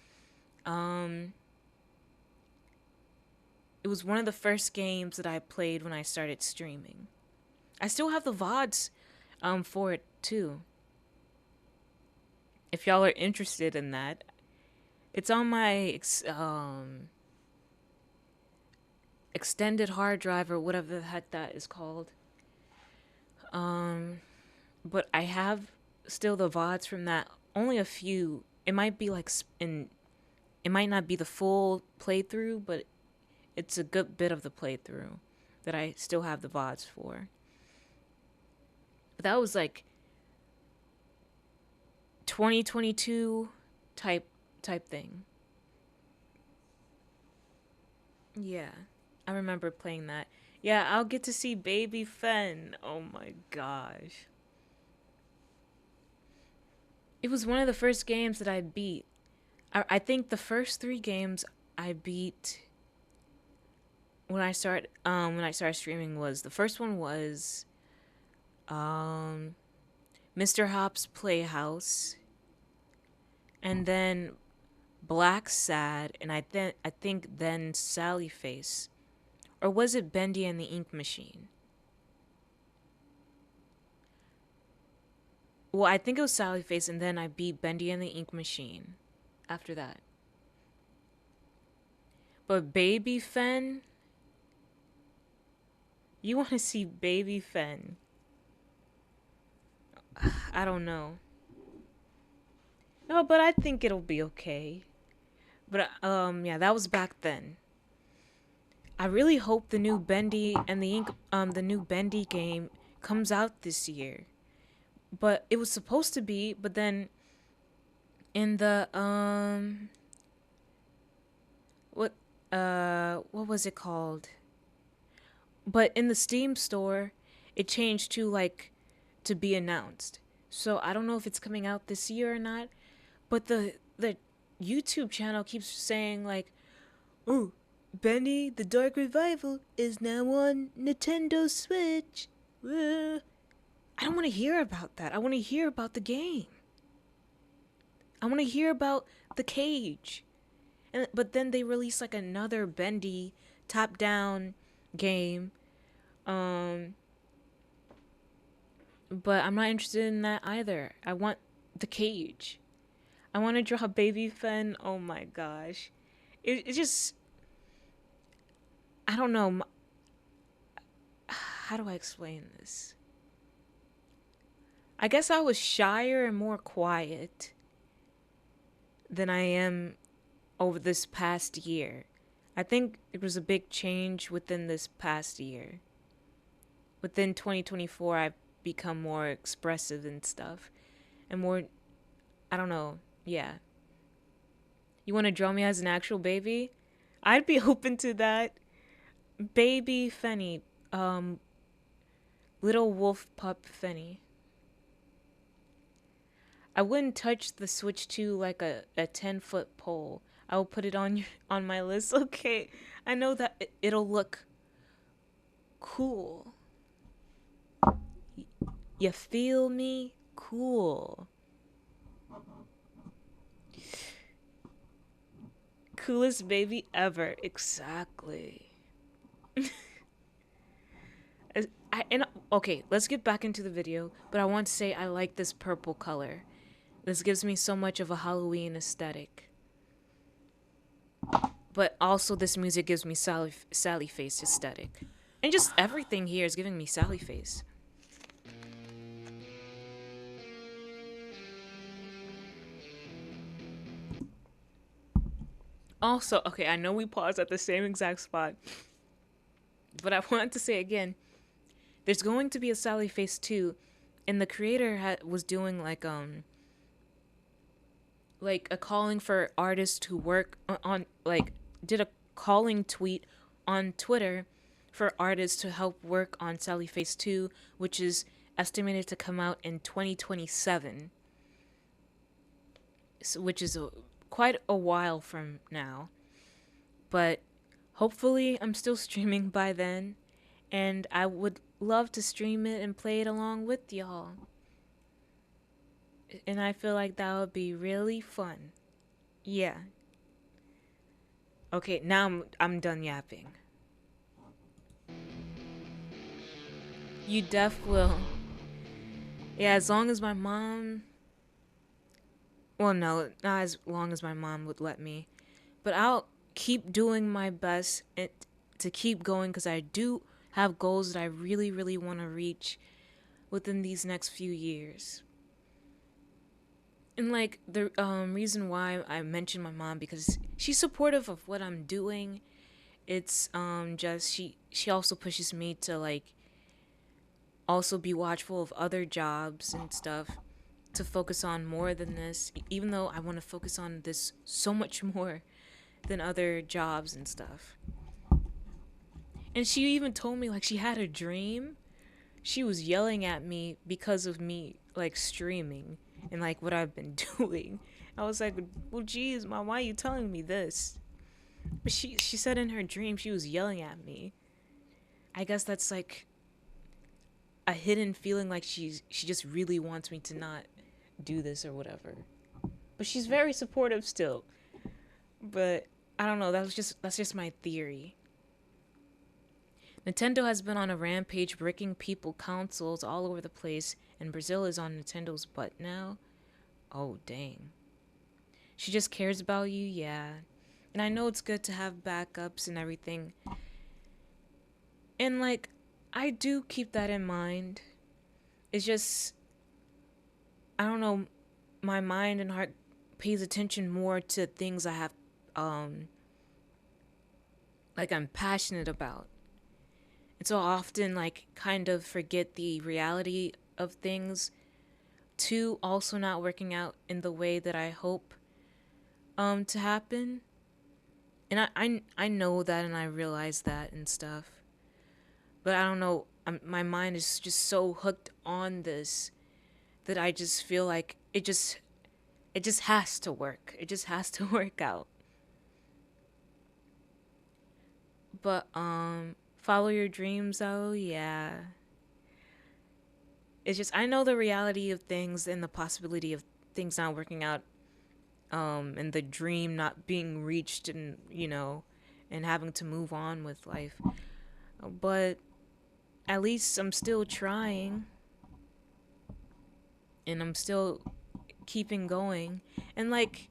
[SPEAKER 1] it was one of the first games that I played when I started streaming. I still have the VODs for it too. If y'all are interested in that, it's on my extended hard drive or whatever the heck that is called. But I have still the VODs from that. Only a few. It might be like it might not be the full playthrough, but it's a good bit of the playthrough that I still have the VODs for. But that was like 2022 type thing. Yeah, I remember playing that. Yeah, I'll get to see Baby Fen. Oh my gosh. It was one of the first games that I beat. I think the first 3 games I beat when I started streaming was, the first one was Mr. Hop's Playhouse, and then Black Sad, and I think then Sally Face. Or was it Bendy and the Ink Machine? Well, I think it was Sally Face, and then I beat Bendy and the Ink Machine after that. But Baby Fen? You want to see Baby Fen? I don't know. No, but I think it'll be okay. But yeah, that was back then. I really hope the new Bendy and the Ink the new Bendy game comes out this year. But it was supposed to be, but then in the what was it called? But in the Steam store, it changed to like to be announced. So I don't know if it's coming out this year or not. But the YouTube channel keeps saying like, "Oh, Bendy the Dark Revival is now on Nintendo Switch." I don't want to hear about that. I want to hear about the game. I want to hear about the cage. But then they release like another Bendy top-down game. But I'm not interested in that either. I want the cage. I want to draw Baby Fen. Oh my gosh. It just... I don't know. How do I explain this? I guess I was shyer and more quiet than I am over this past year. I think it was a big change within this past year. Within 2024, I've become more expressive and stuff. And more, I don't know, yeah. You want to draw me as an actual baby? I'd be open to that. Baby Fennie. Little wolf pup Fennie. I wouldn't touch the Switch 2 like a 10-foot pole. I will put it on my list. Okay, I know that it'll look cool. You feel me? Cool. Coolest baby ever. Exactly. Okay, let's get back into the video, but I want to say I like this purple color. This gives me so much of a Halloween aesthetic. But also this music gives me Sally Face aesthetic. And just everything here is giving me Sally Face. Also, okay, I know we paused at the same exact spot, but I wanted to say again, there's going to be a Sally Face 2, and the creator was doing like a calling for artists who work on like did a calling tweet on Twitter for artists to help work on Sally Face 2, which is estimated to come out in 2027, which is quite a while from now. But hopefully I'm still streaming by then, and I would love to stream it and play it along with y'all. And I feel like that would be really fun. Yeah. Okay, now I'm done yapping. You def will. Yeah, as long as my mom. Well, no, not as long as my mom would let me. But I'll keep doing my best to keep going because I do have goals that I really, really want to reach within these next few years. And like the reason why I mentioned my mom because she's supportive of what I'm doing. It's just she also pushes me to like also be watchful of other jobs and stuff to focus on more than this, even though I want to focus on this so much more than other jobs and stuff. And she even told me like she had a dream. She was yelling at me because of me like streaming and like what I've been doing. I was like, well, geez, mom, why are you telling me this? But she said in her dream she was yelling at me. I guess that's like a hidden feeling like she just really wants me to not do this or whatever. But she's very supportive still. But I don't know, that's just my theory. Nintendo has been on a rampage breaking people consoles all over the place, and Brazil is on Nintendo's butt now. Oh, dang. She just cares about you, yeah. And I know it's good to have backups and everything. And like, I do keep that in mind. It's just, I don't know, my mind and heart pays attention more to things I have, like I'm passionate about. And so often, like, kind of forget the reality of things to also not working out in the way that I hope to happen. And I know that and I realize that and stuff. But I don't know, my mind is just so hooked on this that I just feel like it just has to work. It just has to work out. But follow your dreams, oh yeah. It's just I know the reality of things and the possibility of things not working out, and the dream not being reached, and and having to move on with life. But at least I'm still trying, and I'm still keeping going. And like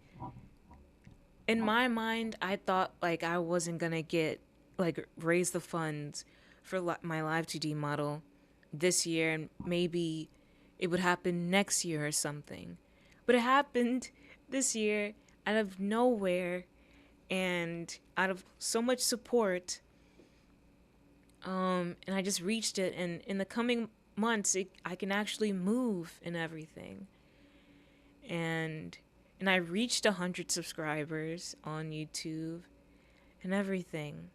[SPEAKER 1] in my mind, I thought like I wasn't gonna get like raise the funds for my live 2D model this year, and maybe it would happen next year or something. But it happened this year out of nowhere and out of so much support. And I just reached it, and in the coming months, I can actually move and everything. And I reached 100 subscribers on YouTube and everything.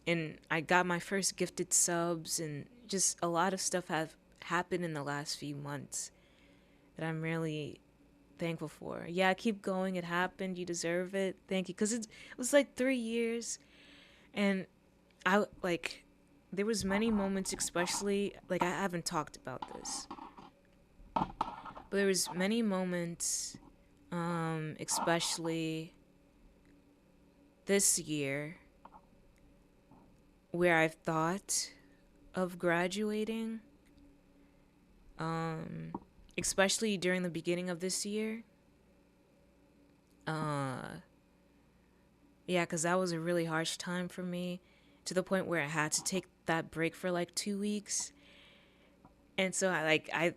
[SPEAKER 1] And I got my first gifted subs, and just a lot of stuff have happened in the last few months that I'm really thankful for. Yeah, keep going. It happened. You deserve it. Thank you. Because it was like 3 years. And I like, there was many moments, especially, like I haven't talked about this. But there was many moments, especially this year, where I've thought of graduating, especially during the beginning of this year. Yeah, because that was a really harsh time for me, to the point where I had to take that break for like 2 weeks. And so I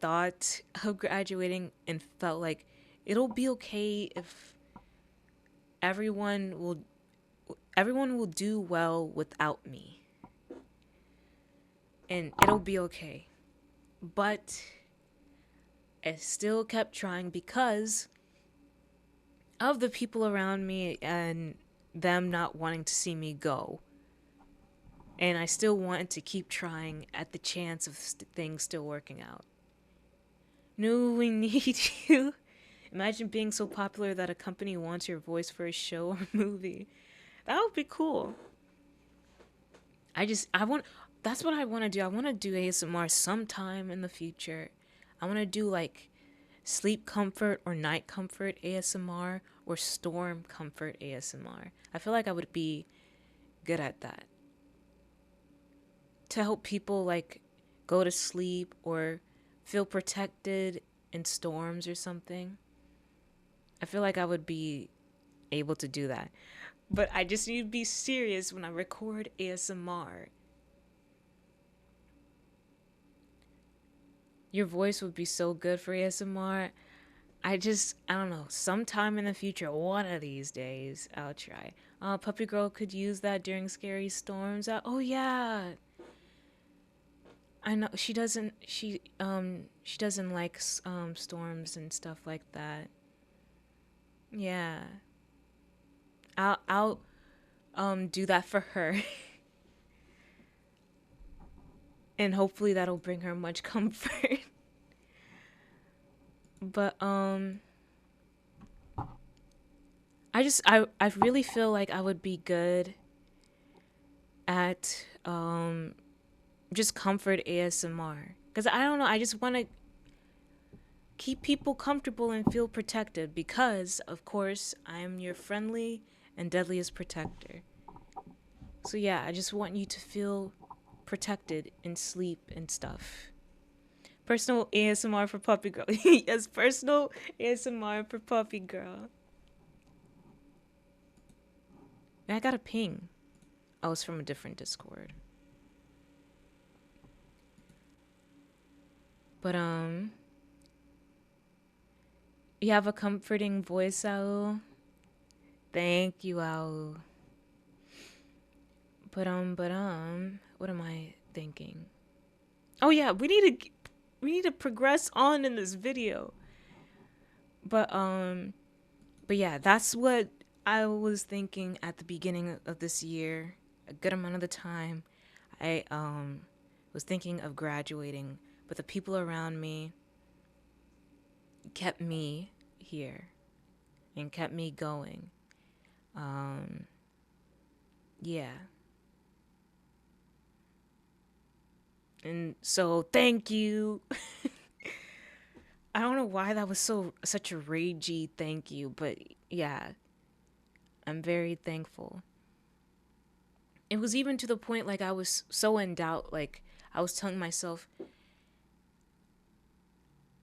[SPEAKER 1] thought of graduating and felt like it'll be okay if everyone will do well without me. And it'll be okay. But I still kept trying because of the people around me and them not wanting to see me go. And I still wanted to keep trying at the chance of things still working out. No, we need you. Imagine being so popular that a company wants your voice for a show or movie. That would be cool. That's what I want to do. I want to do ASMR sometime in the future. I want to do like sleep comfort or night comfort ASMR or storm comfort ASMR. I feel like I would be good at that. to help people like go to sleep or feel protected in storms or something. I feel like I would be able to do that. But I just need to be serious when I record ASMR. Your voice would be so good for ASMR. I don't know, sometime in the future, one of these days, I'll try. Puppy Girl could use that during scary storms. Oh yeah. I know she doesn't like storms and stuff like that. Yeah. I'll do that for her. And hopefully that'll bring her much comfort. But I really feel like I would be good at just comfort ASMR, cuz I don't know, I just want to keep people comfortable and feel protected because of course I am your friendly and deadliest protector. So yeah, I just want you to feel protected in sleep and stuff. Personal ASMR for Puppy Girl. Yes, personal ASMR for Puppy Girl. I got a ping. Oh, it's from a different Discord. But you have a comforting voice, Ao. Thank you, Ao. But what am I thinking? Oh yeah, we need to progress on in this video. But yeah, that's what I was thinking at the beginning of this year. A good amount of the time, I was thinking of graduating, but the people around me kept me here and kept me going. Yeah. And so thank you. I don't know why that was such a ragey thank you, but yeah. I'm very thankful. It was even to the point like I was so in doubt, like I was telling myself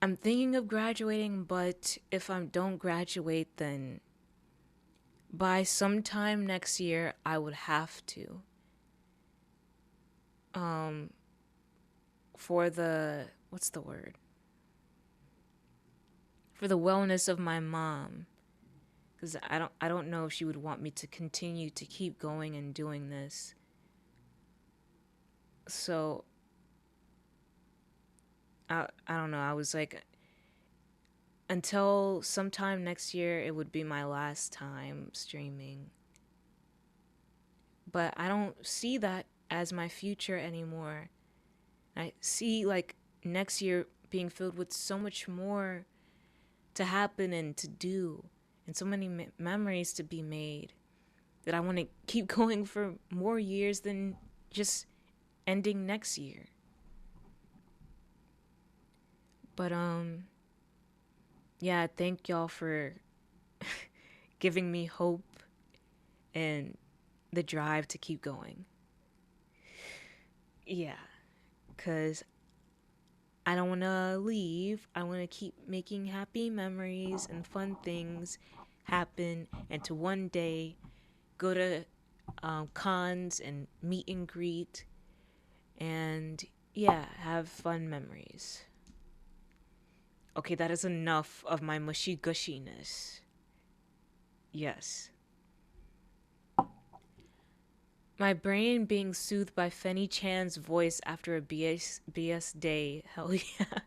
[SPEAKER 1] I'm thinking of graduating, but if I don't graduate, then by sometime next year I would have to. For the what's the word? For the wellness of my mom. Cuz I don't know if she would want me to continue to keep going and doing this. So I don't know. I was like, until sometime next year, it would be my last time streaming. But I don't see that as my future anymore. I see like next year being filled with so much more to happen and to do, and so many memories to be made, that I want to keep going for more years than just ending next year. But yeah, thank y'all for giving me hope and the drive to keep going. Yeah, cuz I don't want to leave. I want to keep making happy memories and fun things happen, and to one day go to cons and meet and greet, and yeah, have fun memories. Okay, that is enough of my mushy gushiness. Yes. My brain being soothed by Fennie Chan's voice after a BS day. Hell yeah.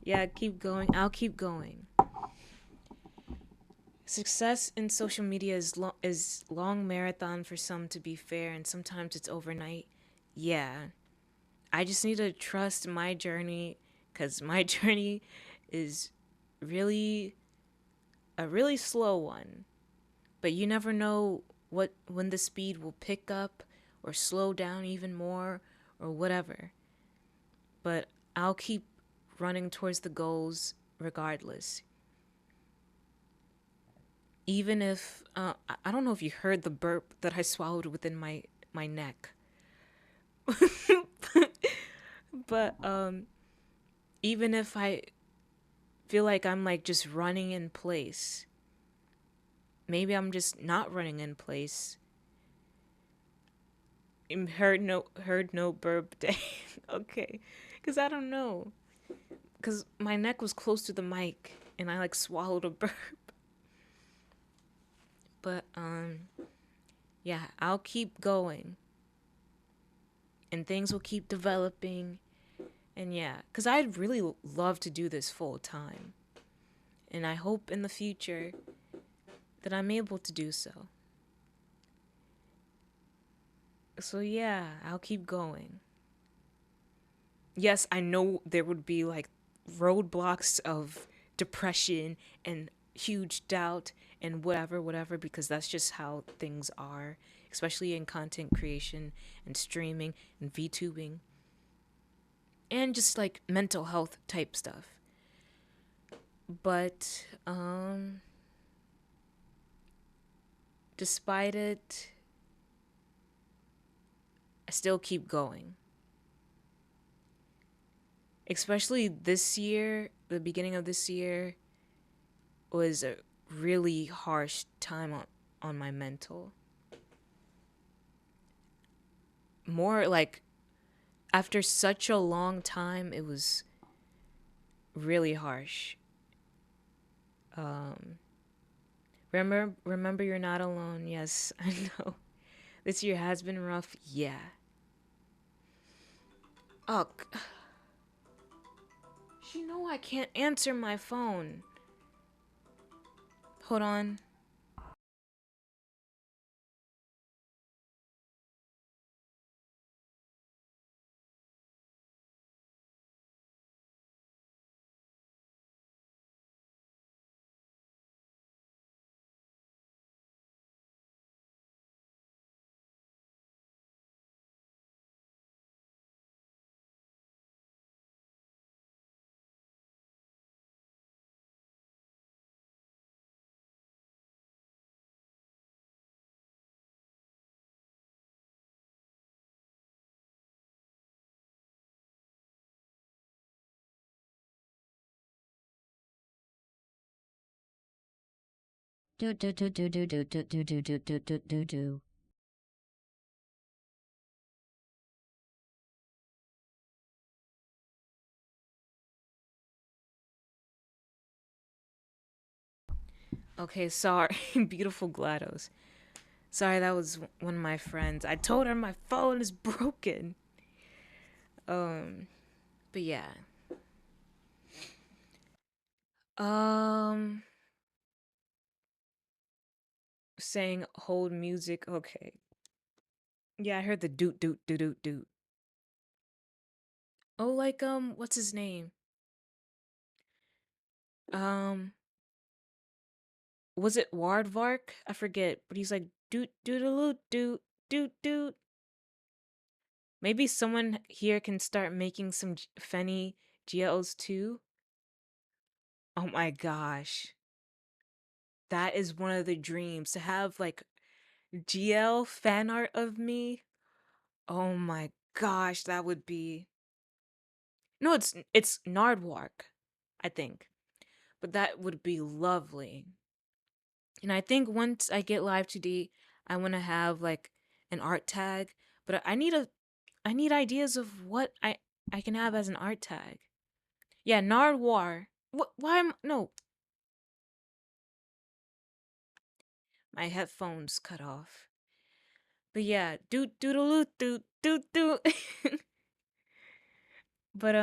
[SPEAKER 1] Yeah, keep going. I'll keep going. Success in social media is long marathon for some, to be fair, and sometimes it's overnight. Yeah. I just need to trust my journey, cuz my journey is really a really slow one. But you never know when the speed will pick up or slow down even more or whatever. But I'll keep running towards the goals regardless. Even if I don't know if you heard the burp that I swallowed within my neck. But even if I feel like I'm like just running in place, maybe I'm just not running in place. Heard no burp day. Okay, because I don't know. Because my neck was close to the mic and I like swallowed a burp. But yeah, I'll keep going and things will keep developing. And yeah, because I'd really love to do this full time. And I hope in the future that I'm able to do so. So yeah, I'll keep going. Yes, I know there would be like roadblocks of depression and huge doubt and whatever, because that's just how things are, especially in content creation and streaming and VTubing and just like mental health type stuff. But despite it, I still keep going. Especially this year, the beginning of this year was a really harsh time on my mental. More like after such a long time, it was really harsh. Remember you're not alone. Yes, I know. This year has been rough. Yeah. Oh, you know I can't answer my phone. Hold on.
[SPEAKER 5] Do do do do do do do do do do do do do do.
[SPEAKER 1] Okay, sorry. Beautiful GLaDOS. Sorry, that was one of my friends. I told her my phone is broken. But yeah. Um, saying hold music. Okay. Yeah, I heard the doot doot doot doot doot. Oh, like what's his name? Um, was it Wardvark? I forget, but he's like doot doodaloo doot doot doot. Maybe someone here can start making some Fennie GLs too. Oh my gosh. That is one of the dreams to have like GL fan art of me. Oh my gosh, that would be. No, it's Nardwark, I think. But that would be lovely. And I think once I get live 2D, I want to have like an art tag, but I need ideas of what I can have as an art tag. Yeah, Nardwar. What why am no, my headphones cut off. But yeah, doot doodaloo doot doot doot. But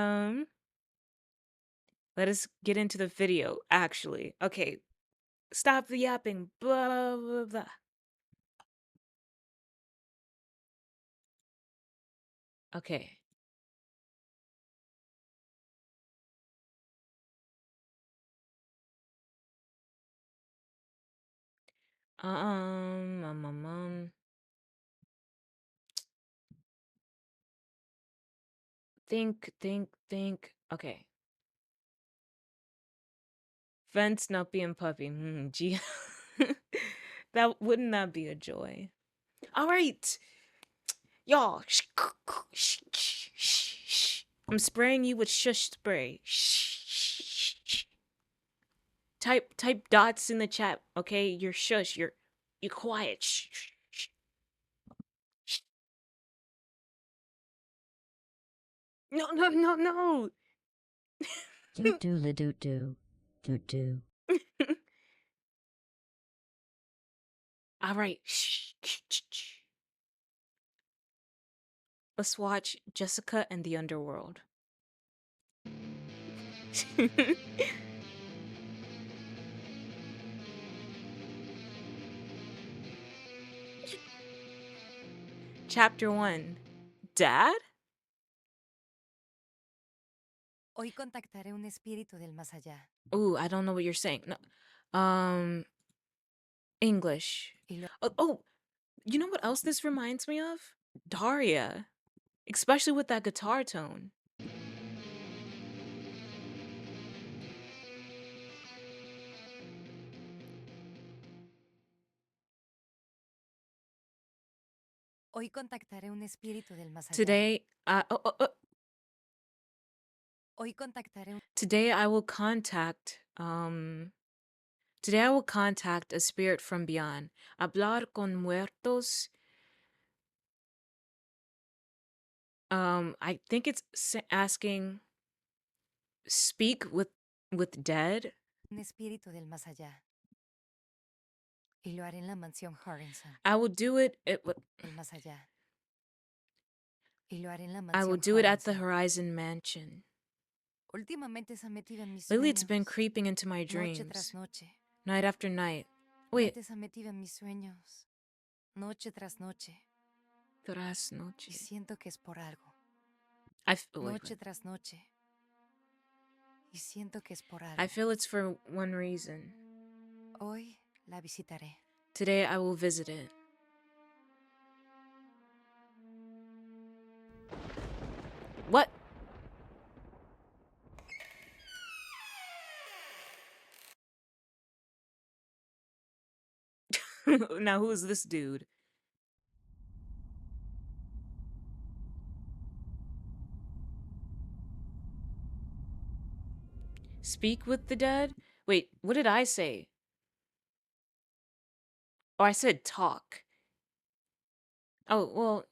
[SPEAKER 1] let us get into the video actually. Okay, stop the yapping. Blah blah blah. Okay. Um, um, um, um. Think. Okay. Fence, Nuppy, and Puppy. Gee. That wouldn't that be a joy? All right, y'all. Shh, shh, shh, shh. I'm spraying you with shush spray. Shh, shh, shh, shh. Type dots in the chat, okay? You're shush. You're quiet. Shh, shh, shh. Shh. No, no, no, no.
[SPEAKER 5] Doot doo la doot doo. Doot doo.
[SPEAKER 1] All right. Shh, shh, shh, shh. Let's watch Jessica and the Underworld. Chapter 1. Dad?
[SPEAKER 7] Hoy contactaré un espíritu del más allá.
[SPEAKER 1] Ooh, I don't know what you're saying. No. English.
[SPEAKER 7] Y lo
[SPEAKER 1] Oh, you know what else this reminds me of? Daria. Especially with that guitar tone.
[SPEAKER 7] Hoy contactaré un espíritu del más allá.
[SPEAKER 1] Today,
[SPEAKER 7] Hoy contactaré un
[SPEAKER 1] today I will contact, today I will contact a spirit from beyond. Hablar con muertos. I think it's asking, speak with dead.
[SPEAKER 7] espíritu del más allá. Y lo haré en la mansión Harrison.
[SPEAKER 1] I will do it.
[SPEAKER 7] Del más allá. Y lo haré en la
[SPEAKER 1] I will
[SPEAKER 7] mansión
[SPEAKER 1] do it at the
[SPEAKER 7] Harrison.
[SPEAKER 1] Horizon Mansion.
[SPEAKER 7] Últimamente se ha metido en mis
[SPEAKER 1] Lately, it's been
[SPEAKER 7] sueños.
[SPEAKER 1] creeping into my
[SPEAKER 7] Noche
[SPEAKER 1] dreams,
[SPEAKER 7] tras noche.
[SPEAKER 1] night after night. Wait,
[SPEAKER 7] Antes se ha metido en mis sueños. Noche tras noche.
[SPEAKER 1] tras
[SPEAKER 7] Y
[SPEAKER 1] noche.
[SPEAKER 7] siento que es por algo.
[SPEAKER 1] Wait,
[SPEAKER 7] Noche tras noche. Y siento que es por algo.
[SPEAKER 1] I feel it's for one reason.
[SPEAKER 7] Hoy la visitaré.
[SPEAKER 1] Today, I will visit it. What? Now, who is this dude? Speak with the dead? Wait, what did I say? Oh, I said talk. Oh, well.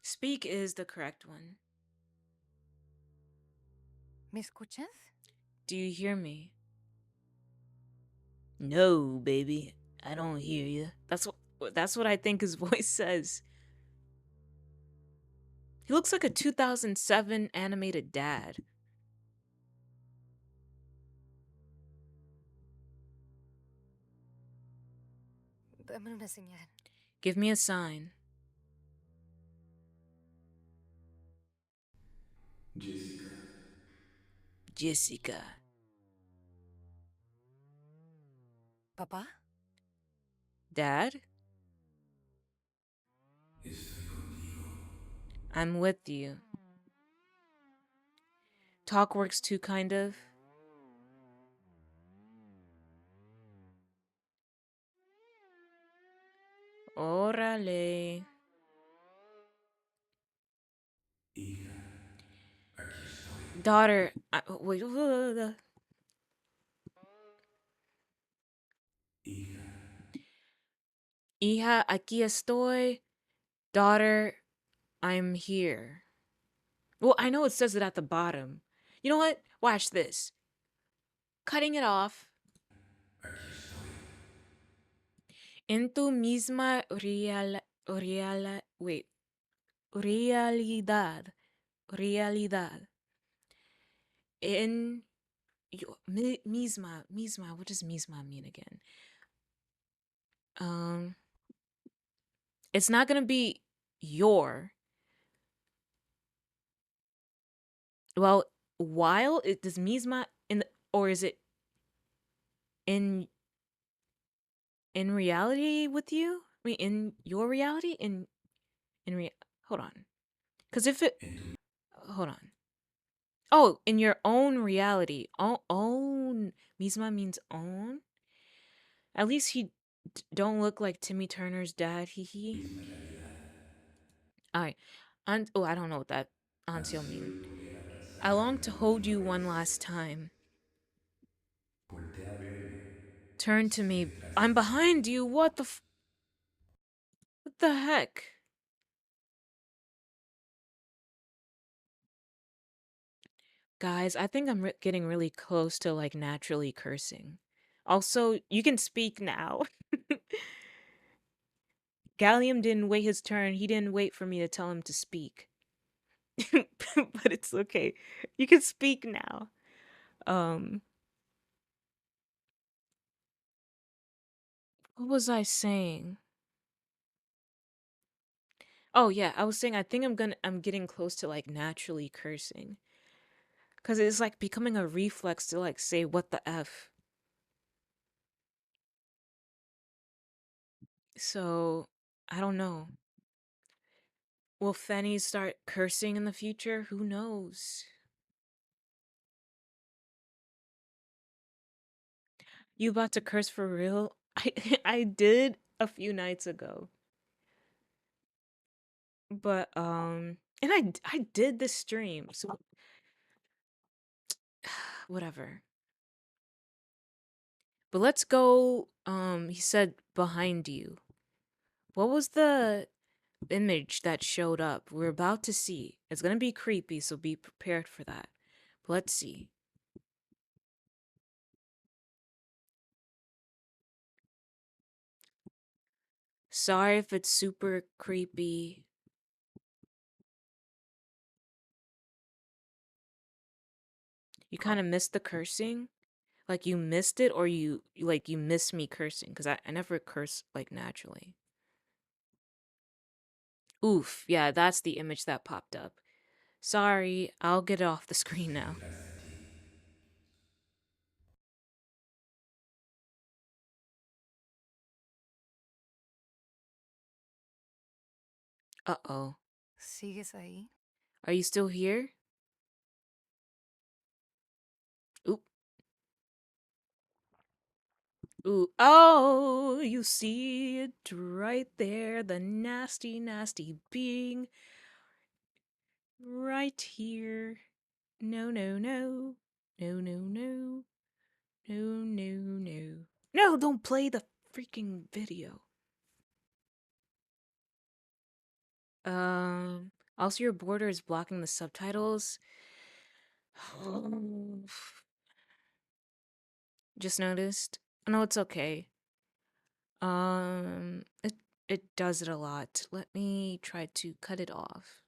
[SPEAKER 1] Speak is the correct one.
[SPEAKER 7] ¿Me escuchas?
[SPEAKER 1] Do you hear me? No, baby. I don't hear you. That's what I think his voice says. He looks like a 2007 animated dad.
[SPEAKER 7] Dame una señal.
[SPEAKER 1] Give me a sign.
[SPEAKER 8] Jessica,
[SPEAKER 1] Jessica.
[SPEAKER 7] ¿Papá?
[SPEAKER 1] Dad?
[SPEAKER 8] estoy contigo.
[SPEAKER 1] I'm with you. Talk works too, kind of. Órale.
[SPEAKER 8] Hija, aquí estoy.
[SPEAKER 1] Daughter, wait.
[SPEAKER 8] Hija,
[SPEAKER 1] Hija, aquí estoy. Daughter, I'm here. Well, I know it says it at the bottom. You know what? Watch this. Cutting it off.
[SPEAKER 8] aquí estoy.
[SPEAKER 1] En tu misma realidad. En misma. What does misma mean again? It's not gonna be your. Well, while it does misma or is it in reality with you? I mean, in your reality? Hold on. Because if it...
[SPEAKER 8] En tu
[SPEAKER 1] Hold on. Oh, in your own reality. Own. Misma means own. At least he Don't look like Timmy Turner's dad, hee hee.
[SPEAKER 8] Misma realidad.
[SPEAKER 1] Alright. Oh, I don't know what that ansio
[SPEAKER 8] Ansío
[SPEAKER 1] mean.
[SPEAKER 8] el poder
[SPEAKER 1] I
[SPEAKER 8] abrazarte
[SPEAKER 1] long
[SPEAKER 8] una
[SPEAKER 1] to hold
[SPEAKER 8] última
[SPEAKER 1] you one
[SPEAKER 8] vez.
[SPEAKER 1] last time.
[SPEAKER 8] Voltea a verme.
[SPEAKER 1] Turn to
[SPEAKER 8] Estoy
[SPEAKER 1] me.
[SPEAKER 8] detrás de
[SPEAKER 1] I'm
[SPEAKER 8] ti.
[SPEAKER 1] behind you. What the heck? Guys, I think I'm getting really close to like naturally cursing. Also, you can speak now. Gallium didn't wait his turn. He didn't wait for me to tell him to speak. But it's okay. You can speak now. What was I saying? Oh yeah, I was saying I think I'm getting close to like naturally cursing. Cause it's like becoming a reflex to like say what the F. So I don't know. Will Fennie start cursing in the future? Who knows? You about to curse for real? I did a few nights ago. But and I did this stream. So whatever. But let's go he said behind you. What was the image that showed up? We're about to see. It's going to be creepy, so be prepared for that. But let's see. Sorry if it's super creepy. You kind of missed the cursing? Like you missed it or you like you miss me cursing cuz I never curse like naturally. Oof. Yeah, that's the image that popped up. Sorry, I'll get it off the screen
[SPEAKER 8] Estoy
[SPEAKER 1] now.
[SPEAKER 8] detrás de ti.
[SPEAKER 1] Uh-oh.
[SPEAKER 7] ¿Sigues ahí?
[SPEAKER 1] Are you still here? Oop. Ooh. Oh, you see it right there. The nasty, nasty being right here. No, no, no. No, no, no. No, no, no. No, don't play the freaking video. Also your border is blocking the subtitles. Just noticed. No, it's okay. It does it a lot. Let me try to cut it off.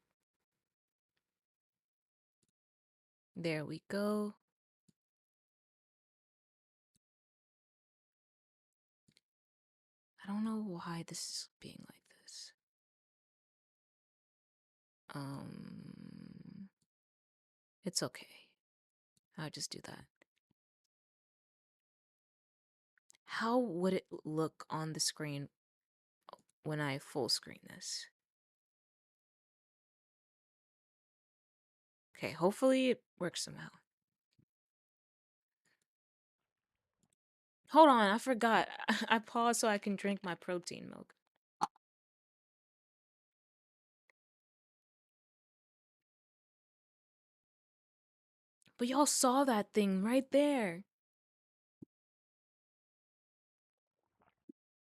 [SPEAKER 1] There we go. I don't know why this is being like this. It's okay. I'll just do that. How would it look on the screen when I full screen this? Okay, hopefully it works somehow. Hold on, I forgot. I paused so I can drink my protein milk. But y'all saw that thing right there.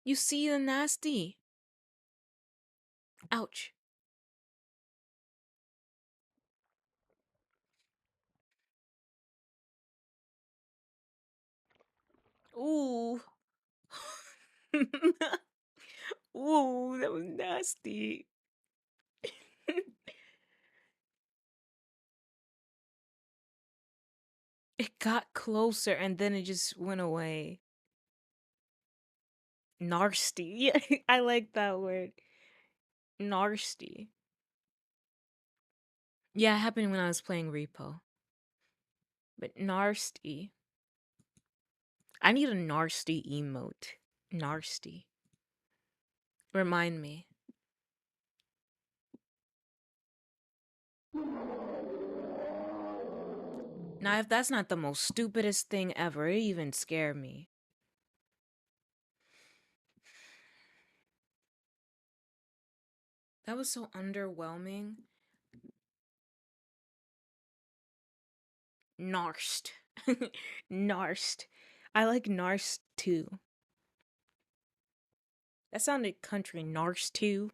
[SPEAKER 1] You see the nasty. Ouch. Ooh. Ooh, that was nasty. It got closer and then it just went away. Narsty. Yeah, I like that word. Narsty. Yeah, it happened when I was playing Repo. But narsty. I need a narsty emote. Narsty. Remind me. Now, if that's not the most stupidest thing ever, it even scared me. That was so underwhelming. Narst. Narst. I like Narst too. That sounded country. Narst too.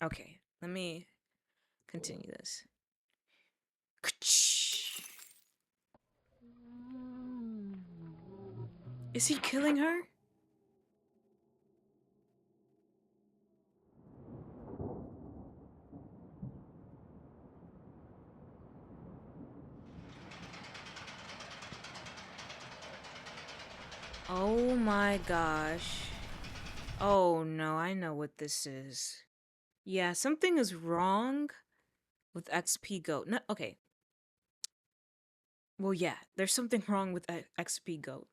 [SPEAKER 1] Okay, let me continue this. Is he killing her? Oh my gosh. Oh no, I know what this is. Yeah, something is wrong with XP Goat. No, okay. Well, yeah, there's something wrong with XP Goat.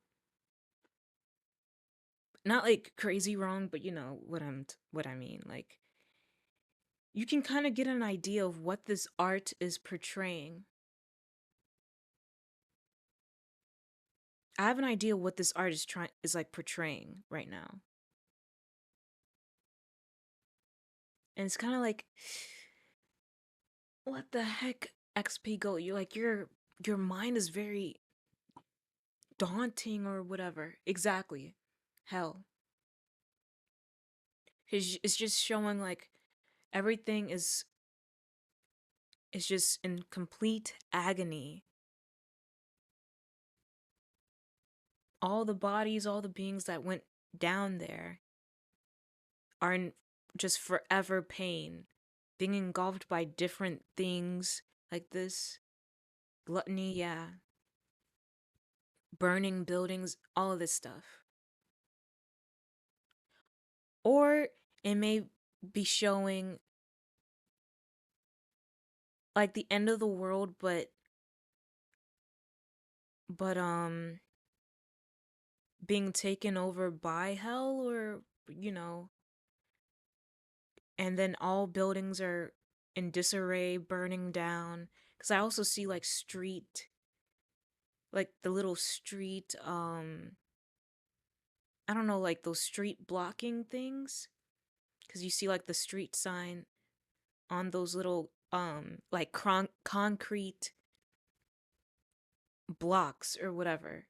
[SPEAKER 1] Not like crazy wrong, but you know what I mean. Like you can kind of get an idea of what this art is portraying. I have an idea what this art is like portraying right now. And it's kind of like what the heck, XP Goat? You're like your mind is very daunting or whatever. Exactly. Hell. It's just showing like everything is just in complete agony. All the bodies, all the beings that went down there are in just forever pain, being engulfed by different things like this. Gluttony, yeah. Burning buildings, all of this stuff. Or it may be showing like the end of the world, but being taken over by hell, or you know, and then all buildings are in disarray, burning down. Because I also see like like the little street, I don't know, like those street blocking things. Because you see like the street sign on those little, like concrete blocks or whatever.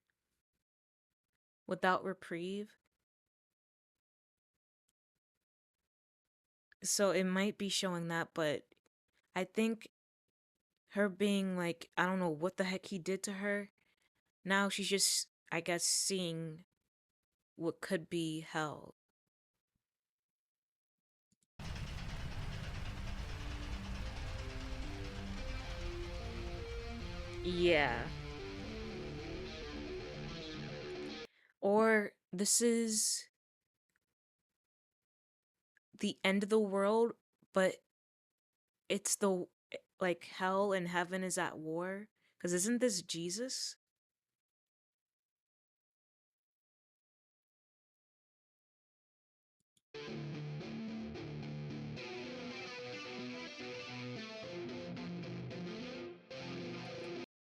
[SPEAKER 1] Without reprieve. So it might be showing that, but I think her being like, I don't know what the heck he did to her. Now she's just, I guess, seeing what could be hell. Yeah. Or this is the end of the world, but it's the, like, hell and heaven is at war. Because isn't this Jesus?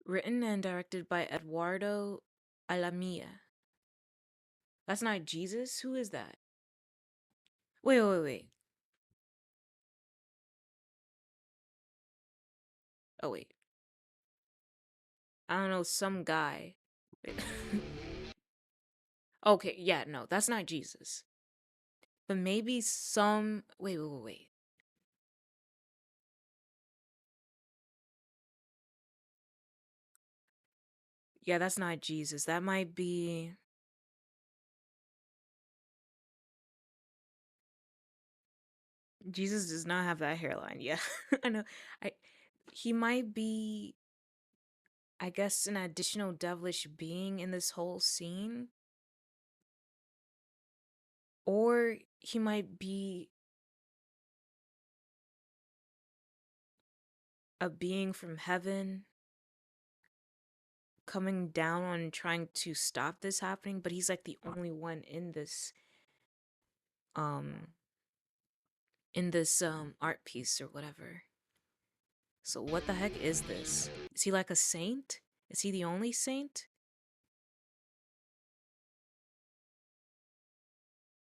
[SPEAKER 1] Written and directed by Eduardo Alamia. That's not Jesus? Who is that? Wait. Oh, wait. I don't know, some guy. Okay, yeah, no, that's not Jesus. But maybe some. Wait. Yeah, that's not Jesus. That might be. Jesus does not have that hairline. Yeah, I know. I. He might be, I guess, an additional devilish being in this whole scene. Or he might be a being from heaven coming down on trying to stop this happening, but he's like the only one um in this art piece or whatever. So what the heck is this? Is he like a saint? Is he the only saint?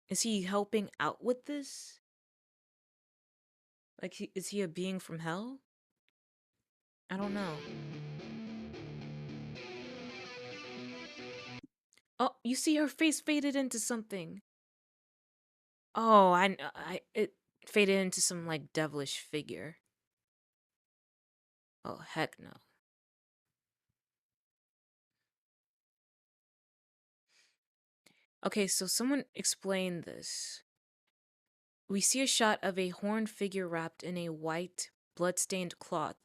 [SPEAKER 1] Is he helping out with this? Like, is he a being from hell? I don't know. Oh, you see her face faded into something. Oh, it faded into some like devilish figure. Oh, heck no. Okay, so someone explain this. We see a shot of a horned figure wrapped in a white, blood-stained cloth,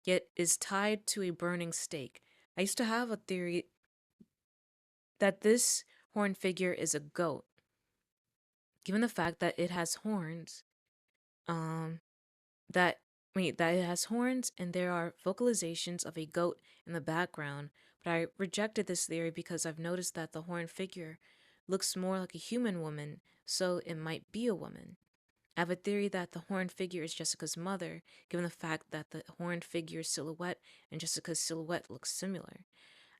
[SPEAKER 1] yet is tied to a burning stake. I used to have a theory that this horned figure is a goat. Given the fact that it has horns, um, that it has horns and there are vocalizations of a goat in the background, but I rejected this theory because I've noticed that the horned figure looks more like a human woman, so it might be a woman. I have a theory that the horned figure is Jessica's mother, given the fact that the horned figure's silhouette and Jessica's silhouette look similar.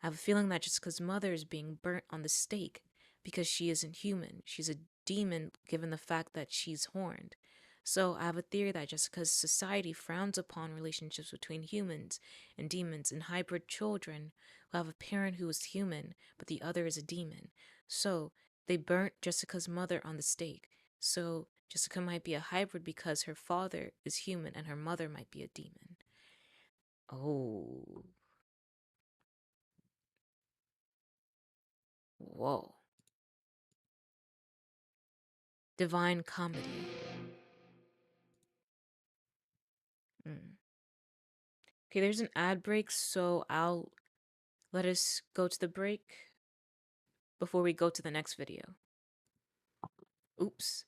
[SPEAKER 1] I have a feeling that Jessica's mother is being burnt on the stake because she isn't human. She's a demon, given the fact that she's horned. So I have a theory that Jessica's society frowns upon relationships between humans and demons and hybrid children who have a parent who is human, but the other is a demon. So they burnt Jessica's mother on the stake. So Jessica might be a hybrid because her father is human and her mother might be a demon. Oh. Whoa. Divine Comedy. Mm. Okay, there's an ad break, so I'll let us go to the break before we go to the next video. Oops.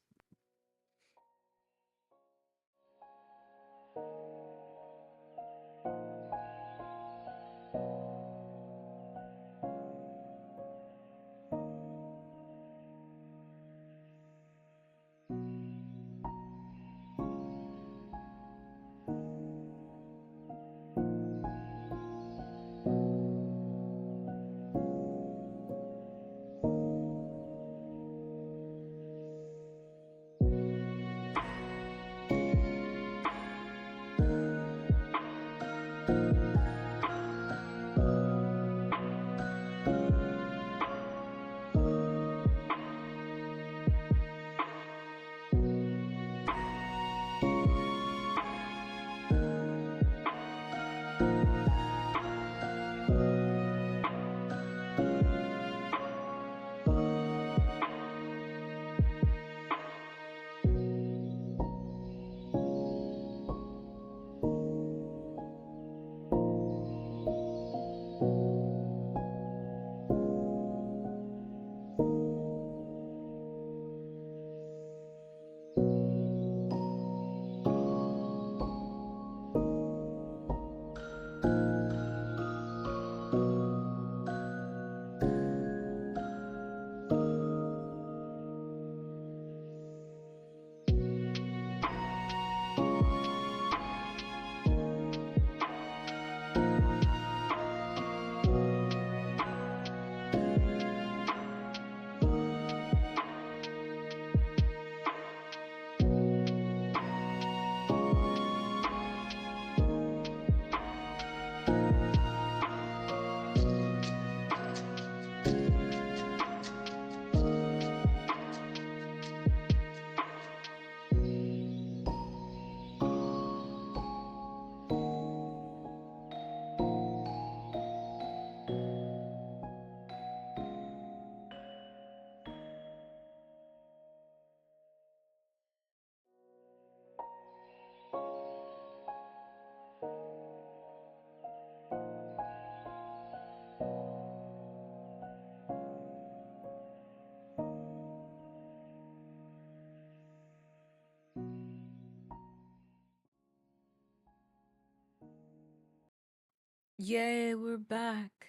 [SPEAKER 1] Yay, we're back.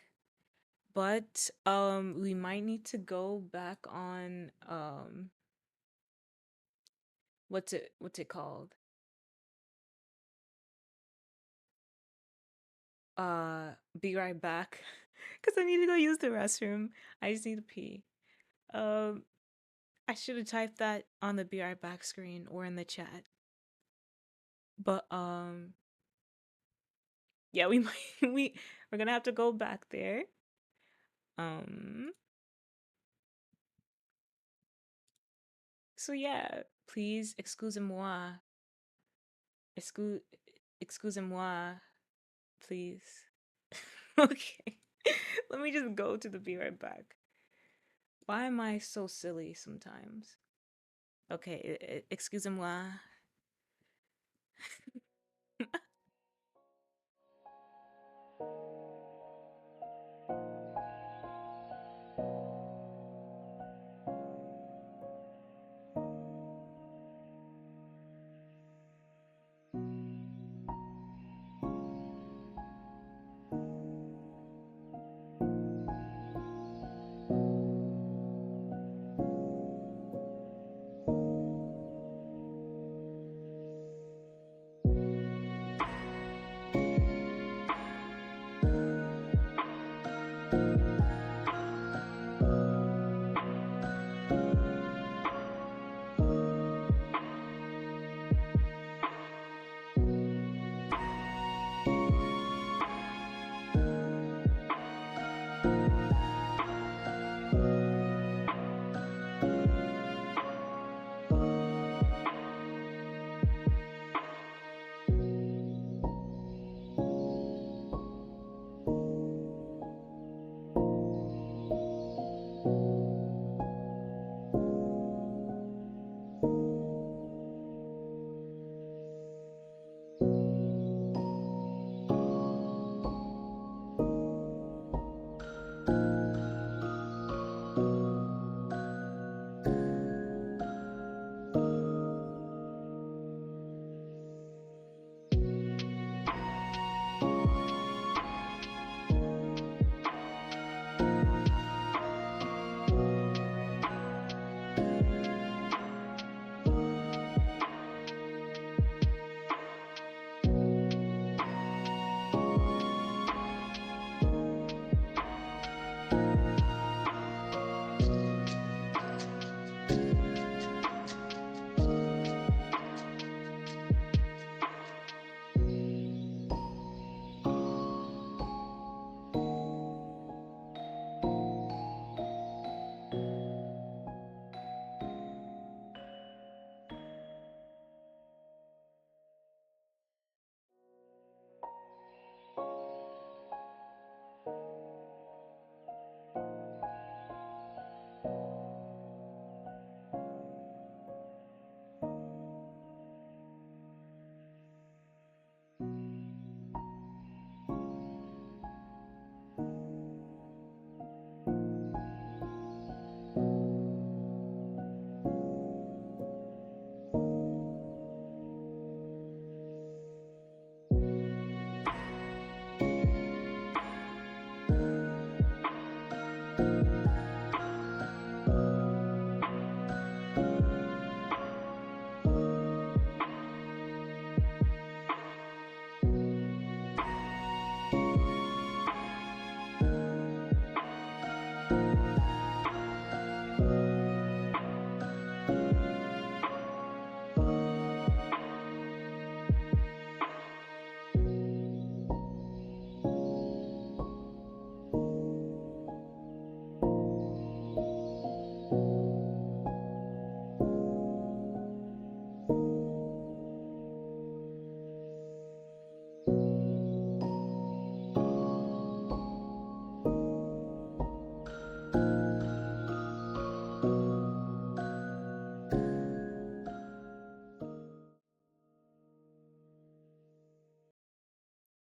[SPEAKER 1] But we might need to go back on what's it called? Be right back. Cause I need to go use the restroom. I just need to pee. Um I should have typed that on the be right back screen or in the chat. But yeah, we might we're gonna have to go back there. Um so yeah, please excusez-moi. Excuse excusez-moi, please. Okay. Let me just go to the be right back. Why am I so silly sometimes? Okay, excusez-moi.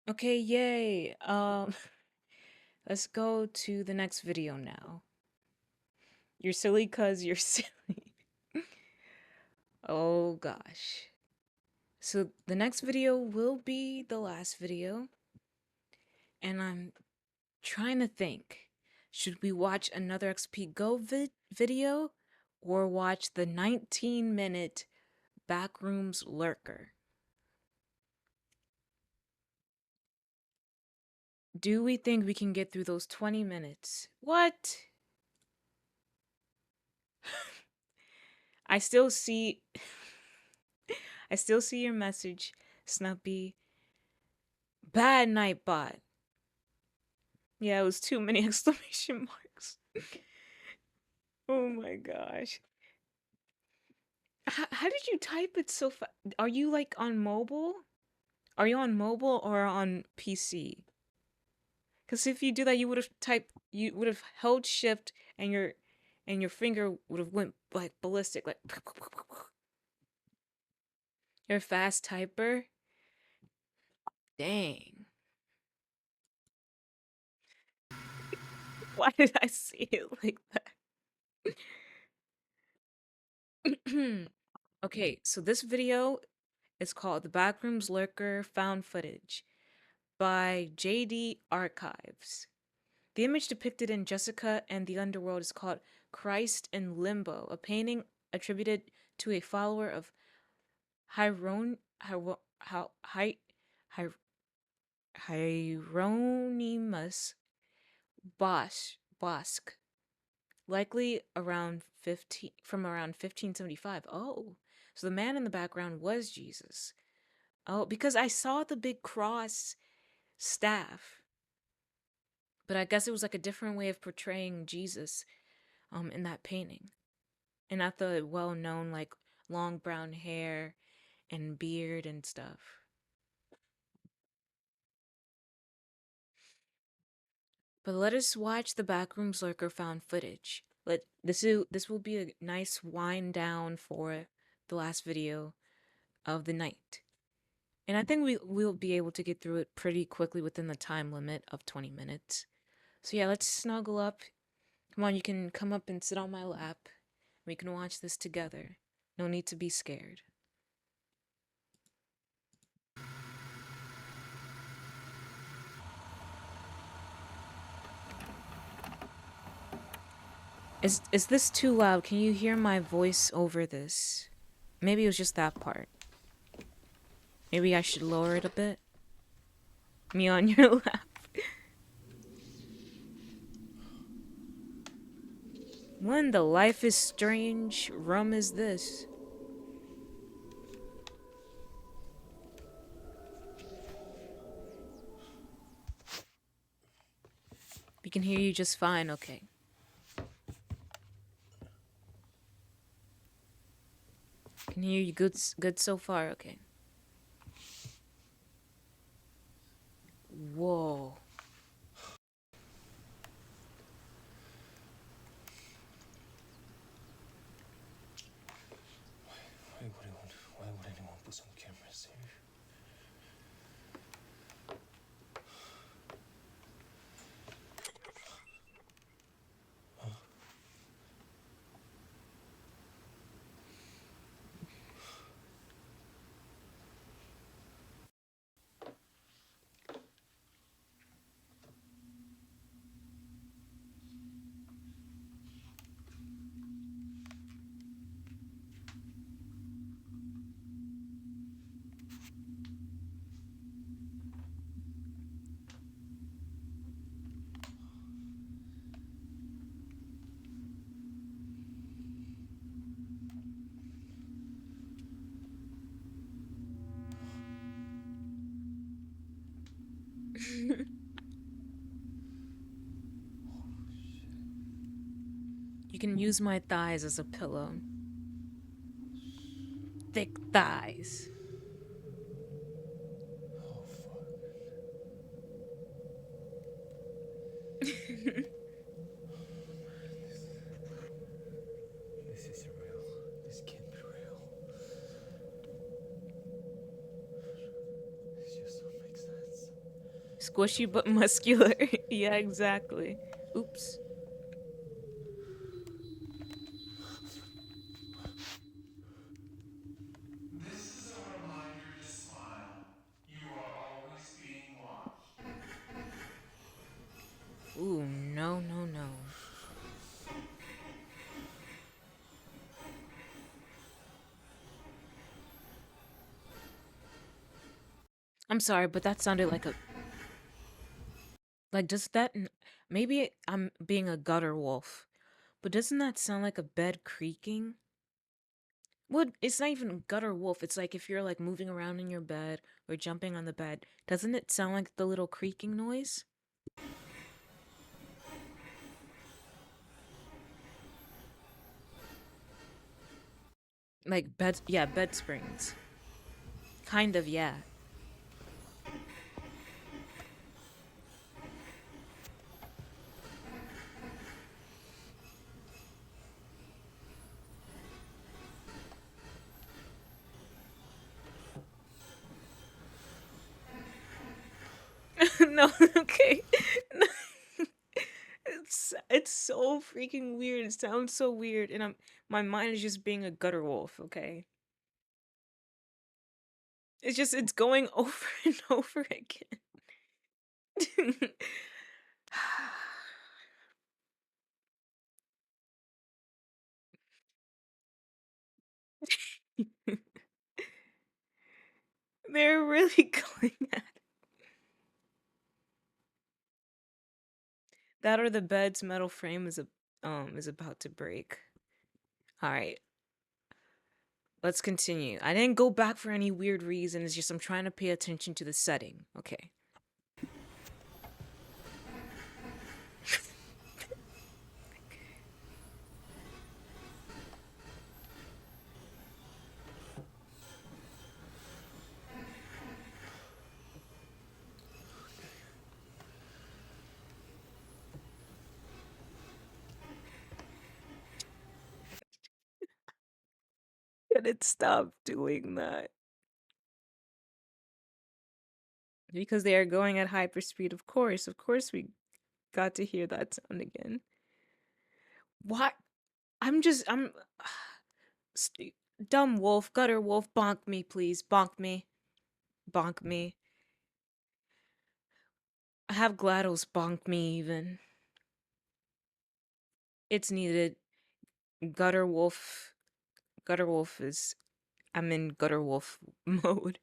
[SPEAKER 1] Okay, yay. Let's go to the next video now. You're silly cuz you're silly. Oh gosh. So the next video will be the last video. And I'm trying to think. Should we watch another XP Go video or watch the 19-minute Backrooms Lurker? Do we think we can get through those 20 minutes? What? I still see I still see your message Snuppy. Bad Nightbot. Yeah, it was too many exclamation marks. Oh my gosh. How did you type it so fast? Are you like on mobile? Are you on mobile or on PC? Because if you do that, you would have held shift and your finger would have went like ballistic, like you're a fast typer. Dang. Why did I see it like that? Okay, so this video is called The Backrooms Lurker Found Footage by JD Archives. The image depicted in Jessica and the Underworld is called Christ in Limbo, a painting attributed to a follower of Hieron, Hieronymus Bosch, likely around 1575. Oh, so the man in the background was Jesus. Oh, because I saw the big cross staff, but I guess it was like a different way of portraying Jesus in that painting. And not the well-known like long brown hair and beard and stuff. But let us watch the Backrooms Lurker found footage. This will be a nice wind down for the last video of the night. And I think we'll be able to get through it pretty quickly within the time limit of 20 minutes. So yeah, let's snuggle up. Come on, you can come up and sit on my lap. We can watch this together. No need to be scared. Is this too loud? Can you hear my voice over this? Maybe it was just that part. Maybe I should lower it a bit. Me on your lap. When the Life is Strange rum is this? We can hear you just fine, okay. Can hear you good so far, okay. Whoa.
[SPEAKER 8] Why would anyone put some cameras here?
[SPEAKER 1] You can use my thighs as a pillow. Thick thighs.
[SPEAKER 8] Oh, fuck. This isn't real. This can't be real. This just don't make sense.
[SPEAKER 1] Squishy but muscular. Yeah, exactly. Oops.
[SPEAKER 9] This is a reminder to smile. You are always being watched.
[SPEAKER 1] Ooh, no, no, no. I'm sorry, but that sounded like a... Like, does that... Maybe I'm being a gutter wolf, but doesn't that sound like a bed creaking? Well, it's not even gutter wolf. It's like if you're like moving around in your bed or jumping on the bed, doesn't it sound like the little creaking noise? Like bed, yeah, bed springs. Kind of, yeah. No, okay. No. It's so freaking weird. It sounds so weird, and my mind is just being a gutter wolf. Okay, it's going over and over again. They're really going at that, or the bed's metal frame is about to break. All right, let's continue. I didn't go back for any weird reason. It's just I'm trying to pay attention to the setting. Okay. Can it stop doing that? Because they are going at hyperspeed, of course. Of course, we got to hear that sound again. What? I'm st- dumb wolf, gutter wolf, bonk me, please. Bonk me. Bonk me. Have GLaDOS bonk me, even. It's needed. Gutter wolf. Gutter wolf is. I'm in gutter wolf mode.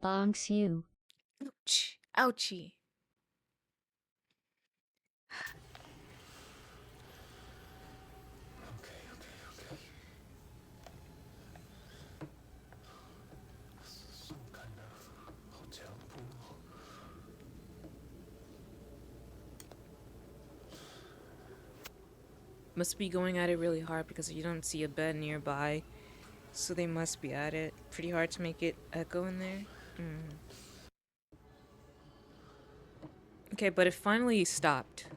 [SPEAKER 5] Bonks you.
[SPEAKER 1] Ouch. Ouchie.
[SPEAKER 8] Okay, okay, okay. Some kind of hotel pool.
[SPEAKER 1] Must be going at it really hard because you don't see a bed nearby. So they must be at it pretty hard to make it echo in there. Okay, but it finally stopped.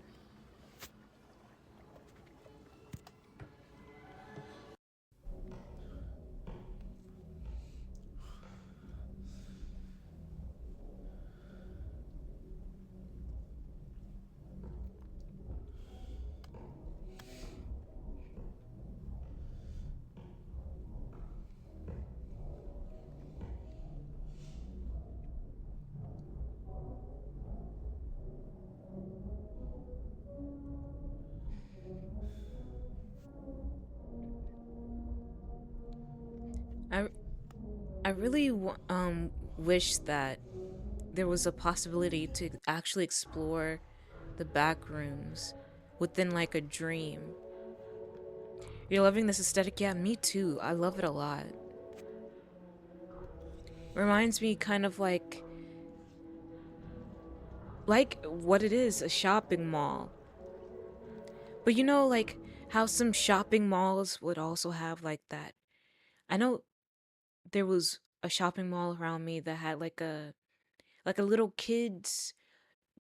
[SPEAKER 1] I I really wish that there was a possibility to actually explore the back rooms within like a dream. You're loving this aesthetic? Yeah, me too. I love it a lot. Reminds me kind of like what it is, a shopping mall. But you know like how some shopping malls would also have like that. I know there was a shopping mall around me that had like a little kids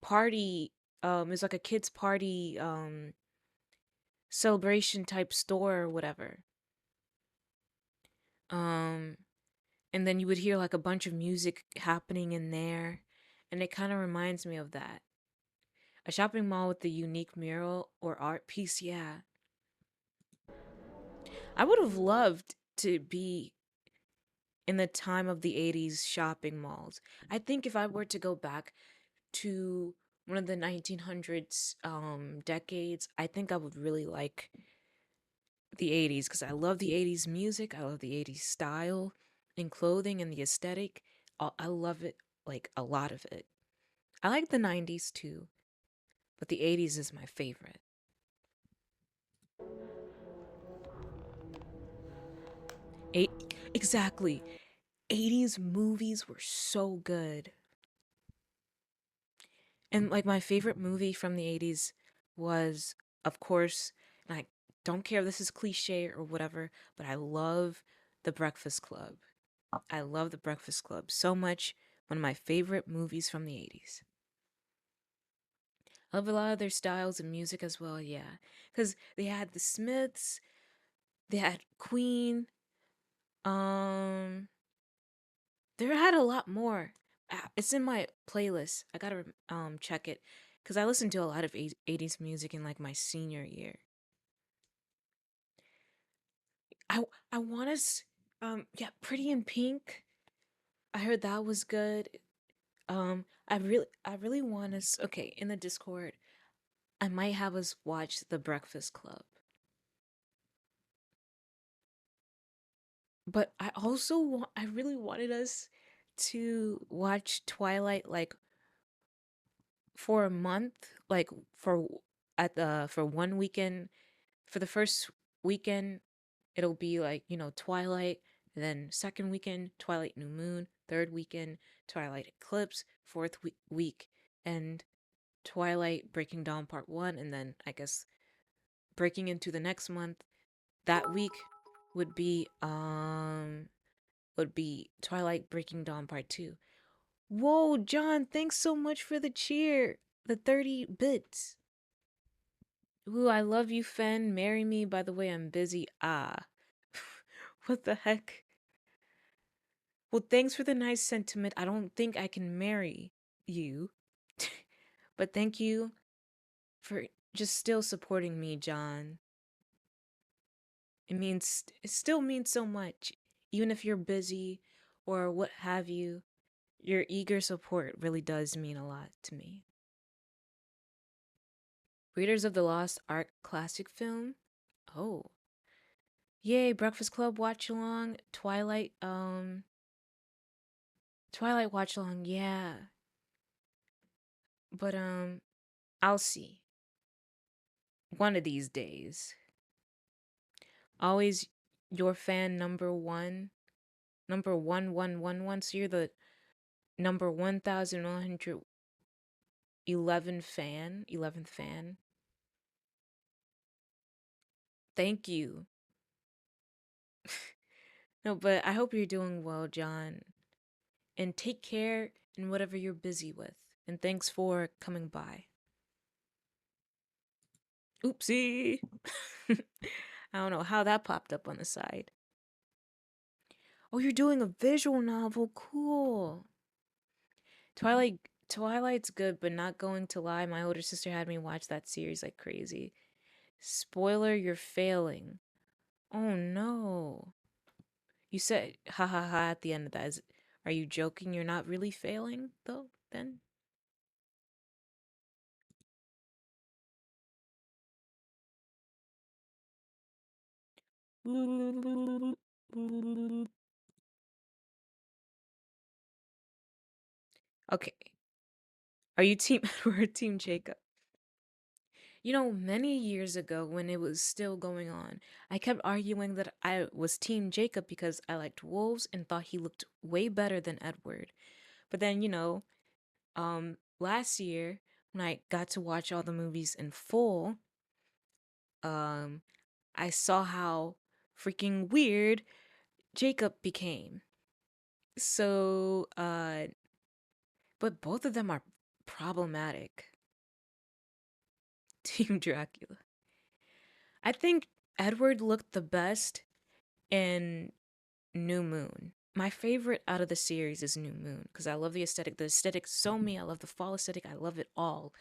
[SPEAKER 1] party. It was like a kids party celebration type store or whatever. Um and then you would hear like a bunch of music happening in there, and it kind of reminds me of that. A shopping mall with a unique mural or art piece, yeah. I would have loved to be in the time of the 80s shopping malls. I think if I were to go back to one of the 1900s decades, I think I would really like the 80s because I love the 80s music, I love the 80s style and clothing and the aesthetic. I love it, like a lot of it. I like the 90s too, but the 80s is my favorite. Eight exactly. 80s movies were so good. And like my favorite movie from the 80s was, of course, and I don't care if this is cliche or whatever, but I love The Breakfast Club. I love The Breakfast Club so much. One of my favorite movies from the 80s. I love a lot of their styles and music as well, yeah. Because they had the Smiths, they had Queen, um, they had a lot more. It's in my playlist. I gotta check it. Because I listened to a lot of 80s music in like my senior year. I want us, yeah, Pretty in Pink. I heard that was good. I really want us, okay, in the Discord, I might have us watch The Breakfast Club. But I really wanted us to watch Twilight like for a month, like for one weekend. For the first weekend, it'll be like, Twilight, and then second weekend, Twilight New Moon, third weekend, Twilight Eclipse, fourth week, and Twilight Breaking Dawn Part 1, and then I guess breaking into the next month, that week would be Twilight Breaking Dawn Part 2. Whoa, John, thanks so much for the cheer. The 30 bits. Ooh, I love you, Fen. Marry me. By the way, I'm busy. Ah. What the heck? Well, thanks for the nice sentiment. I don't think I can marry you. But thank you for just still supporting me, John. It still means so much. Even if you're busy or what have you, your eager support really does mean a lot to me. Raiders of the Lost Ark classic film? Oh. Yay, Breakfast Club watch along, Twilight watch along, yeah. But I'll see. One of these days. Always your fan number one. Number 1111. So you're the number 1111 fan. 11th fan. Thank you. No, but I hope you're doing well, John. And take care in whatever you're busy with. And thanks for coming by. Oopsie. I don't know how that popped up on the side. Oh, you're doing a visual novel. Cool. Twilight's good, but not going to lie. My older sister had me watch that series like crazy. Spoiler, you're failing. Oh no. You said ha ha ha at the end of that. Are you joking? You're not really failing though, then? Okay. Are you team Edward or team Jacob? Many years ago when it was still going on, I kept arguing that I was team Jacob because I liked wolves and thought he looked way better than Edward. But then, last year when I got to watch all the movies in full, um, I saw how freaking weird Jacob became. So, but both of them are problematic. Team Dracula. I think Edward looked the best in New Moon. My favorite out of the series is New Moon because I love the aesthetic. The aesthetic's so me. I love the fall aesthetic. I love it all.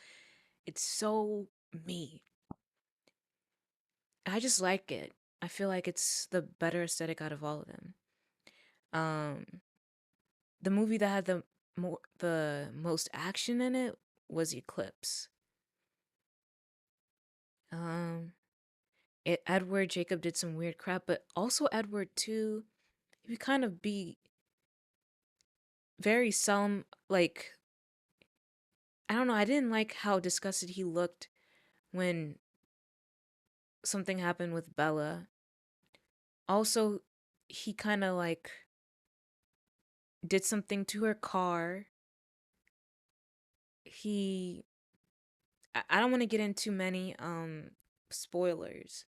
[SPEAKER 1] It's so me. I just like it. I feel like it's the better aesthetic out of all of them. Um, the movie that had the most action in it was Eclipse. Um, Edward Jacob did some weird crap, but also Edward too. He would kind of be very solemn, like I don't know, I didn't like how disgusted he looked when something happened with Bella. Also, he kind of like did something to her car. He I don't want to get into many spoilers.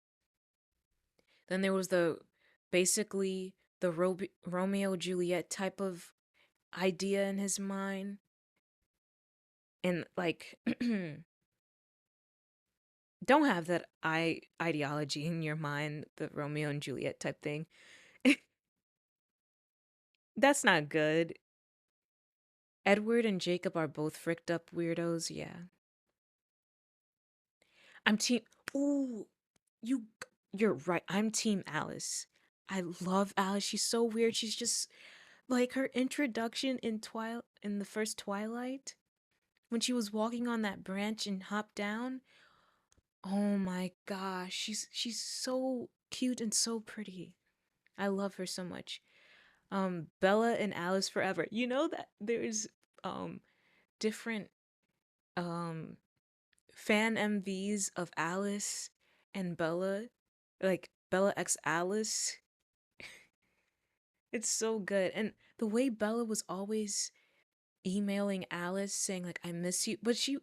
[SPEAKER 1] Then there was the basically the Romeo Juliet type of idea in his mind, and like don't have that ideology in your mind, the Romeo and Juliet type thing. That's not good. Edward and Jacob are both fricked up weirdos, yeah. I'm team Ooh, you you're right. I'm team Alice. I love Alice. She's so weird. She's just like her introduction in the first Twilight when she was walking on that branch and hopped down. Oh my gosh, she's so cute and so pretty. I love her so much. Bella and Alice forever. You know that there's um different um fan MVs of Alice and Bella, like Bella x Alice. It's so good. And the way Bella was always emailing Alice saying like I miss you, but you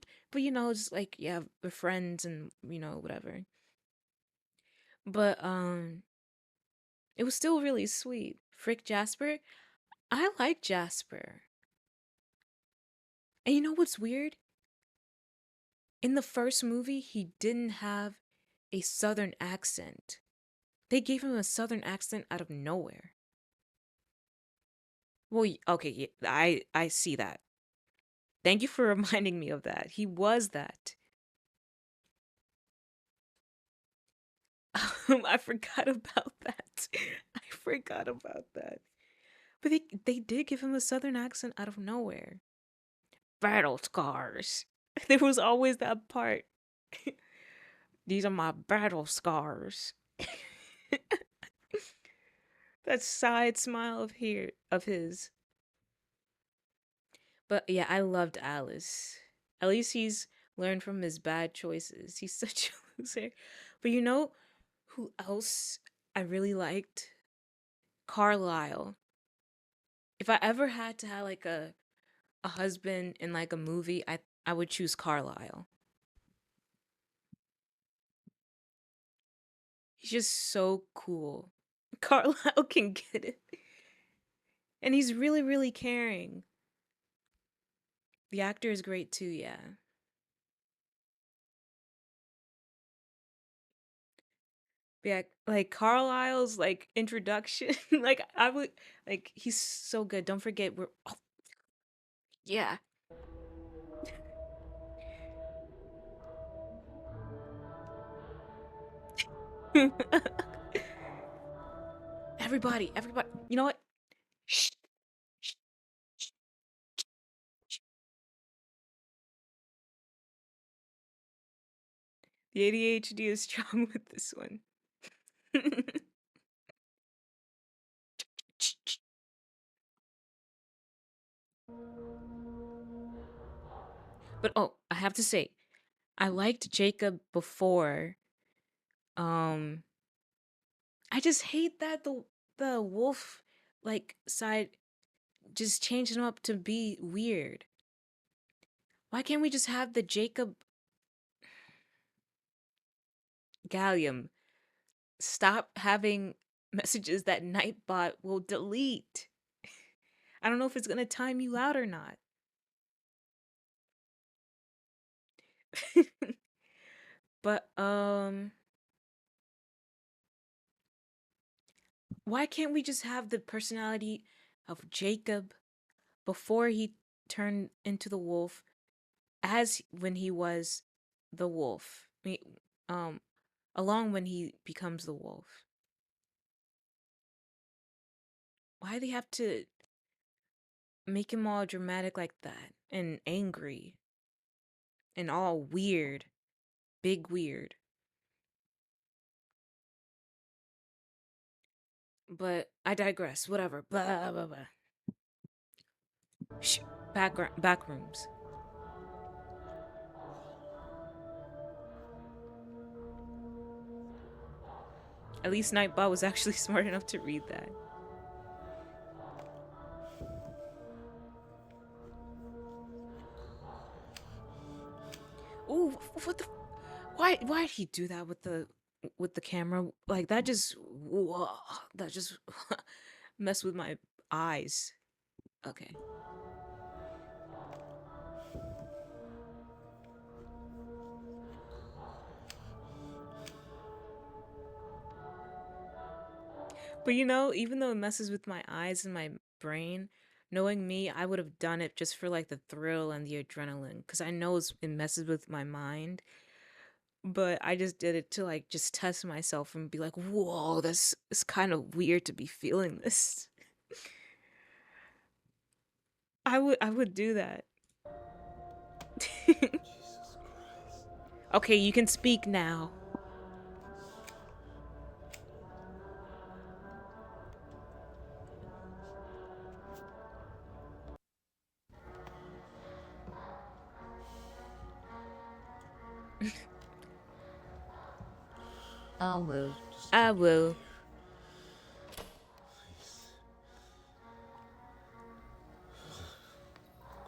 [SPEAKER 1] know it's like yeah, we're friends and you know whatever. But it was still really sweet. Frick Jasper, I like Jasper. And you know what's weird? In the first movie, he didn't have a southern accent. They gave him a southern accent out of nowhere. Well, okay, I see that. Thank you for reminding me of that. He was that. I forgot about that. I forgot about that. But they did give him a southern accent out of nowhere. Battle scars. There was always that part. These are my battle scars. That side smile of his. But yeah, I loved Alice. At least he's learned from his bad choices. He's such a loser. But you know who else I really liked? Carlisle. If I ever had to have like a husband in like a movie, I would choose Carlisle. He's just so cool. Carlisle can get it. And he's really, really caring. The actor is great too, yeah. Yeah, like Carlisle's like introduction, like I would like he's so good. Don't forget we're oh yeah. Everybody. You know what? Shh, shh, shh, shh. The ADHD is strong with this one. But oh, I have to say, I liked Jacob before. Um, I just hate that the wolf like side just changed him up to be weird. Why can't we just have the Jacob Gallium stop having messages that Nightbot will delete? I don't know if it's gonna time you out or not. But why can't we just have the personality of Jacob before he turned into the wolf as when he was the wolf? Um along when he becomes the wolf. Why do they have to make him all dramatic like that and angry and all weird, big weird? But I digress. Whatever. Blah blah blah. Shh. Backrooms. At least Nightbot was actually smart enough to read that. Ooh, what the? Why'd he do that with the camera? Like that just that just messed with my eyes. Okay. But you know, even though it messes with my eyes and my brain, knowing me, I would have done it just for like the thrill and the adrenaline because I know it messes with my mind. But I just did it to like just test myself and be like, whoa, this is kind of weird to be feeling this. I would do that. Okay, you can speak now.
[SPEAKER 5] I'll woo.
[SPEAKER 1] I will.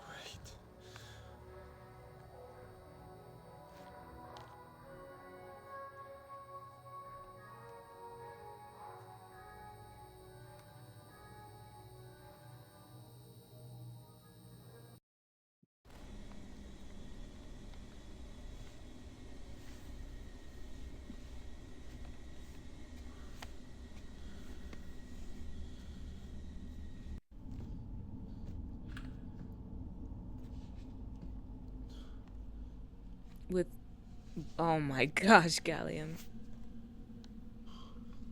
[SPEAKER 8] Great.
[SPEAKER 1] With oh my gosh, Gallium.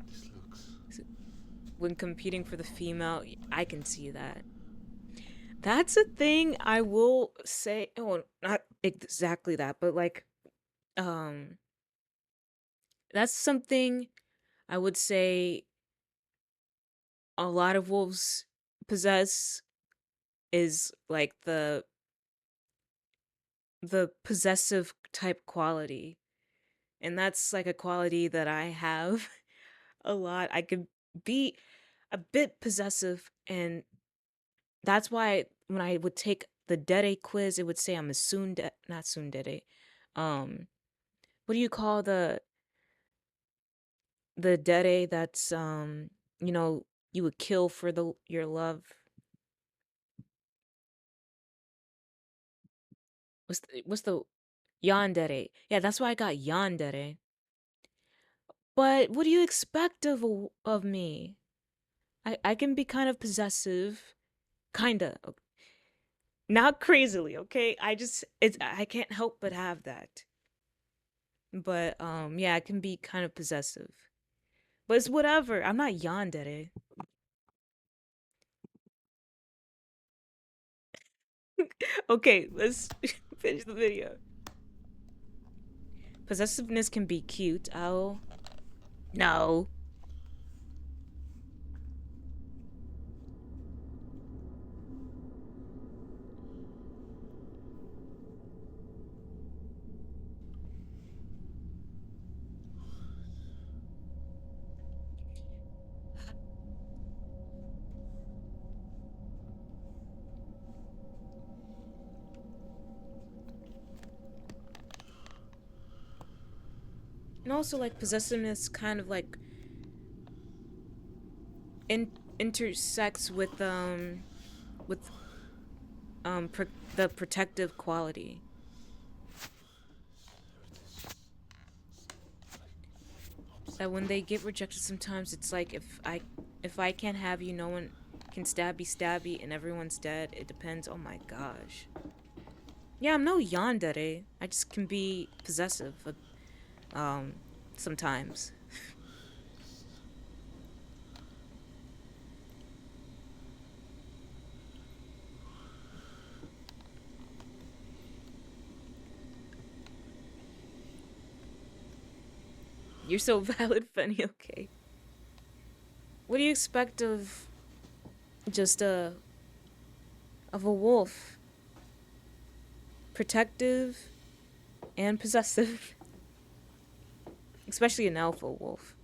[SPEAKER 8] This looks...
[SPEAKER 1] When competing for the female, I can see that. That's a thing I will say. Oh, not exactly that, but like, um, that's something I would say a lot of wolves possess is like the possessive type quality. And that's like a quality that I have a lot. I could be a bit possessive, and that's why when I would take the Dede quiz, it would say I'm a not tsundere. Um, what do you call the Dede that's you know, you would kill for your love? What's the yandere? Yeah, that's why I got yandere. But what do you expect of me? I can be kind of possessive, kinda. Not crazily, okay? I can't help but have that. But yeah, I can be kind of possessive. But it's whatever. I'm not yandere. Okay, let's finish the video. Possessiveness can be cute. Oh, no. And also, like, possessiveness kind of like intersects with the protective quality. That when they get rejected, sometimes it's like if I can't have you, no one can stabby and everyone's dead. It depends. Oh my gosh. Yeah, I'm no yandere. I just can be possessive. Sometimes. You're so valid, Fenny. Okay. What do you expect of just of a wolf? Protective and possessive, especially an alpha wolf.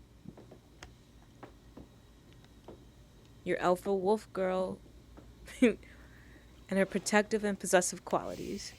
[SPEAKER 1] Your alpha wolf girl and her protective and possessive qualities.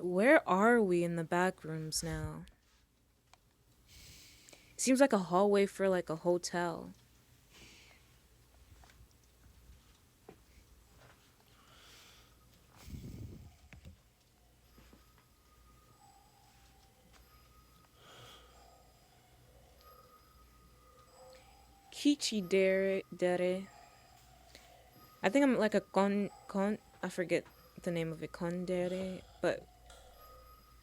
[SPEAKER 1] Where are we in the back rooms now? Seems like a hallway for like a hotel. Kichi dere. I think I'm like a con. I forget the name of it. Condere, but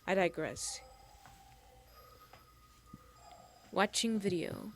[SPEAKER 1] I digress. Watching video.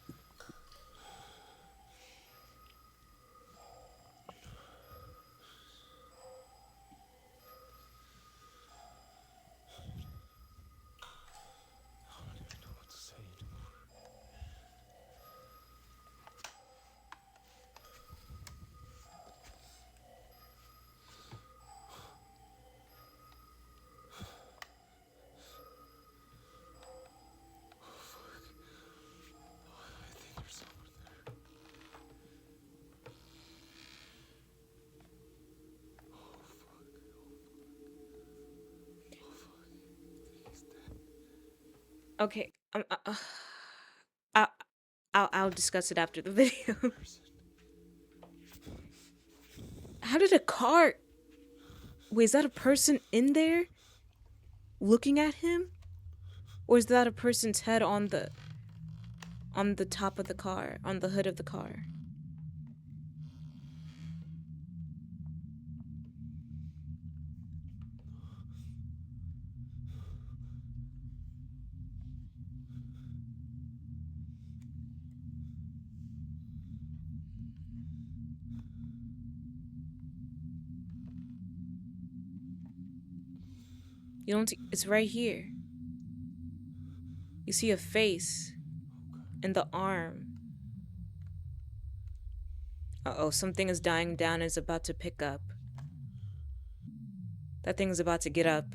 [SPEAKER 1] Okay, I'll, I'll discuss it after the video. How did a car? Wait, is that a person in there looking at him, or is that a person's head on the top of the car, on the hood of the car? You don't. It's right here. You see a face and the arm. Uh-oh, something is dying down and is about to pick up. That thing is about to get up.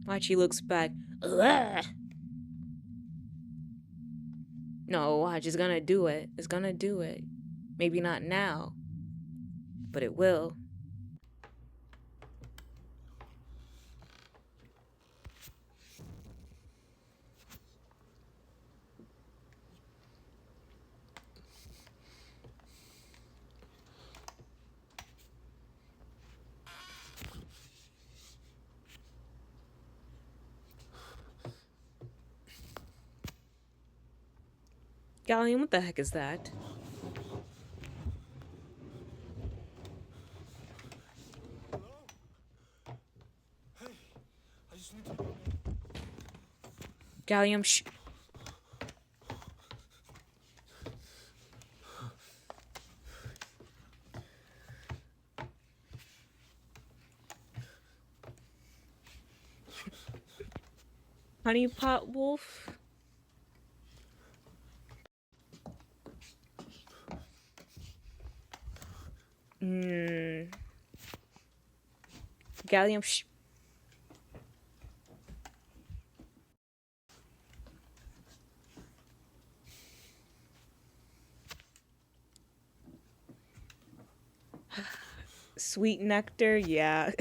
[SPEAKER 1] Watch, he looks back. Ugh. No, watch, it's gonna do it. It's gonna do it. Maybe not now, but it will. Gallion, what the heck is that? Gallium, shh. Honey pot wolf. Gallium, shh. Sweet nectar, yeah.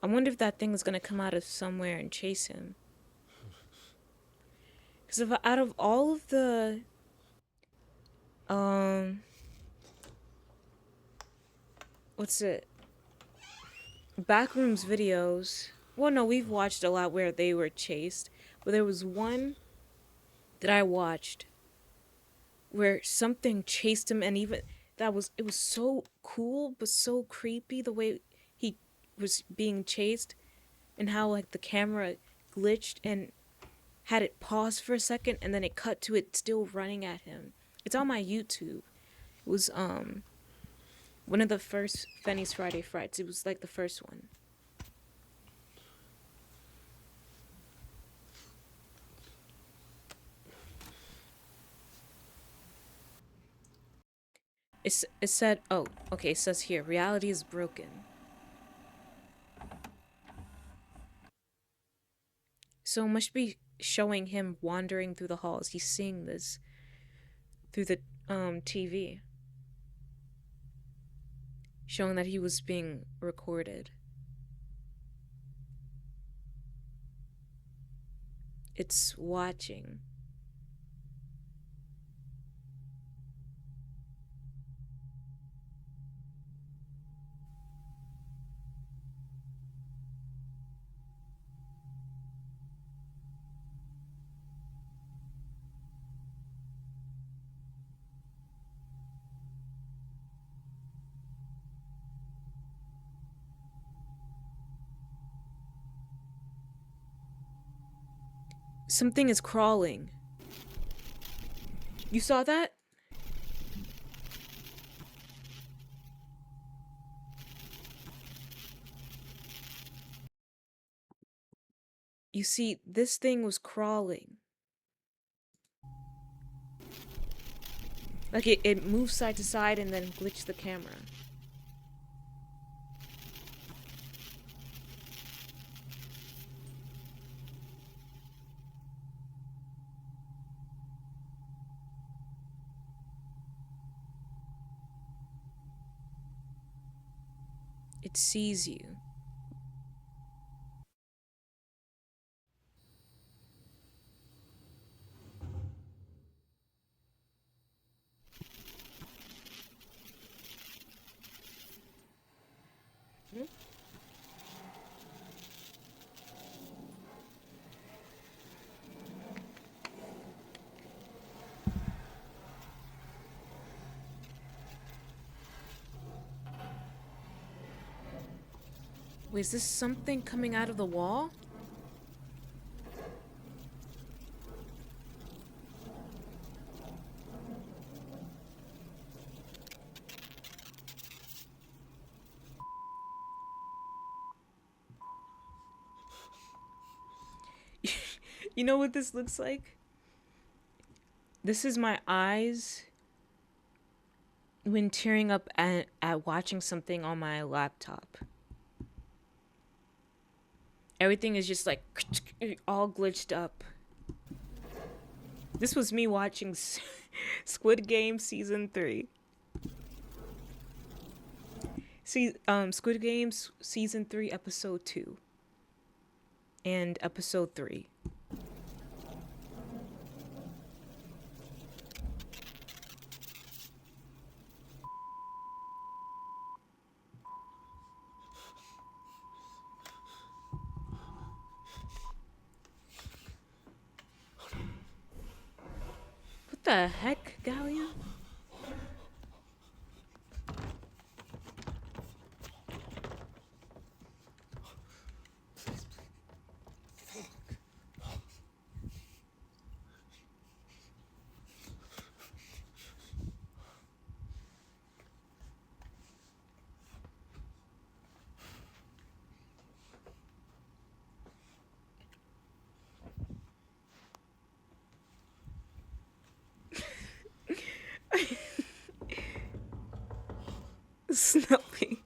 [SPEAKER 1] I wonder if that thing is gonna come out of somewhere and chase him. Because if out of all of the what's it? Backrooms videos. Well, no, we've watched a lot where they were chased, but there was one that I watched where something chased him, and even it was so cool but so creepy the way he was being chased, and how like the camera glitched and had it pause for a second and then it cut to it still running at him. It's on my YouTube. It was one of the first Fennie's Friday Frights. It was like the first one. It said, oh, okay, it says here, reality is broken. So it must be showing him wandering through the halls. He's seeing this through the TV. Showing that he was being recorded. It's watching. Something is crawling. You saw that? You see, this thing was crawling. Like it moved side to side and then glitched the camera. It sees you. Wait, is this something coming out of the wall? You know what this looks like? This is my eyes when tearing up at watching something on my laptop. Everything is just like all glitched up. This was me watching Squid Game season 3. See, Squid Games season 3 episode 2 and episode 3. What the heck, Gallia? Snuffy.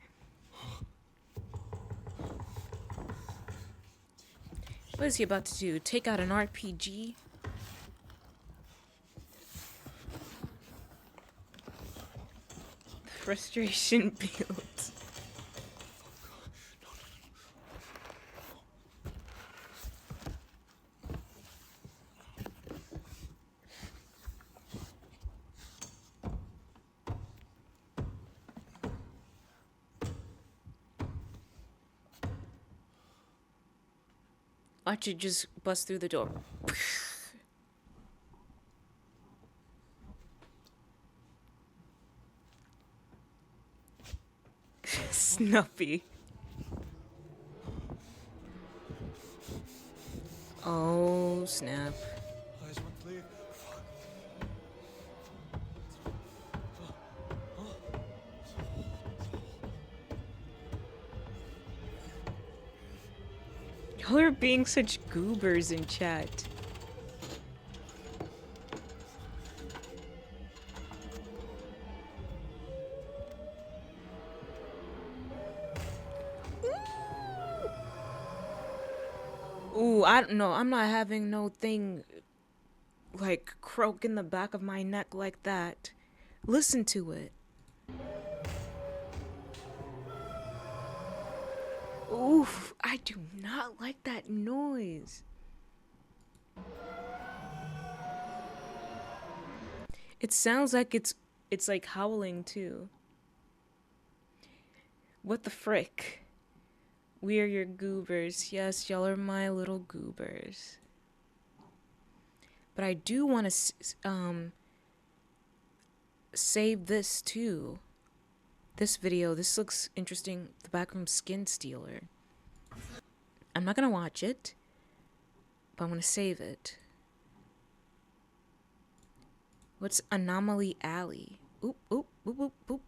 [SPEAKER 1] What is he about to do? Take out an RPG? Frustration builds. Watch it just bust through the door. Snuffy. Oh, snap.
[SPEAKER 8] Eyes won't clear.
[SPEAKER 1] Y'all are being such goobers in chat. Ooh, I don't know. I'm not having no thing like croak in the back of my neck like that. Listen to it. Oof, I do not like that noise. It sounds like it's like howling too. What the frick? We are your goobers. Yes, y'all are my little goobers. But I do want to save this too. This video, this looks interesting. The Backroom Skin Stealer. I'm not gonna watch it, but I'm gonna save it. What's Anomaly Alley? Oop, oop, oop, oop, oop.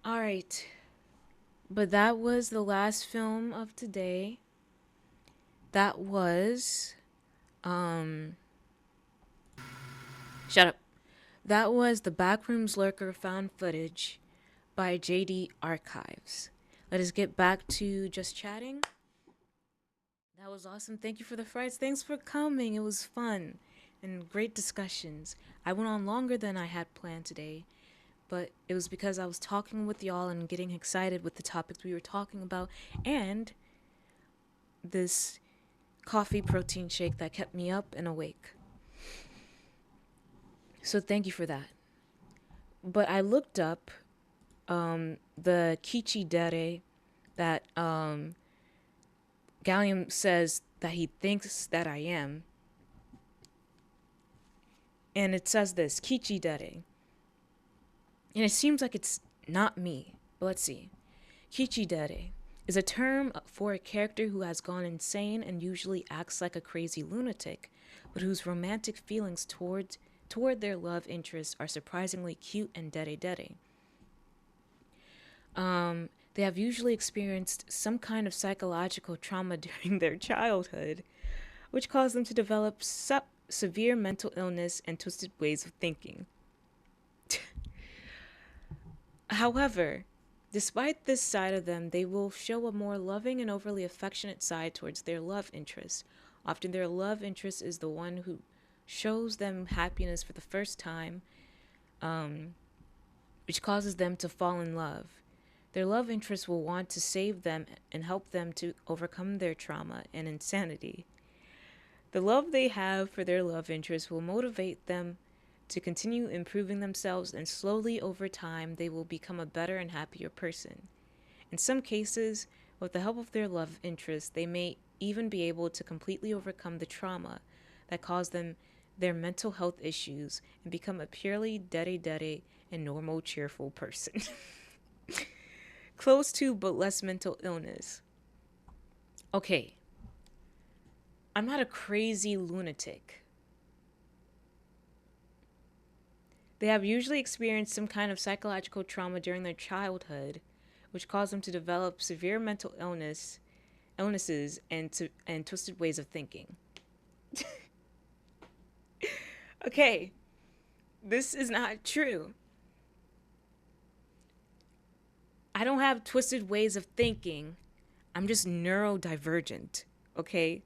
[SPEAKER 1] Alright. But that was the last film of today. That was... Shut up. That was the Backrooms Lurker found footage by JD Archives. Let us get back to just chatting. That was awesome. Thank you for the Frights. Thanks for coming. It was fun and great discussions. I went on longer than I had planned today, but it was because I was talking with y'all and getting excited with the topics we were talking about and this coffee protein shake that kept me up and awake. So thank you for that. But I looked up the Kichi Dere that Gallium says that he thinks that I am. And it says this, Kichi Dere. And it seems like it's not me. But let's see. Kichi Dere is a term for a character who has gone insane and usually acts like a crazy lunatic, but whose romantic feelings toward their love interest are surprisingly cute and dere-dere. They have usually experienced some kind of psychological trauma during their childhood, which caused them to develop severe mental illness and twisted ways of thinking. However, despite this side of them, they will show a more loving and overly affectionate side towards their love interest. Often their love interest is the one who shows them happiness for the first time, which causes them to fall in love. Their love interest will want to save them and help them to overcome their trauma and insanity. The love they have for their love interest will motivate them to continue improving themselves, and slowly over time they will become a better and happier person. In some cases, with the help of their love interest, they may even be able to completely overcome the trauma that caused them their mental health issues and become a purely dere-dere and normal, cheerful person. Close to but less mental illness. Okay. I'm not a crazy lunatic. They have usually experienced some kind of psychological trauma during their childhood, which caused them to develop severe mental illnesses and twisted ways of thinking. Okay, this is not true. I don't have twisted ways of thinking. I'm just neurodivergent, okay?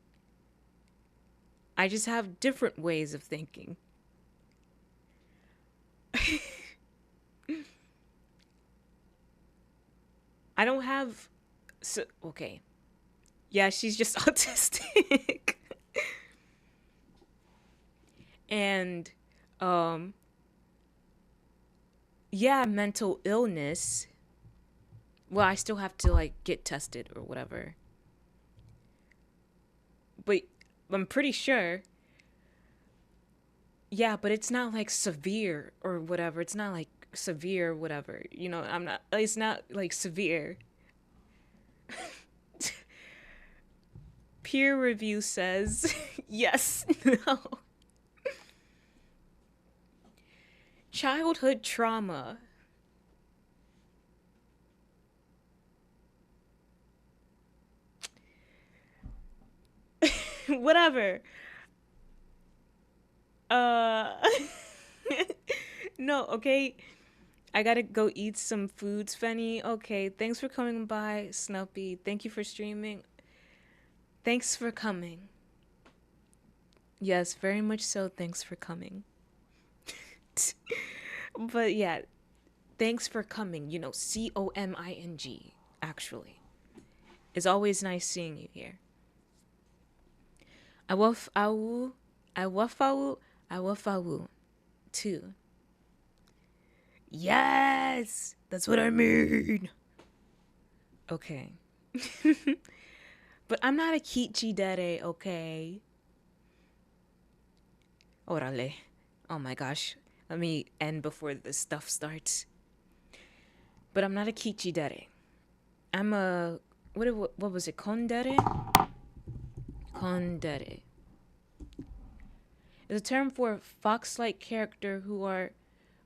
[SPEAKER 1] I just have different ways of thinking. I don't have... okay. Yeah, she's just autistic. And, yeah, mental illness, Well, I still have to like get tested or whatever. But I'm pretty sure. Yeah, but it's not like severe or whatever. It's not like severe or whatever. You know, I'm not. It's not like severe. Peer review says yes, no. Childhood trauma. Whatever. Uh No, okay. I gotta go eat some foods, Fenny. Okay, thanks for coming by, Snuppy. Thank you for streaming. Thanks for coming. Yes, very much so. Thanks for coming. But yeah, thanks for coming. You know, COMING, actually. It's always nice seeing you here. Awafawu, awafawu, awafawu. 2. Yes! That's what I mean! Okay. But I'm not a Kichi Dere, okay? Orale. Oh my gosh. Let me end before this stuff starts. But I'm not a Kichi Dere. I'm a... What was it? Kondere? Kondere. It's a term for a fox-like character who are...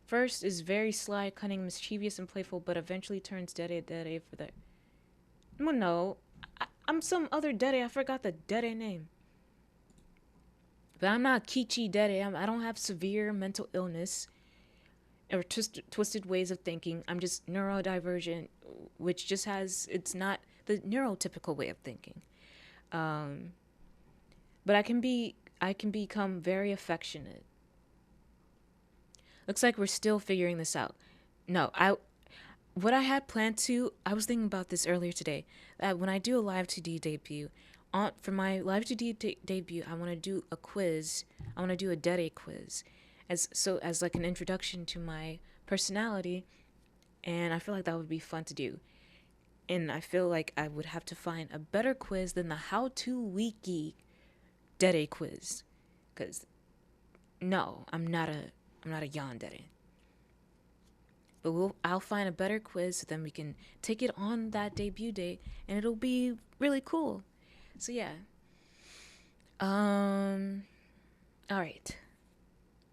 [SPEAKER 1] First is very sly, cunning, mischievous, and playful, but eventually turns dere for the... Well, no. I'm some other dere. I forgot the dere name. But I'm not Kichi Dere. I don't have severe mental illness or twisted ways of thinking. I'm just neurodivergent, which just has... It's not the neurotypical way of thinking. But I can become very affectionate. Looks like we're still figuring this out. No, what I had planned to... I was thinking about this earlier today. That when I do a Live 2D debut... For my Live 2D debut, I want to do a quiz. I want to do a Dere quiz. As like an introduction to my personality. And I feel like that would be fun to do. And I feel like I would have to find a better quiz than the How To Wiki Dere quiz. Because, no, I'm not a yandere. But I'll find a better quiz so then we can take it on that debut date and it'll be really cool. So yeah. Alright.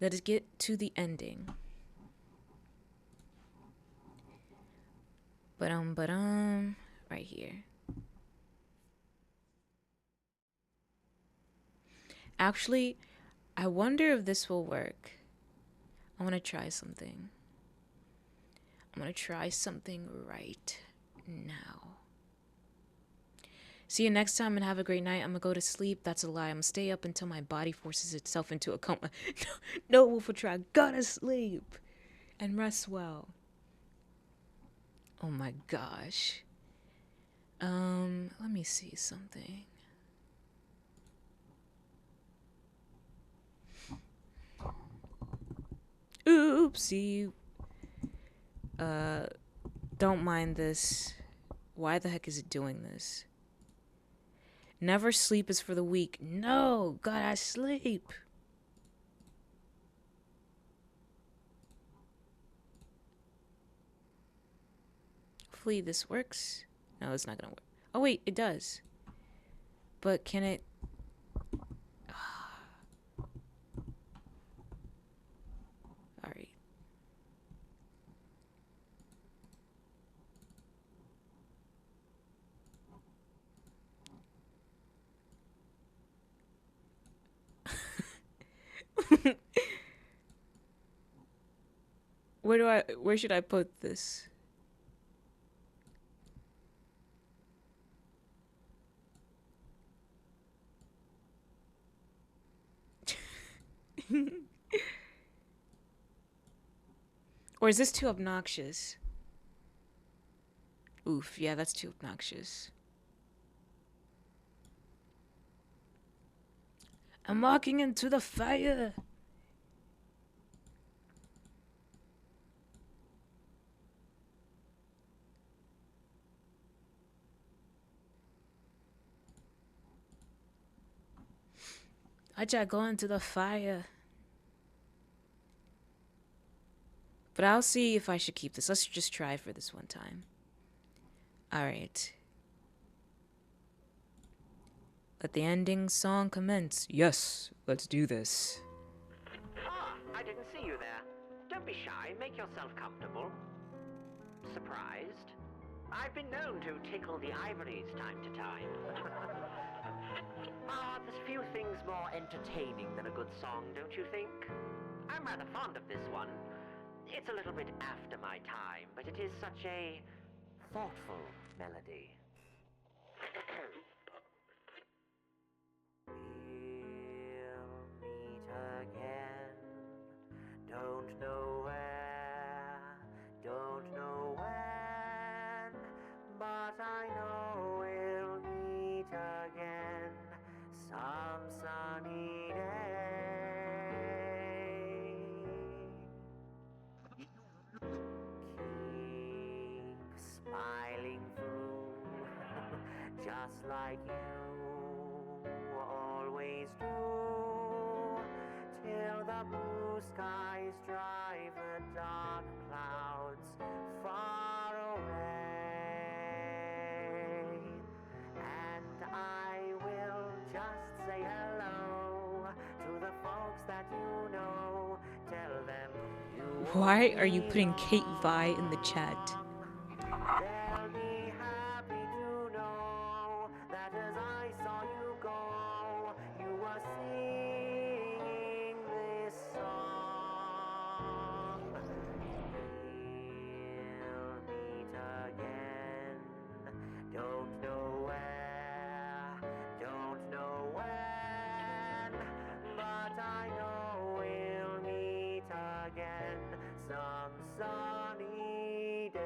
[SPEAKER 1] Let us get to the ending. Right here. Actually, I wonder if this will work. I want to try something. I'm going to try something right now. See you next time and have a great night. I'm going to go to sleep. That's a lie. I'm going to stay up until my body forces itself into a coma. No, Wolfatron. Gotta sleep. And rest well. Oh my gosh. Let me see something. Oopsie. Don't mind this. Why the heck is it doing this? Never sleep is for the weak. No, gotta sleep. Hopefully this works. No, it's not gonna work. Oh wait, it does. But can it... Alright. Where should I put this? Or is this too obnoxious? Oof, yeah, that's too obnoxious. I'm walking into the fire. I just go into the fire. But I'll see if I should keep this. Let's just try for this one time. Alright. Let the ending song commence. Yes, let's do this.
[SPEAKER 10] Ah, I didn't see you there. Don't be shy, make yourself comfortable. Surprised? I've been known to tickle the ivories time to time. There's few things more entertaining than a good song, don't you think? I'm rather fond of this one. It's a little bit after my time, but it is such a thoughtful melody. We'll meet again. Don't know where, don't know when, but I know we'll meet again some sunny day. Keep smiling through, just like you always do, till the blue skies drive the dark clouds far away. And I will just say hello to the folks that you know. Tell them you
[SPEAKER 1] Why are you putting Kate Vi in the chat?
[SPEAKER 10] they'll be happy to know that as I saw you go, you were singing this song. We'll meet again. Don't know where, don't know when, but I know we'll meet again some sunny day.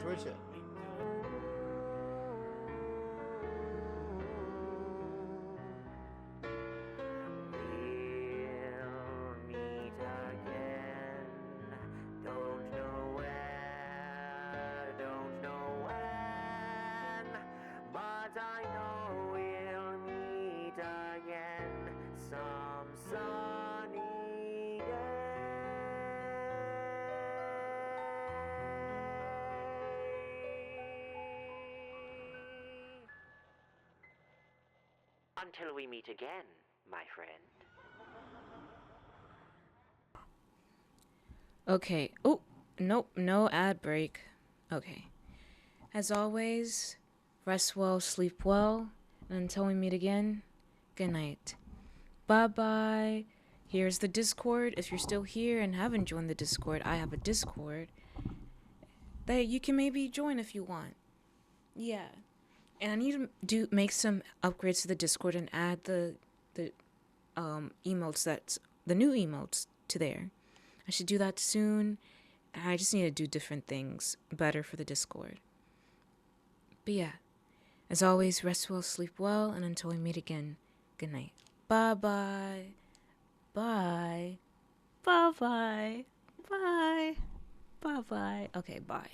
[SPEAKER 11] Twitch it.
[SPEAKER 10] We'll meet again. Don't know where, don't know when, but I know we'll meet again some sunny day. Until we meet again, my friend.
[SPEAKER 1] Okay. Oh, nope, no ad break. Okay. As always, rest well, sleep well, and until we meet again, good night. Bye-bye. Here's the Discord. If you're still here and haven't joined the Discord, I have a Discord that you can maybe join if you want. Yeah. And I need to make some upgrades to the Discord and add the emotes the new emotes to there. I should do that soon. I just need to do different things better for the Discord. But yeah, as always, rest well, sleep well, and until we meet again, good night. Bye-bye. Bye. Bye-bye. Bye. Bye-bye. Okay, bye.